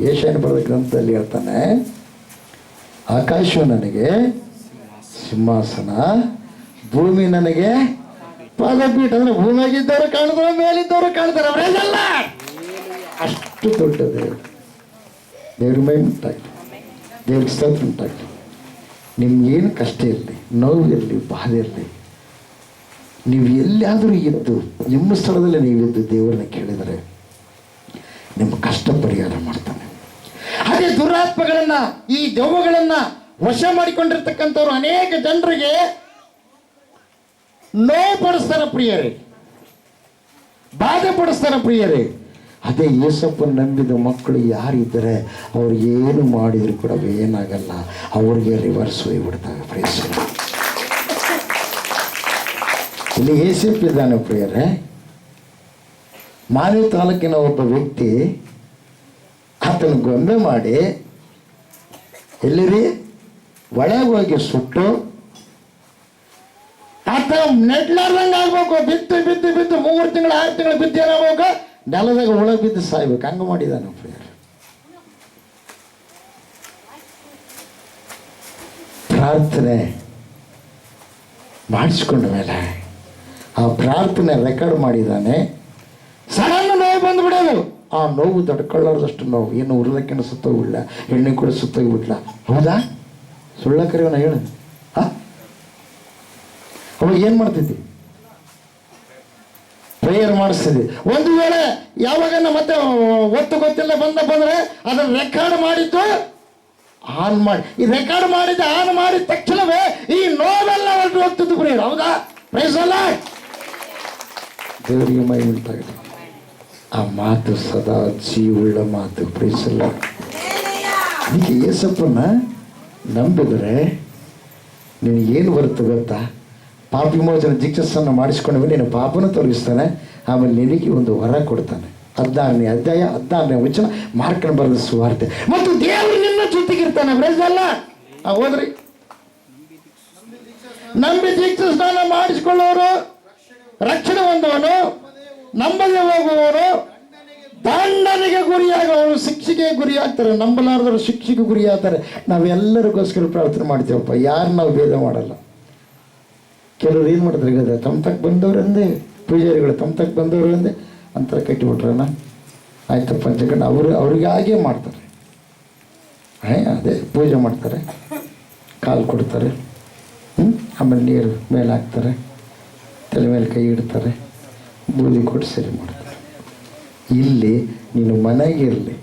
ಏಷ್ಯಾನ ಬರೆದ ಗ್ರಂಥದಲ್ಲಿ ಹೇಳ್ತಾನೆ, ಆಕಾಶವು ನನಗೆ ಸಿಂಹಾಸನ, ಭೂಮಿ ನನಗೆ ಪಾದಪೀಠ. ಅಂದ್ರೆ ಭೂಮಿಯಾಗಿದ್ದವರು ಕಾಣ್ತಾರೆ, ಮೇಲಿದ್ದವರು ಕಾಣ್ತಾರೆ, ಅವರೇನಲ್ಲ. ಅಷ್ಟು ದೊಡ್ಡ ದೇವರು. ದೇವ್ರ ಮಹಿಮೆ ಉಂಟಾಗಲಿ, ದೇವ್ರ ಸ್ತೋತ್ರ ಉಂಟಾಗಲಿ. ನಿಮ್ಗೇನು ಕಷ್ಟ ಇರಲಿ, ನೋವು ಇರಲಿ, ಬಾಧೆ ಇರಲಿ, ನೀವು ಎಲ್ಲಿಯಾದರೂ ಇದ್ದು ನಿಮ್ಮ ಸ್ಥಳದಲ್ಲಿ ನೀವಿದ್ದು ದೇವರನ್ನ ಕೇಳಿದರೆ ನಿಮ್ಮ ಕಷ್ಟ ಪರಿಹಾರ ಮಾಡ್ತಾನೆ. ಹಾಗೆ ದುರಾತ್ಮಗಳನ್ನ, ಈ ದೆವ್ವಗಳನ್ನ ವಶ ಮಾಡಿಕೊಂಡಿರ್ತಕ್ಕಂಥವ್ರು ಅನೇಕ ಜನರಿಗೆ ನೋವು ಪಡಿಸ್ತಾರ ಪ್ರಿಯರೇ, ಬಾಧೆ ಪಡಿಸ್ತಾರ ಪ್ರಿಯರೇ. ಅದೇ ಯೇಸಪ್ಪನ ನಂಬಿದ ಮಕ್ಕಳು ಯಾರಿದ್ದಾರೆ ಅವ್ರಿಗೆ ಏನು ಮಾಡಿದ್ರು ಕೂಡ ಏನಾಗಲ್ಲ, ಅವ್ರಿಗೆ ರಿವರ್ಸ್ ಹೋಗ್ಬಿಡ್ತಾರೆ. ಪ್ರೇಸ್ ಇಲ್ಲಿ ಯೇಸಪ್ಪ ಇದ್ದಾನೆ ಪ್ರಿಯರೇ. ಮಾನವ ತಾಲೂಕಿನ ಒಬ್ಬ ವ್ಯಕ್ತಿ ಆತನ ಗೊಂಬೆ ಮಾಡಿ ಎಲ್ಲಿರಿ ಒಳಗೆ ಹೋಗಿ ಸುಟ್ಟು ಆತ ನೆಟ್ಲಾರ್ದಂಗೆ ಆಗ್ಬೇಕು. ಬಿದ್ದು 3 ತಿಂಗಳು 6 ತಿಂಗಳು ಬಿದ್ದು ಏನಾಗಬೇಕು, ನೆಲದಾಗ ಒಳಗೆ ಬಿದ್ದು ಸಾಯ್ಬೇಕು. ಹಂಗೆ ಮಾಡಿದಾನೆ ಪ್ರಿಯರೇ. ಪ್ರಾರ್ಥನೆ ಮಾಡಿಸ್ಕೊಂಡ ಮೇಲೆ ಆ ಪ್ರಾರ್ಥನೆ ರೆಕಾರ್ಡ್ ಮಾಡಿದ್ದಾನೆ. ಸಡನ್ ನೋವು ಬಂದುಬಿಡೋದು. ಆ ನೋವು ತಡ್ಕೊಳ್ಳಾರ್ದಷ್ಟು ನೋವು. ಏನು ಉರ್ಲಕ್ಕಿನ ಸುತ್ತೋಗ್ಬಿಡ್ಲ, ಎಣ್ಣೆ ಕೂಡ ಸುತ್ತೋಗ್ಬಿಡ್ಲ. ಹೌದಾ? ಸುಳ್ಳ ಕರೆಯೋಣ ಹೇಳ. ಅವಾಗ ಏನು ಮಾಡ್ತಿದ್ದಿ? ಪ್ರೇಯರ್ ಮಾಡಿಸ್ತಿದ್ವಿ. ಒಂದು ವೇಳೆ ಯಾವಾಗ ಮತ್ತೆ ಒತ್ತು ಗೊತ್ತಿಲ್ಲ ಬಂದ್ರೆ ಅದನ್ನು ರೆಕಾರ್ಡ್ ಮಾಡಿದ್ದು ಆನ್ ಮಾಡಿ, ಈ ರೆಕಾರ್ಡ್ ಮಾಡಿದ್ದು ಆನ್ ಮಾಡಿದ ತಕ್ಷಣವೇ ಈ ನೋವೆಲ್ಲ ಹೊರಟು ಹೋಗ್ತಿದ್ದು ಪ್ರೇಯರ್. ಹೌದಾ? ಪ್ರೈಸ್ ಅಲ್ಲ, ದೇವರಿಗೆ ಮೈ ಉಂಟಾಗಿದೆ. ಆ ಮಾತು ಸದಾ ಜೀವುಳ್ಳ ಮಾತು. ಪ್ರೈಸ್ ಅಲ್ಲ. ಅದಕ್ಕೆ ಯೇಸಪ್ಪನ ನಂಬಿದರೆ ನಿನಗೇನು ಬರುತ್ತೆ ಗೊತ್ತಾ? ಪಾಪ ವಿಮೋಚನ ದೀಕ್ಷಾಸ್ನಾನ ಮಾಡಿಸ್ಕೊಂಡ್ರೆ ನಿನ್ನ ಪಾಪನ ತೊಲಗಿಸ್ತಾನೆ. ಆಮೇಲೆ ನಿನಗೆ ಒಂದು ವರ ಕೊಡ್ತಾನೆ. 16ನೇ ಅಧ್ಯಾಯ 16ನೇ ವಚನ, ಮಾರ್ಕನ ಬರೆದ ಸುವಾರ್ತೆ. ಮತ್ತು ದೇವರು ನಿನ್ನ ಜೊತೆಗಿರ್ತಾನೆ. ಪ್ರೈಸ್ ಅಲ್ಲ. ಹೋದ್ರಿ, ನಂಬಿ ದೀಕ್ಷಾಸ್ನಾನ ಮಾಡಿಸಿಕೊಳ್ಳೋರು ರಕ್ಷಣೆ ಹೊಂದವನು, ನಂಬದೆ ಹೋಗುವವರು ದಂಡನೆಗೆ ಗುರಿಯಾಗುವವರು, ಶಿಕ್ಷೆಗೆ ಗುರಿಯಾಗ್ತಾರೆ. ನಂಬಲಾರದವರು ಶಿಕ್ಷೆಗೆ ಗುರಿಯಾಗ್ತಾರೆ. ನಾವೆಲ್ಲರಿಗೋಸ್ಕರ ಪ್ರಾರ್ಥನೆ ಮಾಡ್ತೀವಪ್ಪ, ಯಾರು ನಾವು ಭೇದ ಮಾಡಲ್ಲ. ಕೆಲವ್ರು ಏನು ಮಾಡ್ತಾರೆ ಗದ, ತಮ್ಮ ತಕ್ಕ ಬಂದವರಂದೇ ಪೂಜಾರಿಗಳು ತಮ್ಮ ತಕ್ಕ ಬಂದವರಂದೇ ಅಂತರ ಕಟ್ಟಿಬಿಟ್ರನ ಆಯ್ತಪ್ಪ ಅಂತಕೊಂಡು ಅವ್ರಿಗೆ ಹಾಗೇ ಮಾಡ್ತಾರೆ. ಅದೇ ಪೂಜೆ ಮಾಡ್ತಾರೆ, ಕಾಲು ಕೊಡ್ತಾರೆ, ಆಮೇಲೆ ನೀರು ಮೇಲೆ ಹಾಕ್ತಾರೆ, ತಲೆ ಮೇಲೆ ಕೈ ಇಡ್ತಾರೆ, ಬೂದಿ ಕೊಟ್ಟು ಸರಿ ಮಾಡ್ತಾರೆ. ಇಲ್ಲಿ ನೀನು ಮನೆಗಿರಲಿ,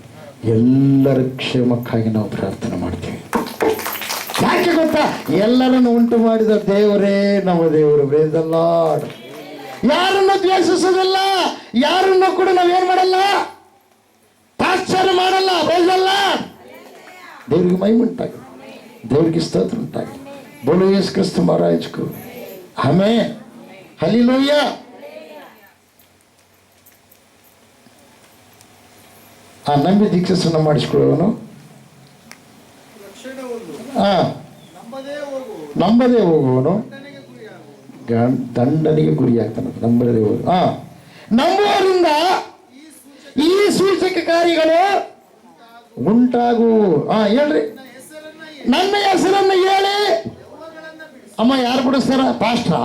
ಎಲ್ಲರ ಕ್ಷೇಮಕ್ಕಾಗಿ ನಾವು ಪ್ರಾರ್ಥನೆ ಮಾಡ್ತೀವಿ. ಯಾಕೆ ಗೊತ್ತಾ? ಎಲ್ಲರನ್ನು ಉಂಟು ಮಾಡಿದ ದೇವರೇ ನಮ್ಮ ದೇವರು. Praise the Lord. ಯಾರನ್ನು ದ್ವೇಷಿಸೋದಿಲ್ಲ, ಯಾರನ್ನು ಕೂಡ ನಾವೇನ್ ಮಾಡಲ್ಲ, ತಾತ್ಸಾರ ಮಾಡಲ್ಲ. Praise the Lord. ದೇವರಿಗೆ ಮಹಿಮೆ ಉಂಟಾಗಿ, ದೇವರಿಗೆ ಸ್ತೋತ್ರ ಉಂಟಾಗಿ. ಬೋಲೋ ಯೇಸು ಕ್ರಿಸ್ತ ಮಹಾರಾಜ್ ಕು ಆಮೆನ್. ಹಲ್ಲೆಲೂಯಾ. ಆ ನಂಬಿ ದೀಕ್ಷಾಸನ ಮಾಡಿಸ್ಕೊಳ್ಳೋನು ನಂಬದೇ ಹೋಗುವನು ದಂಡನೆಗೆ ಗುರಿಯಾಗ್ತಾನೆ. ನಂಬದೇ ಹೋಗುವ ನಂಬುವರಿಂದ ಈ ಸೂಚಕ ಕಾರ್ಯಗಳು ಉಂಟಾಗುವು. ಹೇಳ್ರಿ, ನನ್ನ ಹೆಸರನ್ನು ಹೇಳಿ. ಅಮ್ಮ, ಯಾರು ಬಿಡಿಸ್ತಾರ? ಪಾಸ್ಟ್ರಾ?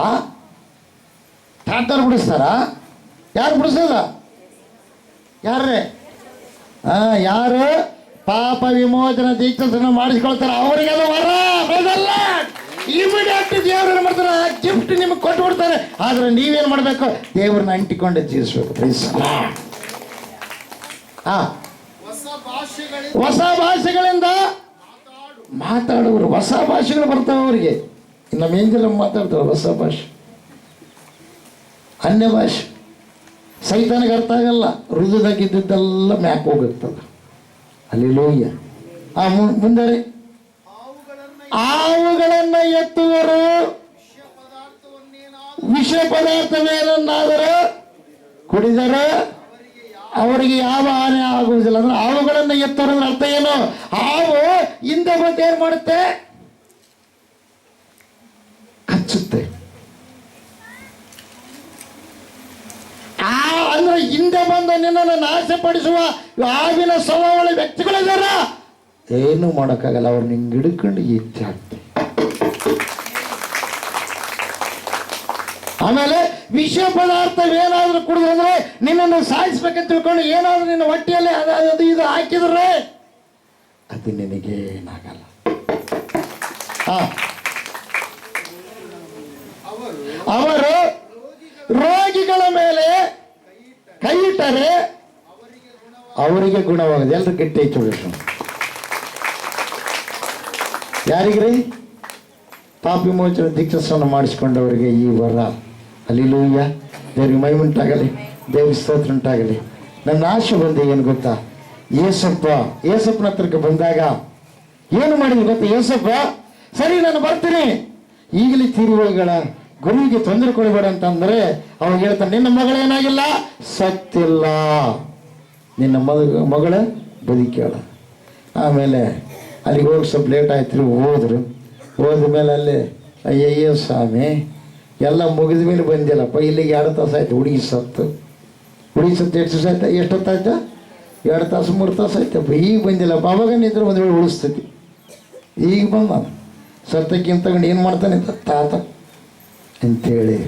ಟ್ಯಾಕ್ಟರ್ ಬಿಡಿಸ್ತಾರ? ಯಾರು ಬಿಡಿಸೋದ? ಯಾರೇ? ಯಾರು ಪಾಪ ವಿಮೋಚನ ದೀಕ್ಷಾಸನ ಮಾಡಿಸ್ಕೊಳ್ತಾರೆ ಅವರಿಗೆಲ್ಲ ವರ ಬರಲ್ಲ. ಇಮಿಡಿಯೇಟ್ ದೇವ್ರು ಏನು ಮಾಡ್ತಾರೆ? ಗಿಫ್ಟ್ ನಿಮಗೆ ಕೊಟ್ಟು ಬಿಡ್ತಾರೆ. ಆದ್ರೆ ನೀವೇನು ಮಾಡಬೇಕು? ದೇವ್ರನ್ನ ಅಂಟಿಕೊಂಡೆ ಜೀವಿಸ್ಬೇಕು. ಹೊಸ ಭಾಷೆಗಳಿಂದ ಮಾತಾಡುವರು. ಹೊಸ ಭಾಷೆಗಳು ಬರ್ತಾವೆ ಅವರಿಗೆ. ನಮ್ಮ ಏಂಜಲ್ ಮಾತಾಡ್ತಾರೆ ಹೊಸ ಭಾಷೆ, ಅನ್ಯ ಭಾಷೆ. ಸೈತಾನಿಗೆ ಅರ್ಥ ಆಗಲ್ಲ. ಹೃದಯದಾಗಿದ್ದೆಲ್ಲ ಮ್ಯಾಕ್ ಹೋಗುತ್ತದ. ಹಲ್ಲೆಲೂಯಾ. ಮುಂದೆ ಆವುಗಳನ್ನು ಎತ್ತುವರು. ವಿಷ ಪದಾರ್ಥವೇನನ್ನಾದರೂ ಕುಡಿದರೆ ಅವರಿಗೆ ಯಾವ ಹಾನಿ ಆಗುವುದಿಲ್ಲ. ಅಂದ್ರೆ ಆವುಗಳನ್ನು ಎತ್ತುವರು ಅಂದ್ರೆ ಅರ್ಥ ಏನು? ಹಾವು ಹಿಂದೆ ಬಂದು ಏನ್ ಮಾಡುತ್ತೆ? ಕಚ್ಚುತ್ತೆ. ಅಂದ್ರೆ ಹಿಂದೆ ಬಂದು ನಿನ್ನನ್ನು ನಾಶಪಡಿಸುವ ಹಾವಿನ ಸ್ವಭಾವಗಳ ವ್ಯಕ್ತಿಗಳಿದಾರ, ಏನು ಮಾಡೋಕ್ಕಾಗಲ್ಲ. ಅವ್ರು ನಿಂಗೆ ಹಿಡ್ಕೊಂಡು ಎತ್ತಿ ಹಾಕ್ತಿ. ಆಮೇಲೆ ವಿಷ ಪದಾರ್ಥವೇನಾದ್ರೂ ಕುಡಿದ್ರೆ ನಿನ್ನನ್ನು ಸಾಯಿಸ್ಬೇಕಂತ ತಿಳ್ಕೊಂಡು ಏನಾದ್ರೂ ನಿನ್ನ ಹೊಟ್ಟೆಯಲ್ಲಿ ಅದು ಇದು ಹಾಕಿದ್ರೆ ಅದು ನಿನಗೆ ಏನಾಗಲ್ಲ. ಅವರು ರೋಗಿಗಳ ಮೇಲೆ ಕೈ ಇಟ್ಟರೆ ಅವರಿಗೆ ಗುಣವಾಗದು. ಎಲ್ಲರೂ ಕೆಟ್ಟ ಹೆಚ್ಚು. ಯಾರಿಗ್ರಿ? ಪಾಪ ವಿಮೋಚನ ದೀಕ್ಷಾಸನ ಮಾಡಿಸ್ಕೊಂಡವರಿಗೆ ಈ ವರ. ಹಲ್ಲೆಲೂಯಾ. ದೇವ್ರಿಗೆ ಮಹಿಮೆ ಉಂಟಾಗಲಿ, ದೇವ್ರಿಗೆ ಸ್ತೋತ್ರ ಉಂಟಾಗಲಿ. ನನ್ನ ಆಶೆ ಬಂದು ಏನು ಗೊತ್ತಾ? ಏಸಪ್ಪನ ಹತ್ರಕ್ಕೆ ಬಂದಾಗ ಏನು ಮಾಡಿದ್ವಿ ಗೊತ್ತಾ? ಏಸಪ್ಪ, ಸರಿ ನಾನು ಬರ್ತೀನಿ, ಈಗಲೇ ತೀರುವಗಳ ಗುರುವಿಗೆ ತೊಂದರೆ ಕೊಡಬೇಡ ಅಂತಂದ್ರೆ ಅವಾಗ ಹೇಳ್ತಾನೆ, ನಿನ್ನ ಮಗಳೇನಾಗಿಲ್ಲ, ಸತ್ತಿಲ್ಲ, ನಿನ್ನ ಮಗಳ ಬದುಕ್ಯಾಳ. ಆಮೇಲೆ ಅಲ್ಲಿಗೆ ಹೋಗಿ ಸ್ವಲ್ಪ ಲೇಟ್ ಆಯ್ತು. ಹೋದ ಮೇಲೆ ಅಲ್ಲಿ ಅಯ್ಯಯ್ಯೋ ಸ್ವಾಮಿ, ಎಲ್ಲ ಮುಗಿದ ಮೇಲೆ ಬಂದಿಲ್ಲಪ್ಪ, ಇಲ್ಲಿಗೆ 2 ತಾಸು ಆಯ್ತು. ಹುಡುಗಿ ಸತ್ತು ಎಷ್ಟು ದಿವಸ ಆಯ್ತಾ? ಎಷ್ಟೊತ್ತಾಯ್ತಾ? 2 ತಾಸು 3 ತಾಸು ಆಯ್ತಪ್ಪ, ಈಗ ಬಂದಿಲ್ಲಪ್ಪ. ಅವಾಗ ನಿದ್ರೆ ಒಂದು ವೇಳೆ ಉಳಿಸ್ತೈತಿ. ಈಗ ಬಂದ ಸತ್ತಕ್ಕಿಂತ ತಗೊಂಡು ಏನು ಮಾಡ್ತಾನೆ ತಾತ ಅಂತೇಳಿ.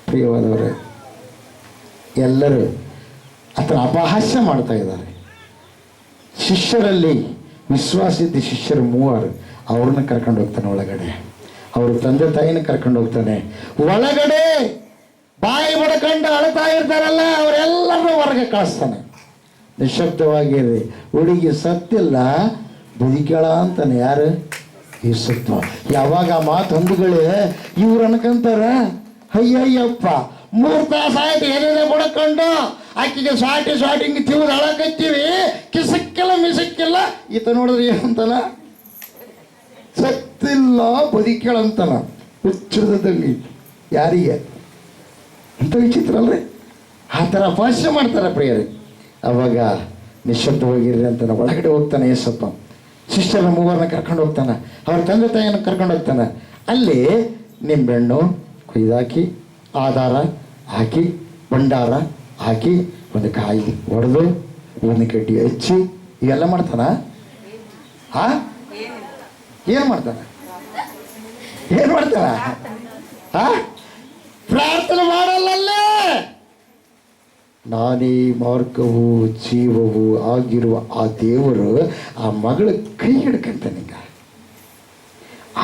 ಪ್ರಿಯವಾದವರೇ, ಎಲ್ಲರೂ ಆತನ ಅಪಹಾಸ್ಯ ಮಾಡ್ತಾ ಇದ್ದಾರೆ. ಶಿಷ್ಯರಲ್ಲಿ ವಿಶ್ವಾಸಿದ್ದ ಶಿಷ್ಯರು 3 ಅವ್ರನ್ನ ಕರ್ಕೊಂಡು ಹೋಗ್ತಾನೆ ಒಳಗಡೆ. ಅವ್ರ ತಂದೆ ತಾಯಿನ ಕರ್ಕೊಂಡು ಹೋಗ್ತಾನೆ ಒಳಗಡೆ. ಬಾಯಿ ಬಡ್ಕೊಂಡು ಅಳ್ತಾ ಇರ್ತಾರಲ್ಲ, ಅವರೆಲ್ಲರೂ ಹೊರಗೆ ಕಳಿಸ್ತಾನೆ. ನಿಶಬ್ದವಾಗಿರಿ. ಹುಡುಗಿ ಸತ್ತಿಲ್ಲ, ಬದುಕ್ಯಾಳ ಅಂತಾನೆ. ಯಾರು? ಯೇಸಪ್ಪ. ಯಾವಾಗ ಆ ಮಾತು ಹೊಂದುಗಳೇ ಇವ್ರು ಅನ್ಕೊಂತಾರ, ಅಯ್ಯಯ್ಯಪ್ಪ 3 ತಾಸು ಆಯ್ತು ಏನೇನೇ ಬಡ್ಕೊಂಡು ಆಕೆಗೆ ಸಾಟಿ ಹಿಂಗೆ ತಿವ್ದು ಅಳಕತ್ತೀವಿ, ಕಿಸಕ್ಕಿಲ್ಲ ಮಿಸಕ್ಕಿಲ್ಲ. ಈತ ನೋಡಿದ್ರೆ ಏನಂತಾನ? ಸತ್ತಿಲ್ಲ, ಬದುಕ್ಯಾಳಂತಾನ. ಹುಚ್ಚಿಡ್ದಂಗೆ. ಯಾರಿಗೆ? ಅಂತ ವಿಚಿತ್ರ ಅಲ್ರಿ? ಆ ಥರ ಭಾಷೆ ಮಾಡ್ತಾರೆ ಪ್ರಿಯರೇ. ಅವಾಗ ನಿಶ್ಶಬ್ದವಾಗಿರ್ರಿ ಅಂತ ಒಳಗಡೆ ಹೋಗ್ತಾನೆ ಯೇಸಪ್ಪ. ಶಿಷ್ಯರ 3 ಕರ್ಕೊಂಡು ಹೋಗ್ತಾನೆ. ಅವ್ರ ತಂದೆ ತಾಯಿಯನ್ನು ಕರ್ಕೊಂಡು ಹೋಗ್ತಾನೆ. ಅಲ್ಲಿ ನಿಂಬೆಹಣ್ಣು ಕೊಯ್ದಾಕಿ, ಆಧಾರ ಹಾಕಿ, ಭಂಡಾರ ಹಾಕಿ, ಒಂದು ಕಾಯಿ ಹೊಡೆದು, ಒಂದು ಕಡ್ಡಿ ಹಚ್ಚಿ, ಇವೆಲ್ಲ ಮಾಡ್ತಾನ. ಏನು ಮಾಡ್ತಾನ? ಪ್ರಾರ್ಥನೆ ಮಾಡಲ್ಲಲ್ಲೇ. ನಾನೇ ಮಾರ್ಗವು ಜೀವವು ಆಗಿರುವ ಆ ದೇವರು ಆ ಮಗಳ ಕೈ ಹಿಡ್ಕಂತಾನೆ. ಈಗ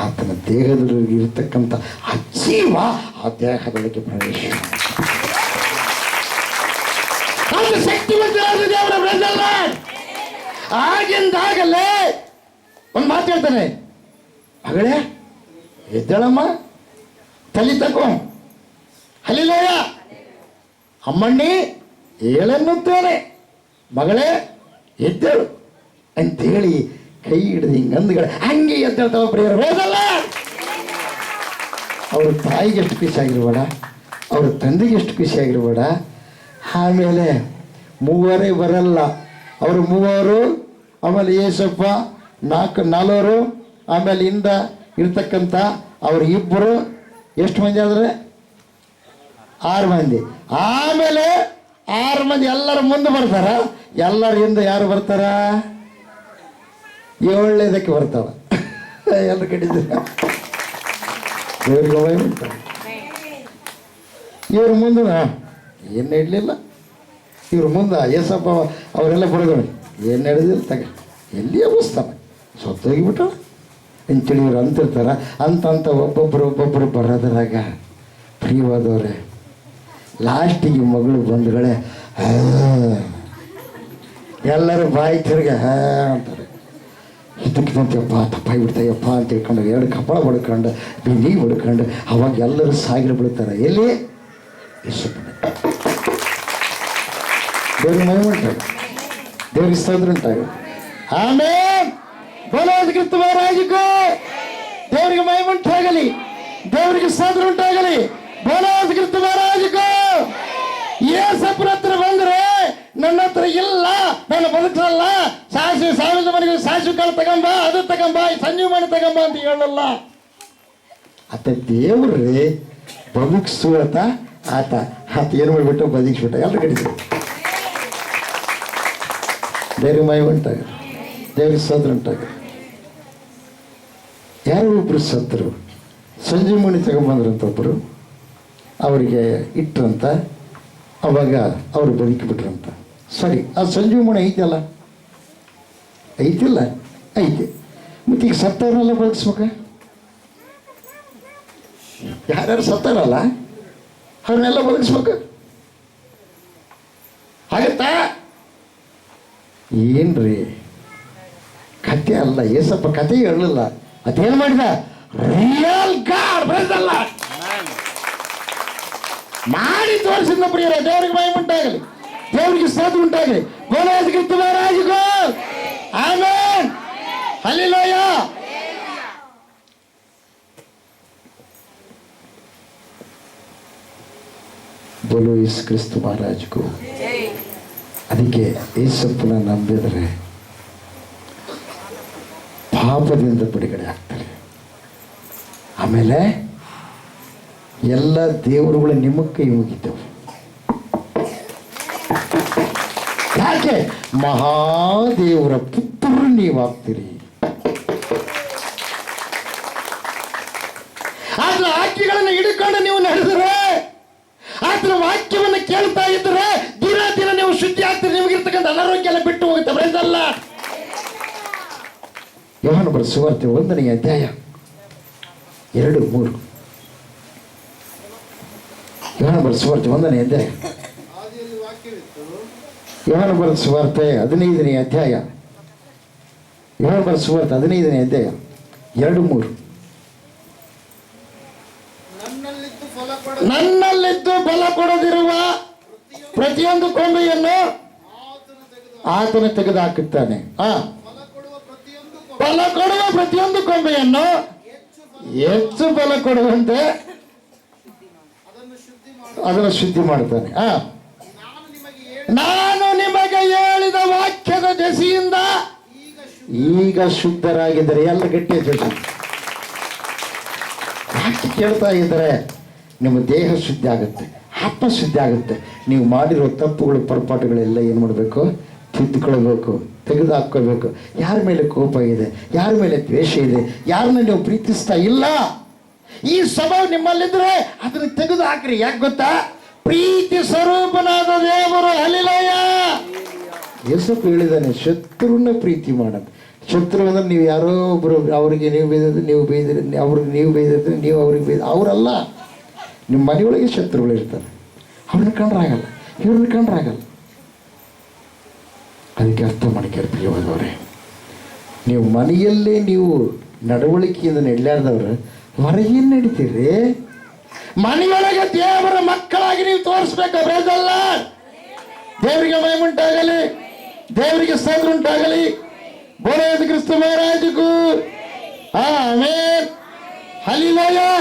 ಆತನ ದೇಹದಲ್ಲಿ ಇರತಕ್ಕಂಥ ಆ ಜೀವ ಆ ದೇಹದೊಳಗೆ ಪ್ರವೇಶ, ಅದು ಶಕ್ತಿ ಜೀವಂತರಾದ ದೇವರ ಬ್ರದಲ್ಲ. ಆಗಿಂದಾಗಲೇ ಒಂದು ಮಾತು ಹೇಳ್ತಾನೆ, ಮಗಳೇ ಎದ್ದೇಳಮ್ಮ, ತಲೆ ತಕೋ, ಹಲಿಲಯ್ಯ, ಅಮ್ಮಣ್ಣಿ ಹೇಳನ್ನುತ್ತೇನೆ, ಮಗಳೇ ಎದ್ದೇಳು ಅಂತೇಳಿ ಕೈ ಹಿಡಿದು ಹಿಂಗಂದುಗಳ ಹಂಗೆ ಎದ್ದೇಳ್ತಾವ ಪ್ರಿಯರ ಬ್ರದಲ್ಲ. ಅವ್ರ ತಾಯಿಗೆ ಎಷ್ಟು ಖುಷಿ ಆಗಿರ್ಬೇಡ, ಅವ್ರ ತಂದೆಗೆ ಎಷ್ಟು ಖುಷಿ ಆಗಿರ್ಬೇಡ. ಆಮೇಲೆ ಮೂವರೇ ಬರಲ್ಲ, ಅವರು ಮೂವರು, ಆಮೇಲೆ ಏಸಪ್ಪ ನಾಲ್ವರು, ಆಮೇಲೆ ಇಂದ ಇರ್ತಕ್ಕಂಥ ಅವ್ರು ಇಬ್ಬರು, ಎಷ್ಟು ಮಂದಿ ಆದರೆ 6 ಮಂದಿ. ಆಮೇಲೆ 6 ಮಂದಿ ಎಲ್ಲರ ಮುಂದೆ ಬರ್ತಾರ, ಎಲ್ಲರ ಹಿಂದೆ ಯಾರು ಬರ್ತಾರ? 7ನೇದಕ್ಕೆ ಬರ್ತಾವ. ಎಲ್ಲರ ಕಡಿದ್ರೆ ಇವ್ರ ಮುಂದೆ ಏನು ಇಡಲಿಲ್ಲ, ಇವ್ರ ಮುಂದೆ ಏಸಪ್ಪ ಅವರೆಲ್ಲ ಬರೋದು ಏನು ನಡೆದಿಲ್ಲ, ತಗ ಎಲ್ಲಿಯೇ ಬಸ್ತಾನೆ, ಸೊತ್ತೋಗಿಬಿಟ್ಟ ಅಂತೇಳಿ ಇವ್ರು ಅಂತಿರ್ತಾರ. ಅಂತ ಒಬ್ಬೊಬ್ಬರು ಬರೋದ್ರಾಗ ಪ್ರಿಯವಾದವ್ರೆ, ಲಾಸ್ಟಿಗೆ ಮಗಳು ಬಂಧುಗಳೇ ಎಲ್ಲರೂ ಬಾಯಿ ತಿರ್ಗ ಅಂತಾರೆ. ಇದಕ್ಕಿಂತಪ್ಪ ತಪ್ಪಾಗಿ ಬಿಡ್ತಾಯಪ್ಪ ಅಂತ ತಿಳ್ಕೊಂಡು 2 ಕಪಾಳ ಬಡ್ಕೊಂಡು ಬಿಂದಿಗೆ ಬಡ್ಕೊಂಡು ಅವಾಗ ಎಲ್ಲರೂ ಸಾಗಿಲು ಬಿಡ್ತಾರೆ. ಎಲ್ಲಿ ದೇವ್ರಿಗೆ ಮೈ ಉಂಟಾಗ, ದೇವ್ರಿಗೆ ಸ್ತೋತ್ರ ಉಂಟಾಗ. ಆಮೇಲೆ ಬೋಲೋದು ಕ್ರಿಸ್ತರಾಜಕ್ಕೂ ದೇವರಿಗೆ ಮೈ ಉಂಟಾಗಲಿ, ದೇವರಿಗೆ ಸ್ತೋತ್ರ ಉಂಟಾಗಲಿ. ಬೋಲೋದು ಕ್ರಿಸ್ತರಾಜಕ್ಕೂ. ಏಸಪ್ಪನ ಹತ್ರ ಬಂದ್ರೆ ನನ್ನ ಹತ್ರ ಇಲ್ಲ, ನಾನು ಬದುಕಲ್ಲ, ಸಾವಿರದ ಮನೆಗೆ ಸಾಸು ಕಾಳು ತಗೊಂಬ, ಅದು ತಗೊಂಬ, ಸಂಜೀವನಿ ತಗೊಂಬ ಅಂತ ಹೇಳಲ್ಲ. ಆತ ದೇವ್ರಿ ಬದುಕಿಸುವತ ಆತ ಏನು ಮಾಡಿಬಿಟ್ಟು ಬದುಕಿಸ್ಬಿಟ್ಟ. ಎಲ್ಲರೂ ಕಡಿದ್ರು ದೇವ್ರಿಗೆ ಮೈ ಉಂಟಾಗ, ದೇವ್ರಿಗೆ ಸ್ತೋತ್ರ ಉಂಟಾಗ. ಯಾರೋ ಒಬ್ರು ಸತ್ರು, ಸಂಜೀವನಿ ತಗೊಂಬಂದ್ರಂತ ಒಬ್ಬರು, ಅವರಿಗೆ ಇಟ್ರಂತ, ಅವಾಗ ಅವರು ಬದುಕಿಬಿಟ್ರಂತ. ಸರಿ, ಆ ಸಂಜೀವನಿ ಐತಲ್ಲ, ಐತಿಲ್ಲ, ಐತಿ. ಮತ್ತು ಈಗ ಸತ್ತವ್ರನ್ನೆಲ್ಲ ಬದುಕಿಸ್ಬೇಕ? ಯಾರ್ಯಾರು ಸತ್ತಾರಲ್ಲ ಅವ್ರನ್ನೆಲ್ಲ ಬದುಕಿಸ್ಬೇಕು, ಆಗತ್ತಾ? ಏನ್ರಿ ಕತೆ ಅಲ್ಲ, ಏಸಪ್ಪ ಕತೆ ಹೇಳಲಿಲ್ಲ, ಅದೇನು ಮಾಡಿದ? ರಿಯಲ್ ಗಾಡ್ ಬರೆದಲ್ಲ ಮಾಡಿ ತೋರಿಸಿದ ಪ್ರಿಯರ. ದೇವರಿಗೆ ಮಹಿಮೆ ಉಂಟಾಗಲಿ, ದೇವರಿಗೆ ಸ್ತೋತ್ರ ಉಂಟಾಗಲಿ. ಬೋಲೋದು ಕ್ರಿಸ್ತರಾಜಕ್ಕೂ. Amen, hallelujah. ಬೋಲೋ ಯೇಸು ಕ್ರಿಸ್ತ ಮಹಾರಾಜಕ್ಕೂ. ಅದಕ್ಕೆ ಏಸಪ್ಪನ ನಂಬಿದರೆ ಪಾಪದಿಂದ ಬಿಡುಗಡೆ ಆಗ್ತಾರೆ. ಆಮೇಲೆ ಎಲ್ಲ ದೇವರುಗಳ ನಿಮ್ಮ ಕೈ ಮುಗಿತವೆ. ಯಾಕೆ? ಮಹಾದೇವರ ಪುತ್ರರು ನೀವಾಗ್ತೀರಿ. ಆತನ ಆಜ್ಞೆಗಳನ್ನು ಹಿಡ್ಕೊಂಡು ನೀವು ನಡೆದರೆ, ಆತನ ವಾಕ್ಯವನ್ನು ಕೇಳ್ತಾ ಇದ್ರೆ ದಿನ ದಿನ ನೀವು ಶುದ್ಧಿ ಆಗ್ತೀರಿ. ನಿಮಗಿರ್ತಕ್ಕಂಥ ಅನಾರೋಗ್ಯ ಎಲ್ಲ ಬಿಟ್ಟು ಹೋಗುತ್ತೆ. ಬರೆದಲ್ಲ ಯೋಹಾನ ಬರೆದ ಸುವಾರ್ತೆ 1ನೇ ಅಧ್ಯಾಯ 2-3. ಯೋಹಾನ ಬರೆದ ಸುವಾರ್ತೆ 1ನೇ ಅಧ್ಯಾಯ, ಯೋಹಾನ ಬರೆದ ಸುವಾರ್ತೆ 15ನೇ ಅಧ್ಯಾಯ, ಯೋಹಾನ ಬರೆದ ಸುವಾರ್ತೆ 15ನೇ ಅಧ್ಯಾಯ 2-3. ನನ್ನಲ್ಲಿದ್ದು ಫಲ ಕೊಡದಿರುವ ಪ್ರತಿಯೊಂದು ಕೊಂಬೆಯನ್ನು ಆತನು ತೆಗೆದುಹಾಕುತ್ತಾನೆ. ಫಲ ಕೊಡುವ ಪ್ರತಿಯೊಂದು ಕೊಂಬೆಯನ್ನು ಹೆಚ್ಚು ಫಲ ಕೊಡುವಂತೆ ಅದನ್ನು ಶುದ್ಧಿ ಮಾಡ್ತಾನೆ. ನಾನು ನಿಮಗೆ ಹೇಳಿದ ವಾಕ್ಯದ ದೆಸೆಯಿಂದ ಈಗ ಶುದ್ಧರಾಗಿದ್ದಾರೆ. ಎಲ್ಲ ಗಟ್ಟಿಯ ಜೊತೆ ವಾಕ್ಯ ಕೇಳ್ತಾ ಇದ್ದಾರೆ, ನಿಮ್ಮ ದೇಹ ಶುದ್ಧಿ ಆಗುತ್ತೆ, ಆತ್ಮ ಶುದ್ಧಿ ಆಗುತ್ತೆ. ನೀವು ಮಾಡಿರೋ ತಪ್ಪುಗಳು ಪರಪಾಟುಗಳೆಲ್ಲ ಏನು ಮಾಡಬೇಕು? ತಿದ್ದುಕೊಳ್ಬೇಕು, ತೆಗೆದು ಹಾಕ್ಕೋಬೇಕು. ಯಾರ ಮೇಲೆ ಕೋಪ ಇದೆ, ಯಾರ ಮೇಲೆ ದ್ವೇಷ ಇದೆ, ಯಾರನ್ನ ನೀವು ಪ್ರೀತಿಸ್ತಾ ಇಲ್ಲ, ಈ ಸ್ವಭಾವ ನಿಮ್ಮಲ್ಲಿದ್ರೆ ಅದನ್ನು ತೆಗೆದು ಹಾಕ್ರಿ. ಯಾಕೆ ಗೊತ್ತಾ? ಪ್ರೀತಿ ಸ್ವರೂಪನಾದ ದೇವರು. ಹಲ್ಲೆಲೂಯ. ಯೇಸಪ್ಪ ಹೇಳಿದಾನೆ, ಶತ್ರುನ ಪ್ರೀತಿ ಮಾಡೋದು. ಶತ್ರು ಅಂದ್ರೆ ನೀವು ಯಾರೋ ಒಬ್ಬರು, ಅವರಿಗೆ ನೀವು ಬೈದಿದ್ರೆ ನೀವು ಬೈದಿರಿ, ಅವ್ರಿಗೆ ನೀವು ಬೈದಿದ್ರೆ ನೀವು ಅವ್ರಿಗೆ ಬೈದ, ಅವರಲ್ಲ. ನಿಮ್ಮ ಮನೆಯೊಳಗೆ ಶತ್ರುಗಳು ಇರ್ತಾರೆ, ಅವ್ರನ್ನ ಕಂಡ್ರಾಗಲ್ಲ, ಇವ್ರನ್ನ ಕಂಡ್ರಾಗಲ್ಲ. ಅದಕ್ಕೆ ಅರ್ಥ ಮಾಡಿಕ್ಯಾರ ಪ್ರಿಯವಾದವರೇ. ನೀವು ಮನೆಯಲ್ಲೇ ನೀವು ನಡವಳಿಕೆಯಿಂದ ನಡೆಲಾರ್ದವ್ರು ಹೊರಗೇನು ನಡೀತೀರಿ? ಮನೆಯೊಳಗೆ ದೇವರ ಮಕ್ಕಳಾಗಿ ನೀವು ತೋರಿಸ್ಬೇಕು. ಬೇಜಲ್ಲ, ದೇವರಿಗೆ ಮಹಿಮುಂಟಾಗಲಿ, ದೇವರಿಗೆ ಸ್ತೋತ್ರ ಉಂಟಾಗಲಿ. ಬೋರೇದು ಕ್ರಿಸ್ತ ಮಹಾರಾಜಗೂ ಆಮೆನ್, ಹಲ್ಲೆಲೂಯಾ.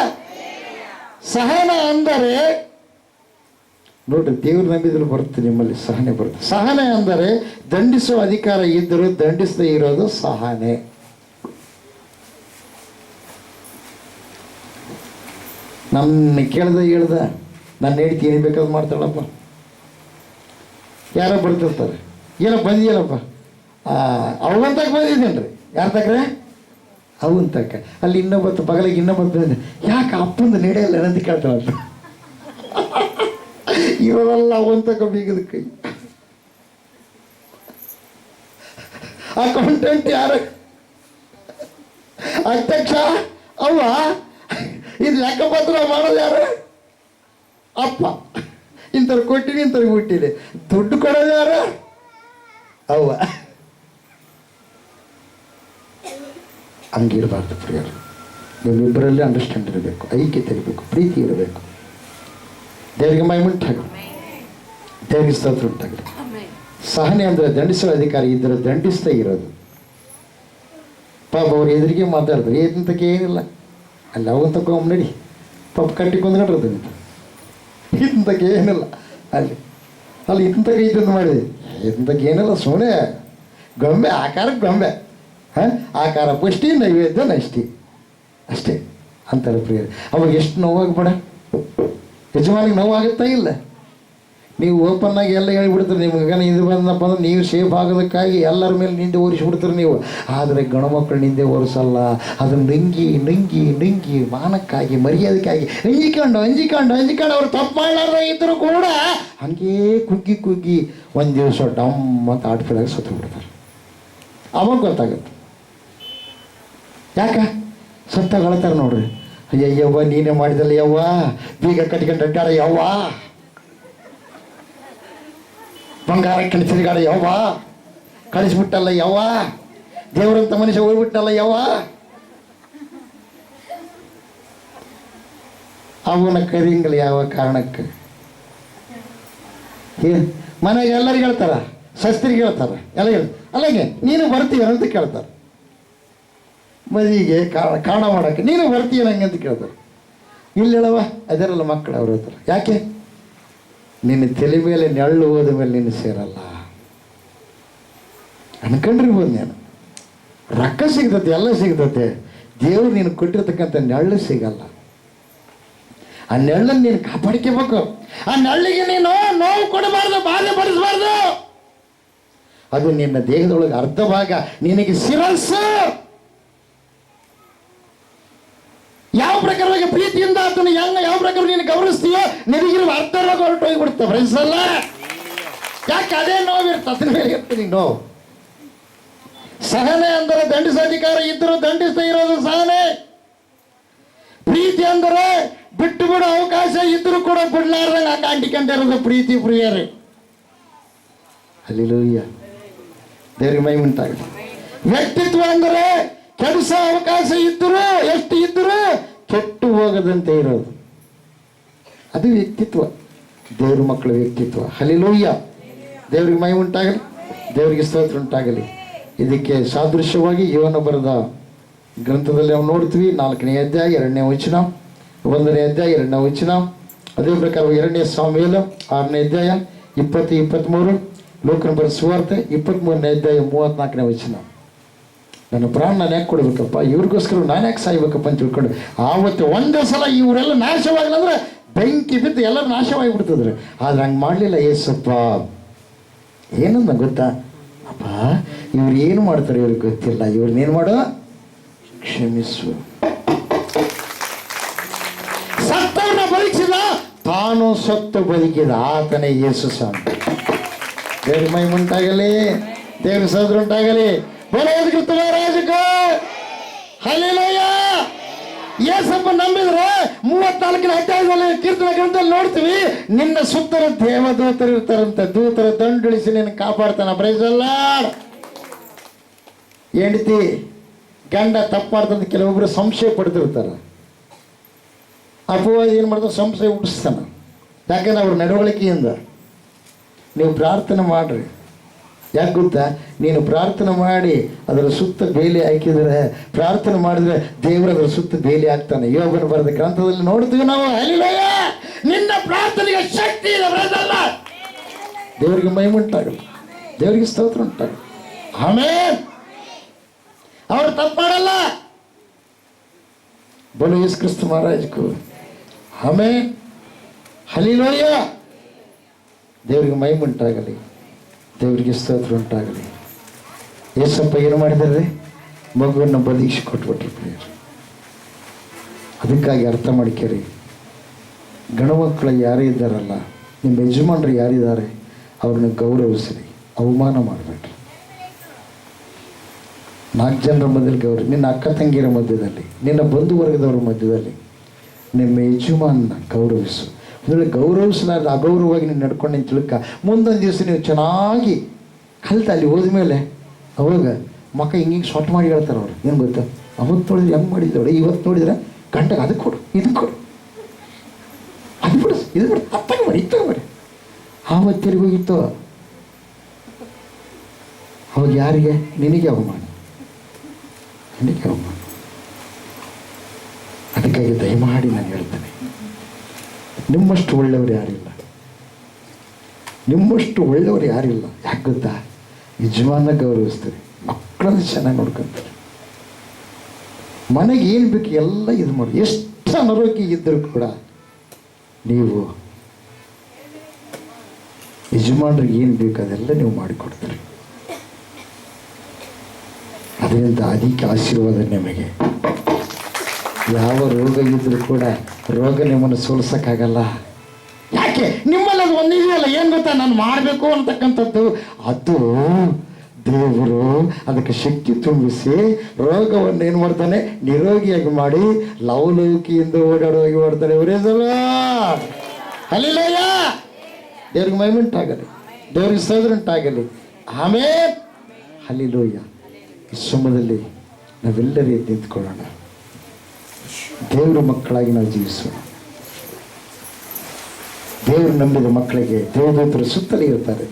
ಸಹನ ಅಂದರೆ ನೋಡ್ರಿ, ದೇವ್ರ ನಂಬಿದ್ರು ಬರುತ್ತೆ, ನಿಮ್ಮಲ್ಲಿ ಸಹನೆ ಬರುತ್ತೆ. ಸಹನೆ ಅಂದರೆ ದಂಡಿಸುವ ಅಧಿಕಾರ ಇದ್ದರೂ ದಂಡಿಸದೇ ಇರೋದು ಸಹನೆ. ನನ್ನ ಹೇಳ್ದ ನನ್ನ ಹೆಂಡತಿ ಏನು ಬೇಕಾದ್ರು ಮಾಡ್ತಾಳಪ್ಪ. ಯಾರೋ ಬರ್ತಿರ್ತಾರೆ, ಏನೋ ಬಂದಿಯಲ್ಲಪ್ಪ, ಅವನ ತಕ್ಕ ಬಂದಿದ್ದೇನೆ ರೀ. ಯಾರ ತಕ್ರೆ? ಅವನ ತಕ್ಕ. ಅಲ್ಲಿ ಇನ್ನೊಬ್ಬತ್ತು ಬಗಲಿಗೆ ಇನ್ನೊಬ್ಬತ್ತು ಬಂದಿದ್ದೆ, ಯಾಕೆ ಅಪ್ಪಂದು ನಡೆಯಲ್ಲ ಅಂತ ಕೇಳ್ತಾಳಲ್ಲ. ಇರೋದಲ್ಲ ಅವನ ತಕ್ಕ ಬೀಗದ ಕೈ. ಅಕೌಂಟೆಂಟ್ ಯಾರು? ಅಧ್ಯಕ್ಷ ಅವ್ವ. ಇದು ಲೆಕ್ಕಪತ್ರ ಮಾಡೋದು ಯಾರು? ಅಪ್ಪ. ಇಂಥವ್ರು ಕೊಟ್ಟಿನಿ, ಇಂಥವ್ರಿಗೆ ಹುಟ್ಟಿದೆ. ದುಡ್ಡು ಕೊಡೋದು ಯಾರು? ಅವ್ವ. ಹಂಗಿರಬಾರ್ದು ಪ್ರಿಯರು. ನಿಮ್ಮಿಬ್ಬರಲ್ಲಿ ಅಂಡರ್ಸ್ಟ್ಯಾಂಡ್ ಇರಬೇಕು, ಐಕ್ಯತೆ ಇರಬೇಕು, ಪ್ರೀತಿ ಇರಬೇಕು. ದೇವರಿಗೆ ಮಹಿಮುಂಟಾಗಲಿ, ದೇವರಿಗೆ ಸ್ತೋತ್ರ ಉಂಟಾಗಲಿ. ಸಹನೆ ಅಂದರೆ ದಂಡಿಸುವ ಅಧಿಕಾರ ಇದ್ದರೆ ದಂಡಿಸ್ತಾ ಇರೋದು. ಪಾಪ ಅವ್ರು ಎದುರಿಗೆ ಮಾತಾಡಿದ್ರು, ಇಂತಕ್ಕೆ ಏನಿಲ್ಲ, ಅಲ್ಲಿ ಅವನ್ ತಗೊಂಬ ನಡಿ, ಪಾಪ ಕಟ್ಟಿ ಕೊಂದ್ಕೊಂಡ್ರದ್ದು ಇಂತಕ್ಕೆ ಏನಿಲ್ಲ. ಅಲ್ಲಿ ಇಂತಕ್ಕೆ ಇದನ್ನು ಮಾಡಿದೆ, ಇಂತಕ್ಕೆ ಏನಿಲ್ಲ, ಸುಮ್ಮನೆ ಗೊಂಬೆ, ಆಕಾರಕ್ಕೆ ಗೊಂಬೆ, ಆಕಾರ ಪುಷ್ಟಿ, ನೈವೇದ್ಯ ನಷ್ಟಿ, ಅಷ್ಟೇ ಅಂತಾರೆ ಪ್ರಿಯರು. ಅವಾಗ ಎಷ್ಟು ನೋವಾಗ್ಬೇಡ, ಯಜಮಾನಿಗೆ ನೋವಾಗುತ್ತಾ ಇಲ್ಲ? ನೀವು ಓಪನ್ನಾಗಿ ಎಲ್ಲ ಹೇಳಿಬಿಡ್ತೀರಿ, ನಿಮ್ಗೆ ಇದು ಬಂದಪ್ಪ ಅಂದ್ರೆ ನೀವು ಸೇಫ್ ಆಗೋದಕ್ಕಾಗಿ ಎಲ್ಲರ ಮೇಲೆ ನಿಂದೆ ಓರಿಸಿಬಿಡ್ತೀರಿ ನೀವು. ಆದರೆ ಗಣಮಕ್ಕಳು ನಿಂದೆ ಓರಿಸಲ್ಲ. ಅದನ್ನು ನುಂಗಿ ನುಂಗಿ ನುಂಗಿ ಮಾನಕ್ಕಾಗಿ, ಮರ್ಯಾದಕ್ಕಾಗಿ ಅಂಜಿಕೊಂಡು ಅವ್ರು ತಪ್ಪು ಮಾಡಲಾರ್ದ ಇದ್ದರೂ ಕೂಡ ಹಂಗೇ ಕುಗ್ಗಿ ಕುಗ್ಗಿ ಒಂದು ದಿವಸ ಡಮ್ ಅಂತ ಆಟದಾಗ ಸತ್ತು ಬಿಡ್ತಾರೆ. ಅವಾಗ ಗೊತ್ತಾಗುತ್ತೆ ಯಾಕೆ ಸತ್ತಾಗ ಅಳ್ತಾರೆ ನೋಡ್ರಿ. ಅಯ್ಯವ್ವ ನೀನೇ ಮಾಡಿದಲ್ಲ ಯವ್ವ, ಬೀಗ ಕಟ್ಕೊಂಡು ಅಡ್ಡಾಡ ಯವ್ವ, ಬಂಗಾರ ತಿರುಗಾಡ ಯವ್ವ, ಕಳಿಸ್ಬಿಟ್ಟಲ್ಲ ಯವ್ವ, ದೇವರಂತ ಮನುಷ್ಯ ಹೋಗ್ಬಿಟ್ಟಲ್ಲ ಯವ್ವ. ಅವನ ಕರಿಂಗಲ್ಲ ಯಾವ ಕಾರಣಕ್ಕೆ? ಮನೆಗೆ ಎಲ್ಲರಿಗೆ ಹೇಳ್ತಾರ, ಶಸ್ತ್ರಿಗೆ ಹೇಳ್ತಾರ, ಎಲ್ಲ ಹೇಳಿ ಅಲ್ಲಿಗೆ ನೀನು ಬರ್ತೀಯ ಅಂತ ಕೇಳ್ತಾರೆ. ಮದಿಗೆ ಕಾರಣ ಮಾಡೋಕ್ಕೆ ನೀನು ಬರ್ತೀಯ ನಂಗೆ ಅಂತ ಕೇಳ್ತಾರೆ. ಇಲ್ಲಿ ಹೇಳವ ಅದರಲ್ಲ ಮಕ್ಕಳು ಅವ್ರ ಹತ್ರ. ಯಾಕೆ? ನಿನ್ನ ತಲೆ ಮೇಲೆ ನೆರಳು ಹೋದ ಮೇಲೆ ನಿನ್ನ ಸೇರಲ್ಲ ಅನ್ಕೊಂಡಿರ್ಬೋದು. ನೀನು ರೊಕ್ಕ ಸಿಗ್ತತೆ, ಎಲ್ಲ ಸಿಗ್ತತೆ, ದೇವ್ರು ನೀನು ಕೊಟ್ಟಿರ್ತಕ್ಕಂಥ ನೆರಳು ಸಿಗಲ್ಲ. ಆ ನೆರಳನ್ನು ನೀನು ಕಾಪಾಡ್ಕೋಬೇಕು. ಆ ನೆರಳಿಗೆ ನೀನು ನೋವು ಕೊಡಬಾರ್ದು, ಬಾಧೆ ಪಡಿಸಬಾರ್ದು. ಅದು ನಿನ್ನ ದೇಹದೊಳಗೆ ಅರ್ಧ ಭಾಗ ನಿನಗೆ ಶಿರಸ್ಸು. ಯಾವ ಪ್ರಕಾರವಾಗಿ ಪ್ರೀತಿಯಿಂದ ಆತನ ಯಾವ ಪ್ರಕಾರ ನೀನು ಗೌರವಿಸ್ತೀಯೋ ನಿನಗಿರುವ ಅರ್ಧ ರೋಗ ಹೊರಟೋಗಿಬಿಡುತ್ತೆ. ಫ್ರೆಂಡ್ಸಲ್ಲ, ಯಾಕೆ ಅದೇ ನೋವಿರುತ್ತೆ, ಅದನ್ನ ಮೇಲೆ ಇರ್ತೀನಿ ನೋವು. ಸಹನೆ ಅಂದರೆ ದಂಡಿಸೋ ಅಧಿಕಾರ ಇದ್ದರೂ ದಂಡಿಸ್ತಾ ಇರೋದು ಸಹನೆ. ಪ್ರೀತಿ ಅಂದರೆ ಬಿಟ್ಟು ಬಿಡೋ ಅವಕಾಶ ಇದ್ರೂ ಕೂಡ ಬಿಡ್ಲಾರ್ದಂಗೆ ಹಂಗೆ ಅಂಟಿಕೊಂಡಿರೋದು ಪ್ರೀತಿ ಪ್ರಿಯರೇ. ಹಲ್ಲೆಲೂಯಾ, ದೇವರಿಗೆ ಮಹಿಮುಂಟಾಗಲಿ. ವ್ಯಕ್ತಿತ್ವ ಅಂದರೆ ಕೆಡಿಸೋ ಅವಕಾಶ ಇದ್ದರೂ, ಎಷ್ಟು ಇದ್ದರೂ ಕೆಟ್ಟು ಹೋಗದಂತೆ ಇರೋದು, ಅದು ವ್ಯಕ್ತಿತ್ವ, ದೇವ್ರ ಮಕ್ಕಳ ವ್ಯಕ್ತಿತ್ವ. ಹಲ್ಲೆಲೂಯಾ, ದೇವರಿಗೆ ಮಹಿಮುಂಟಾಗಲಿ, ದೇವರಿಗೆ ಸ್ತೋತ್ರ ಉಂಟಾಗಲಿ. ಇದಕ್ಕೆ ಸಾದೃಶ್ಯವಾಗಿ ಯೋನ ಬರೆದ ಗ್ರಂಥದಲ್ಲಿ ನಾವು ನೋಡ್ತೀವಿ. 4ನೇ ಅಧ್ಯಾಯ 2ನೇ ವಚನ, 1ನೇ ಅಧ್ಯಾಯ 2ನೇ ವಚನ. ಅದೇ ಪ್ರಕಾರ 2ನೇ ಸಾಮುವೇಲ 6ನೇ ಅಧ್ಯಾಯ 20-23, ಲೋಕನ ಬರೆದ ಸುವಾರ್ತೆ 23ನೇ ಅಧ್ಯಾಯ 34ನೇ ವಚನ. ನನ್ನ ಪ್ರಾಣ ನಾನು ಯಾಕೆ ಕೊಡ್ಬೇಕಪ್ಪ, ಇವ್ರಿಗೋಸ್ಕರ ನಾನು ಯಾಕೆ ಸಾಯ್ಬೇಕಪ್ಪ ಅಂತ ತಿಳ್ಕೊಂಡು ಆವತ್ತು ಒಂದೇ ಸಲ ಇವರೆಲ್ಲ ನಾಶವಾಗಿಲ್ಲ ಅಂದ್ರೆ ಬೆಂಕಿ ಬಿದ್ದು ಎಲ್ಲರೂ ನಾಶವಾಗಿಬಿಡ್ತಿದ್ರು. ಆದ್ರೆ ಹಂಗೆ ಮಾಡಲಿಲ್ಲ ಏಸಪ್ಪ. ಏನಂದ ಗೊತ್ತಾ? ಅಪ್ಪ ಇವ್ರು ಏನು ಮಾಡ್ತಾರೆ ಇವ್ರಿಗೆ ಗೊತ್ತಿಲ್ಲ, ಇವ್ರನ್ನೇನು ಮಾಡೋ, ಕ್ಷಮಿಸು. ಸತ್ತವನ್ನ ಬದುಕಿಸಿದ, ತಾನು ಸತ್ತು ಬದುಕಿದ ಆತನೇ ಯೇಸು ಸ್ವಾಮಿ. ದೇವ್ರ ಮಹಿಮುಂಟಾಗಲಿ, ದೇವ್ರ ಸ್ತೋತ್ರ ಉಂಟಾಗಲಿ. ಬೋಲೋದು ಕ್ರಿಸ್ತ ಮಹಾರಾಜಕ್ಕೆ ಹಲ್ಲೆಲೂಯಾ. ಯೇಸಪ್ಪ ನಂಬಿದ್ರೆ 34ನೇ ಅಧ್ಯಾಯದಲ್ಲಿ ಕೀರ್ತನ ಗ್ರಂಥದಲ್ಲಿ ನೋಡ್ತೀವಿ, ನಿನ್ನ ಸುತ್ತಲ ದೇವದೂತರು ಇರ್ತಾರಂತೆ, ದೂತರ ದಂಡಿಳಿಸಿ ನಿನ್ನ ಕಾಪಾಡ್ತಾನ. Price the lord. ಹೆಂಡತಿ ಗಂಡ ತಪ್ಪು ಮಾಡ್ತಂತ ಕೆಲವೊಬ್ರು ಸಂಶಯ ಪಡ್ತಿರ್ತಾರೆ. ಅಪವಾದ ಏನು ಮಾಡ್ತಾನೆ, ಸಂಶಯ ಹುಟ್ಟಿಸ್ತಾನೆ. ಯಾಕಂದ್ರೆ ಅವ್ರ ನಡವಳಿಕೆಯಿಂದ. ನೀವು ಪ್ರಾರ್ಥನೆ ಮಾಡ್ರಿ. ಯಾಕೆ ಗೊತ್ತಾ, ನೀನು ಪ್ರಾರ್ಥನೆ ಮಾಡಿ ಅದರ ಸುತ್ತ ಬೇಲಿ ಹಾಕಿದರೆ, ಪ್ರಾರ್ಥನೆ ಮಾಡಿದ್ರೆ ದೇವರು ಅದರ ಸುತ್ತ ಬೇಲಿ ಹಾಕ್ತಾನೆ. ಯೋಗನ ಬರೆದ ಗ್ರಂಥದಲ್ಲಿ ನೋಡ್ತೀವಿ ನಾವು. ಹಲ್ಲೆಲೂಯಾ, ನಿನ್ನ ಪ್ರಾರ್ಥನೆಗೆ ಶಕ್ತಿ ಇದೆ. ದೇವರಿಗೆ ಮಹಿಮೆ ಉಂಟಾಗಲ್ಲ, ದೇವರಿಗೆ ಸ್ತೋತ್ರ ಉಂಟಾಗಲ್ಲ. ಆಮೇನ್. ಅವರು ತಪ್ಪು ಮಾಡಲ್ಲ. ಬೋಲೋ ಯೇಸು ಕ್ರಿಸ್ತ ಮಹಾರಾಜಕು. ಆಮೇನ್. ಹಲ್ಲೆಲೂಯಾ. ದೇವರಿಗೆ ಮಹಿಮೆ ಉಂಟಾಗಲಿ, ದೇವರಿಗೆ ಸ್ತೋತ್ರ ಉಂಟಾಗಲಿ. ಯೇಸಪ್ಪ ಏನು ಮಾಡಿದ್ದಾರೆ, ಮಗುವನ್ನು ಬಲಿಸಿ ಕೊಟ್ಬಿಟ್ರು ಪ್ರಿಯರು. ಅದಕ್ಕಾಗಿ ಅರ್ಥ ಮಾಡ್ಕೇರಿ, ಗಣಮಕ್ಕಳು ಯಾರೇ ಇದ್ದಾರಲ್ಲ, ನಿಮ್ಮ ಯಜಮಾನರು ಯಾರಿದ್ದಾರೆ ಅವ್ರನ್ನ ಗೌರವಿಸ್ರಿ, ಅವಮಾನ ಮಾಡಬೇಡ್ರಿ. 4 ಜನರ ಮಧ್ಯದಲ್ಲಿ ಗೌರವ, ನಿನ್ನ ಅಕ್ಕ ತಂಗಿಯರ ಮಧ್ಯದಲ್ಲಿ, ನಿನ್ನ ಬಂಧು ವರ್ಗದವರ ಮಧ್ಯದಲ್ಲಿ ನಿಮ್ಮ ಯಜಮಾನನ ಗೌರವಿಸು. ಅಂದರೆ ಗೌರವಿಸಲಾರ್ದು ಅಗೌರವವಾಗಿ ನೀವು ನಡ್ಕೊಂಡು ತಿಳ್ಕ, ಮುಂದೊಂದು ದಿವಸ ನೀವು ಚೆನ್ನಾಗಿ ಕಲಿತ ಅಲ್ಲಿ ಹೋದ್ಮೇಲೆ ಅವಾಗ ಮಕ್ಕ ಹಿಂಗೆ ಶಾರ್ಟ್ ಮಾಡಿ ಹೇಳ್ತಾರೆ ಅವ್ರು. ಏನು ಗೊತ್ತಾ, ಅವತ್ತು ನೋಡಿದ್ರೆ ಹೆಂಗೆ ಮಾಡಿದ್ದೋಡು, ಇವತ್ತು ನೋಡಿದ್ರೆ ಗಂಟೆಗೆ ಅದಕ್ಕೆ ಕೊಡು, ಇದಕ್ಕೆ ಕೊಡು, ಅದು ಬಿಡು, ಇದು ಬಿಡು, ಅತ್ತಾಗ ಬರಿ, ಇತ್ತಾಗ ಬರಿ. ಆವತ್ತಿಗೆ ಹೋಗಿತ್ತು. ಅವಾಗ ಯಾರಿಗೆ? ನಿನಗೆ ಅವಮಾನ, ನಿನಗೆ ಅವಮಾನ. ಅದಕ್ಕಾಗಿ ದಯಮಾಡಿ ನಾನು ಹೇಳ್ತೇನೆ, ನಿಮ್ಮಷ್ಟು ಒಳ್ಳೆಯವರು ಯಾರಿಲ್ಲ, ನಿಮ್ಮಷ್ಟು ಒಳ್ಳೆಯವರು ಯಾರಿಲ್ಲ. ಯಾಕೆ ಗೊತ್ತಾ, ಯಜಮಾನ ಗೌರವಿಸ್ತಾರೆ, ಮಕ್ಕಳನ್ನು ಚೆನ್ನಾಗಿ ನೋಡ್ಕೊತಾರೆ, ಮನೆಗೆ ಏನು ಬೇಕು ಎಲ್ಲ ಇದು ಮಾಡಿ. ಎಷ್ಟು ಅನಾರೋಗ್ಯ ಇದ್ದರೂ ಕೂಡ ನೀವು ಯಜಮಾನ್ರಿಗೆ ಏನು ಬೇಕು ಅದೆಲ್ಲ ನೀವು ಮಾಡಿಕೊಡ್ತೀರಿ. ಅದರಿಂದ ಅಧಿಕ ಆಶೀರ್ವಾದ ನಿಮಗೆ. ಯಾವ ರೋಗ ಇದ್ರೂ ಕೂಡ ರೋಗ ನಿಮ್ಮನ್ನು ಸೋಲಿಸೋಕ್ಕಾಗಲ್ಲ. ಯಾಕೆ? ನಿಮ್ಮಲ್ಲಿ ಅದು ಒಂದಿದೆಯಲ್ಲ, ಏನು ಗೊತ್ತಾ, ನಾನು ಮಾಡಬೇಕು ಅಂತಕ್ಕಂಥದ್ದು, ಅದು ದೇವರು ಅದಕ್ಕೆ ಶಕ್ತಿ ತುಂಬಿಸಿ ರೋಗವನ್ನು ಏನು ಮಾಡ್ತಾನೆ, ನಿರೋಗಿಯಾಗಿ ಮಾಡಿ ಲವಲವಿಕೆಯಿಂದ ಓಡಾಡುವಾಗಿ ಮಾಡ್ತಾನೆ. ಹಲ್ಲೆಲೂಯಾ. ದೇವ್ರಿಗೆ ಮಹಿಮೆ ಉಂಟಾಗಲಿ, ದೇವ್ರಿಗೆ ಸ್ತೋತ್ರ ಉಂಟಾಗಲಿ. ಆಮೇಲೆ ಹಲ್ಲೆಲೂಯಾ. ಈ ಸಮಯದಲ್ಲಿ ನಾವೆಲ್ಲರೂ ಎದ್ದು ನಿಂತ್ಕೊಳ್ಳೋಣ, ದೇವರ ಮಕ್ಕಳಾಗಿ ನಾವು ಜೀವಿಸೋಣ. ದೇವರು ನಂಬಿದ ಮಕ್ಕಳಿಗೆ ದೇವದೂತರು ಸುತ್ತಲೇ ಇರ್ತಾರೆ.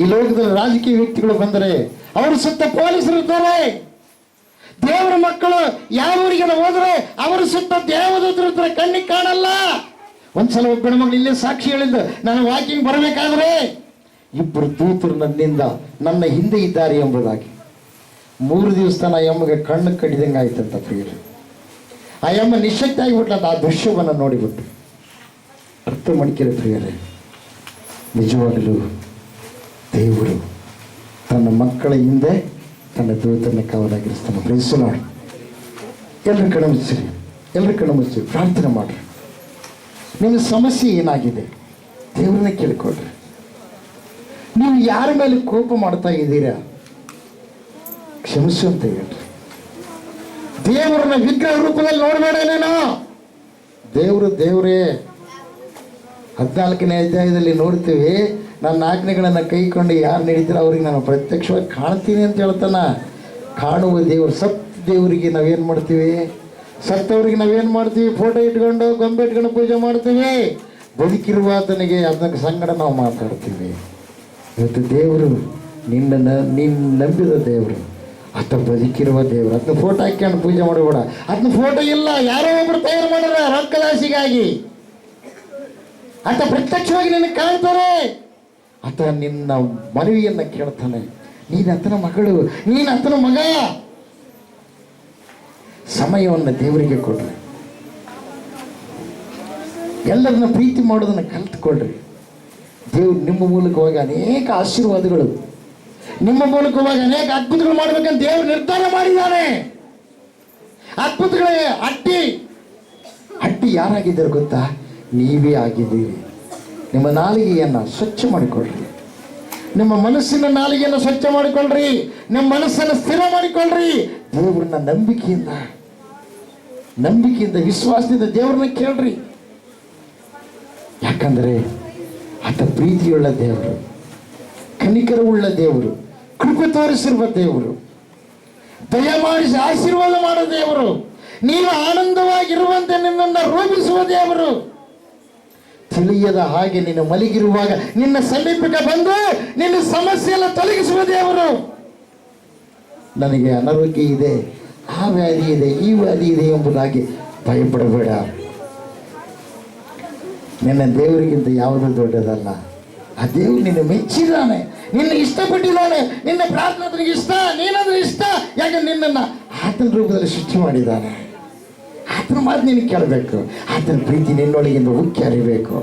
ಈ ಲೋಕದಲ್ಲಿ ರಾಜಕೀಯ ವ್ಯಕ್ತಿಗಳು ಬಂದರೆ ಅವ್ರ ಸುತ್ತ ಪೊಲೀಸರು ಇರ್ತಾರೆ. ದೇವರ ಮಕ್ಕಳು ಯಾವ ಊರಿಗೆ ಹೋದ್ರೆ ಅವರ ಸುತ್ತ ದೇವದೂತರು ಇರ್ತಾರೆ, ಕಣ್ಣಿಗೆ ಕಾಣಲ್ಲ. ಒಂದ್ಸಲ ಒಬ್ಬ ಹೆಣ್ಮಗಳು ಇಲ್ಲೇ ಸಾಕ್ಷಿ ಹೇಳಿದ್ದು, ನಾನು ವಾಕಿಂಗ್ ಬರಬೇಕಾದ್ರೆ 2 ದೂತರು ನನ್ನ ಹಿಂದೆ ಇದ್ದಾರೆ ಎಂಬುದಾಗಿ. 3 ದಿವಸ ತನ ಆ ಎಮ್ಮಗೆ ಕಣ್ಣು ಕಡಿದಂಗೆ ಆಯ್ತಂತ ಪ್ರಿಯರು. ಆ ಎಮ್ಮ ನಿಶಕ್ತಿ ಆಗಿಬಿಟ್ಲಂತ ಆ ದೃಶ್ಯವನ್ನು ನೋಡಿಬಿಟ್ಟು. ಅರ್ಥ ಮಾಡ್ಕಿರ ಪ್ರಿಯರೇ, ನಿಜವಾಗಲೂ ದೇವರು ತನ್ನ ಮಕ್ಕಳ ಹಿಂದೆ ತನ್ನ ದೂತನ ಕಾವಲಾಗಿರಿಸ್ತಾನೆ. ಪ್ರೈಸು ಮಾಡಿ. ಎಲ್ಲರೂ ಕಣ್ಮುಚ್ಚಿರಿ, ಎಲ್ಲರೂ ಕಣ್ಮುಚ್ಚಿರಿ, ಪ್ರಾರ್ಥನೆ ಮಾಡ್ರಿ. ನಿಮ್ಮ ಸಮಸ್ಯೆ ಏನಾಗಿದೆ ದೇವ್ರನ್ನ ಕೇಳಿಕೊಡ್ರಿ. ನೀವು ಯಾರ ಮೇಲೆ ಕೋಪ ಮಾಡ್ತಾ ಇದ್ದೀರಾ ಕ್ಷಮಿಸು ಅಂತ ಹೇಳ್ರಿ. ದೇವರನ್ನ ವಿಗ್ರಹ ರೂಪದಲ್ಲಿ ನೋಡಬೇಡನೇನೋ. ದೇವರು ದೇವರೇ. 14ನೇ ಅಧ್ಯಾಯದಲ್ಲಿ ನೋಡ್ತೀವಿ, ನನ್ನ ಆಜ್ಞೆಗಳನ್ನು ಕೈಕೊಂಡು ಯಾರು ನಡೀತೀರ ಅವ್ರಿಗೆ ನಾನು ಪ್ರತ್ಯಕ್ಷವಾಗಿ ಕಾಣ್ತೀನಿ ಅಂತ ಹೇಳ್ತಾನ. ಕಾಣುವ ದೇವರು, ಸತ್ ದೇವರಿಗೆ ನಾವೇನು ಮಾಡ್ತೀವಿ, ಸತ್ತವರಿಗೆ ನಾವೇನು ಮಾಡ್ತೀವಿ, ಫೋಟೋ ಇಟ್ಕೊಂಡು ಗೊಂಬೆ ಇಟ್ಕೊಂಡು ಪೂಜೆ ಮಾಡ್ತೀವಿ. ಬದುಕಿರುವ ಆತನಿಗೆ ಅದಕ್ಕೆ ಸಂಗಡ ನಾವು ಮಾತಾಡ್ತೀವಿ. ಇವತ್ತು ದೇವರು ನೀನು ನಂಬಿದ ದೇವರು, ಆತ ಬದುಕಿರುವ ದೇವರು. ಅದನ್ನ ಫೋಟೋ ಹಾಕ್ಕೊಂಡು ಪೂಜೆ ಮಾಡಬೇಡ. ಅದನ್ನ ಫೋಟೋ ಇಲ್ಲ, ಯಾರೋ ಒಬ್ರು ತಯಾರು ಮಾಡ್ಯಾರ ರೊಕ್ಕದಾಸಿಗಾಗಿ. ಆತ ಪ್ರತ್ಯಕ್ಷವಾಗಿ ನಿನಗೆ ಕಾಣ್ತಾರೆ. ಆತ ನಿನ್ನ ಮನವಿಯನ್ನು ಕೇಳ್ತಾನೆ. ನೀನು ಆತನ ಮಗಳು, ನೀನು ಆತನ ಮಗ. ಸಮಯವನ್ನು ದೇವರಿಗೆ ಕೊಡ್ರಿ. ಎಲ್ಲರನ್ನ ಪ್ರೀತಿ ಮಾಡೋದನ್ನು ಕಲ್ತ್ಕೊಳ್ರಿ. ದೇವ್ರು ನಿಮ್ಮ ಮೂಲಕವಾಗಿ ಅನೇಕ ಆಶೀರ್ವಾದಗಳು, ನಿಮ್ಮ ಮೂಲಕವಾಗಿ ಅನೇಕ ಅದ್ಭುತಗಳು ಮಾಡ್ಬೇಕಂತ ದೇವರು ನಿರ್ಧಾರ ಮಾಡಿದ್ದಾನೆ. ಅದ್ಭುತಗಳೇ ಅಡ್ಡಿ ಯಾರಾಗಿದ್ದಾರೆ ಗೊತ್ತಾ? ನೀವೇ ಆಗಿದ್ದೀರಿ. ನಿಮ್ಮ ನಾಲಿಗೆಯನ್ನು ಸ್ವಚ್ಛ ಮಾಡಿಕೊಳ್ಳ್ರಿ. ನಿಮ್ಮ ಮನಸ್ಸಿನ ನಾಲಿಗೆಯನ್ನು ಸ್ವಚ್ಛ ಮಾಡಿಕೊಳ್ಳ್ರಿ. ನಿಮ್ಮ ಮನಸ್ಸನ್ನು ಸ್ಥಿರ ಮಾಡಿಕೊಳ್ಳ್ರಿ. ದೇವರನ್ನ ನಂಬಿಕೆಯಿಂದ ನಂಬಿಕೆಯಿಂದ ವಿಶ್ವಾಸದಿಂದ ದೇವರನ್ನ ಕೇಳ್ರಿ. ಯಾಕಂದರೆ ಆತ ಪ್ರೀತಿಯುಳ್ಳ ದೇವರು, ಕನಿಕರವುಳ್ಳ ದೇವರು, ಕೃಪೆ ತೋರಿಸಿರುವ ದೇವರು, ದಯಮಾಡಿಸಿ ಆಶೀರ್ವಾದ ಮಾಡೋ ದೇವರು, ನೀವು ಆನಂದವಾಗಿರುವಂತೆ ನಿನ್ನನ್ನು ರೂಪಿಸುವ ದೇವರು, ತಿಳಿಯದ ಹಾಗೆ ನೀನು ಮಲಗಿರುವಾಗ ನಿನ್ನ ಸಮೀಪಕ್ಕೆ ಬಂದು ನಿನ್ನ ಸಮಸ್ಯೆ ಎಲ್ಲ ತೊಲಗಿಸುವ ದೇವರು. ನನಗೆ ಅನಾರೋಗ್ಯ ಇದೆ, ಆ ವ್ಯಾಧಿ ಇದೆ, ಈ ವ್ಯಾಧಿ ಇದೆ ಎಂಬುದಾಗಿ ಭಯಪಡಬೇಡ. ನಿನ್ನ ದೇವರಿಗಿಂತ ಯಾವುದೂ ದೊಡ್ಡದಲ್ಲ. ಆ ದೇವರು ನಿನ್ನ ಮೆಚ್ಚಿದ್ದಾನೆ, ನಿನ್ನ ಇಷ್ಟಪಟ್ಟಿದ್ದಾನೆ, ನಿನ್ನ ಪ್ರಾರ್ಥನೆ ಆತನಿಗೆ ಇಷ್ಟ, ನೀನಾದ್ರೂ ಇಷ್ಟ. ಯಾಕೆ ನಿನ್ನನ್ನು ಆತನ ರೂಪದಲ್ಲಿ ಸೃಷ್ಟಿ ಮಾಡಿದ್ದಾನೆ. ಆತನ ಮಾತು ನೀನು ಕೇಳಬೇಕು. ಆತನ ಪ್ರೀತಿ ನಿನ್ನೊಳಗಿಂದ ಉಕ್ಕಿ ಹರಿಬೇಕು.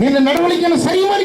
ನಿನ್ನ ನಡವಳಿಕೆಯನ್ನು ಸರಿ ಮಾಡಿ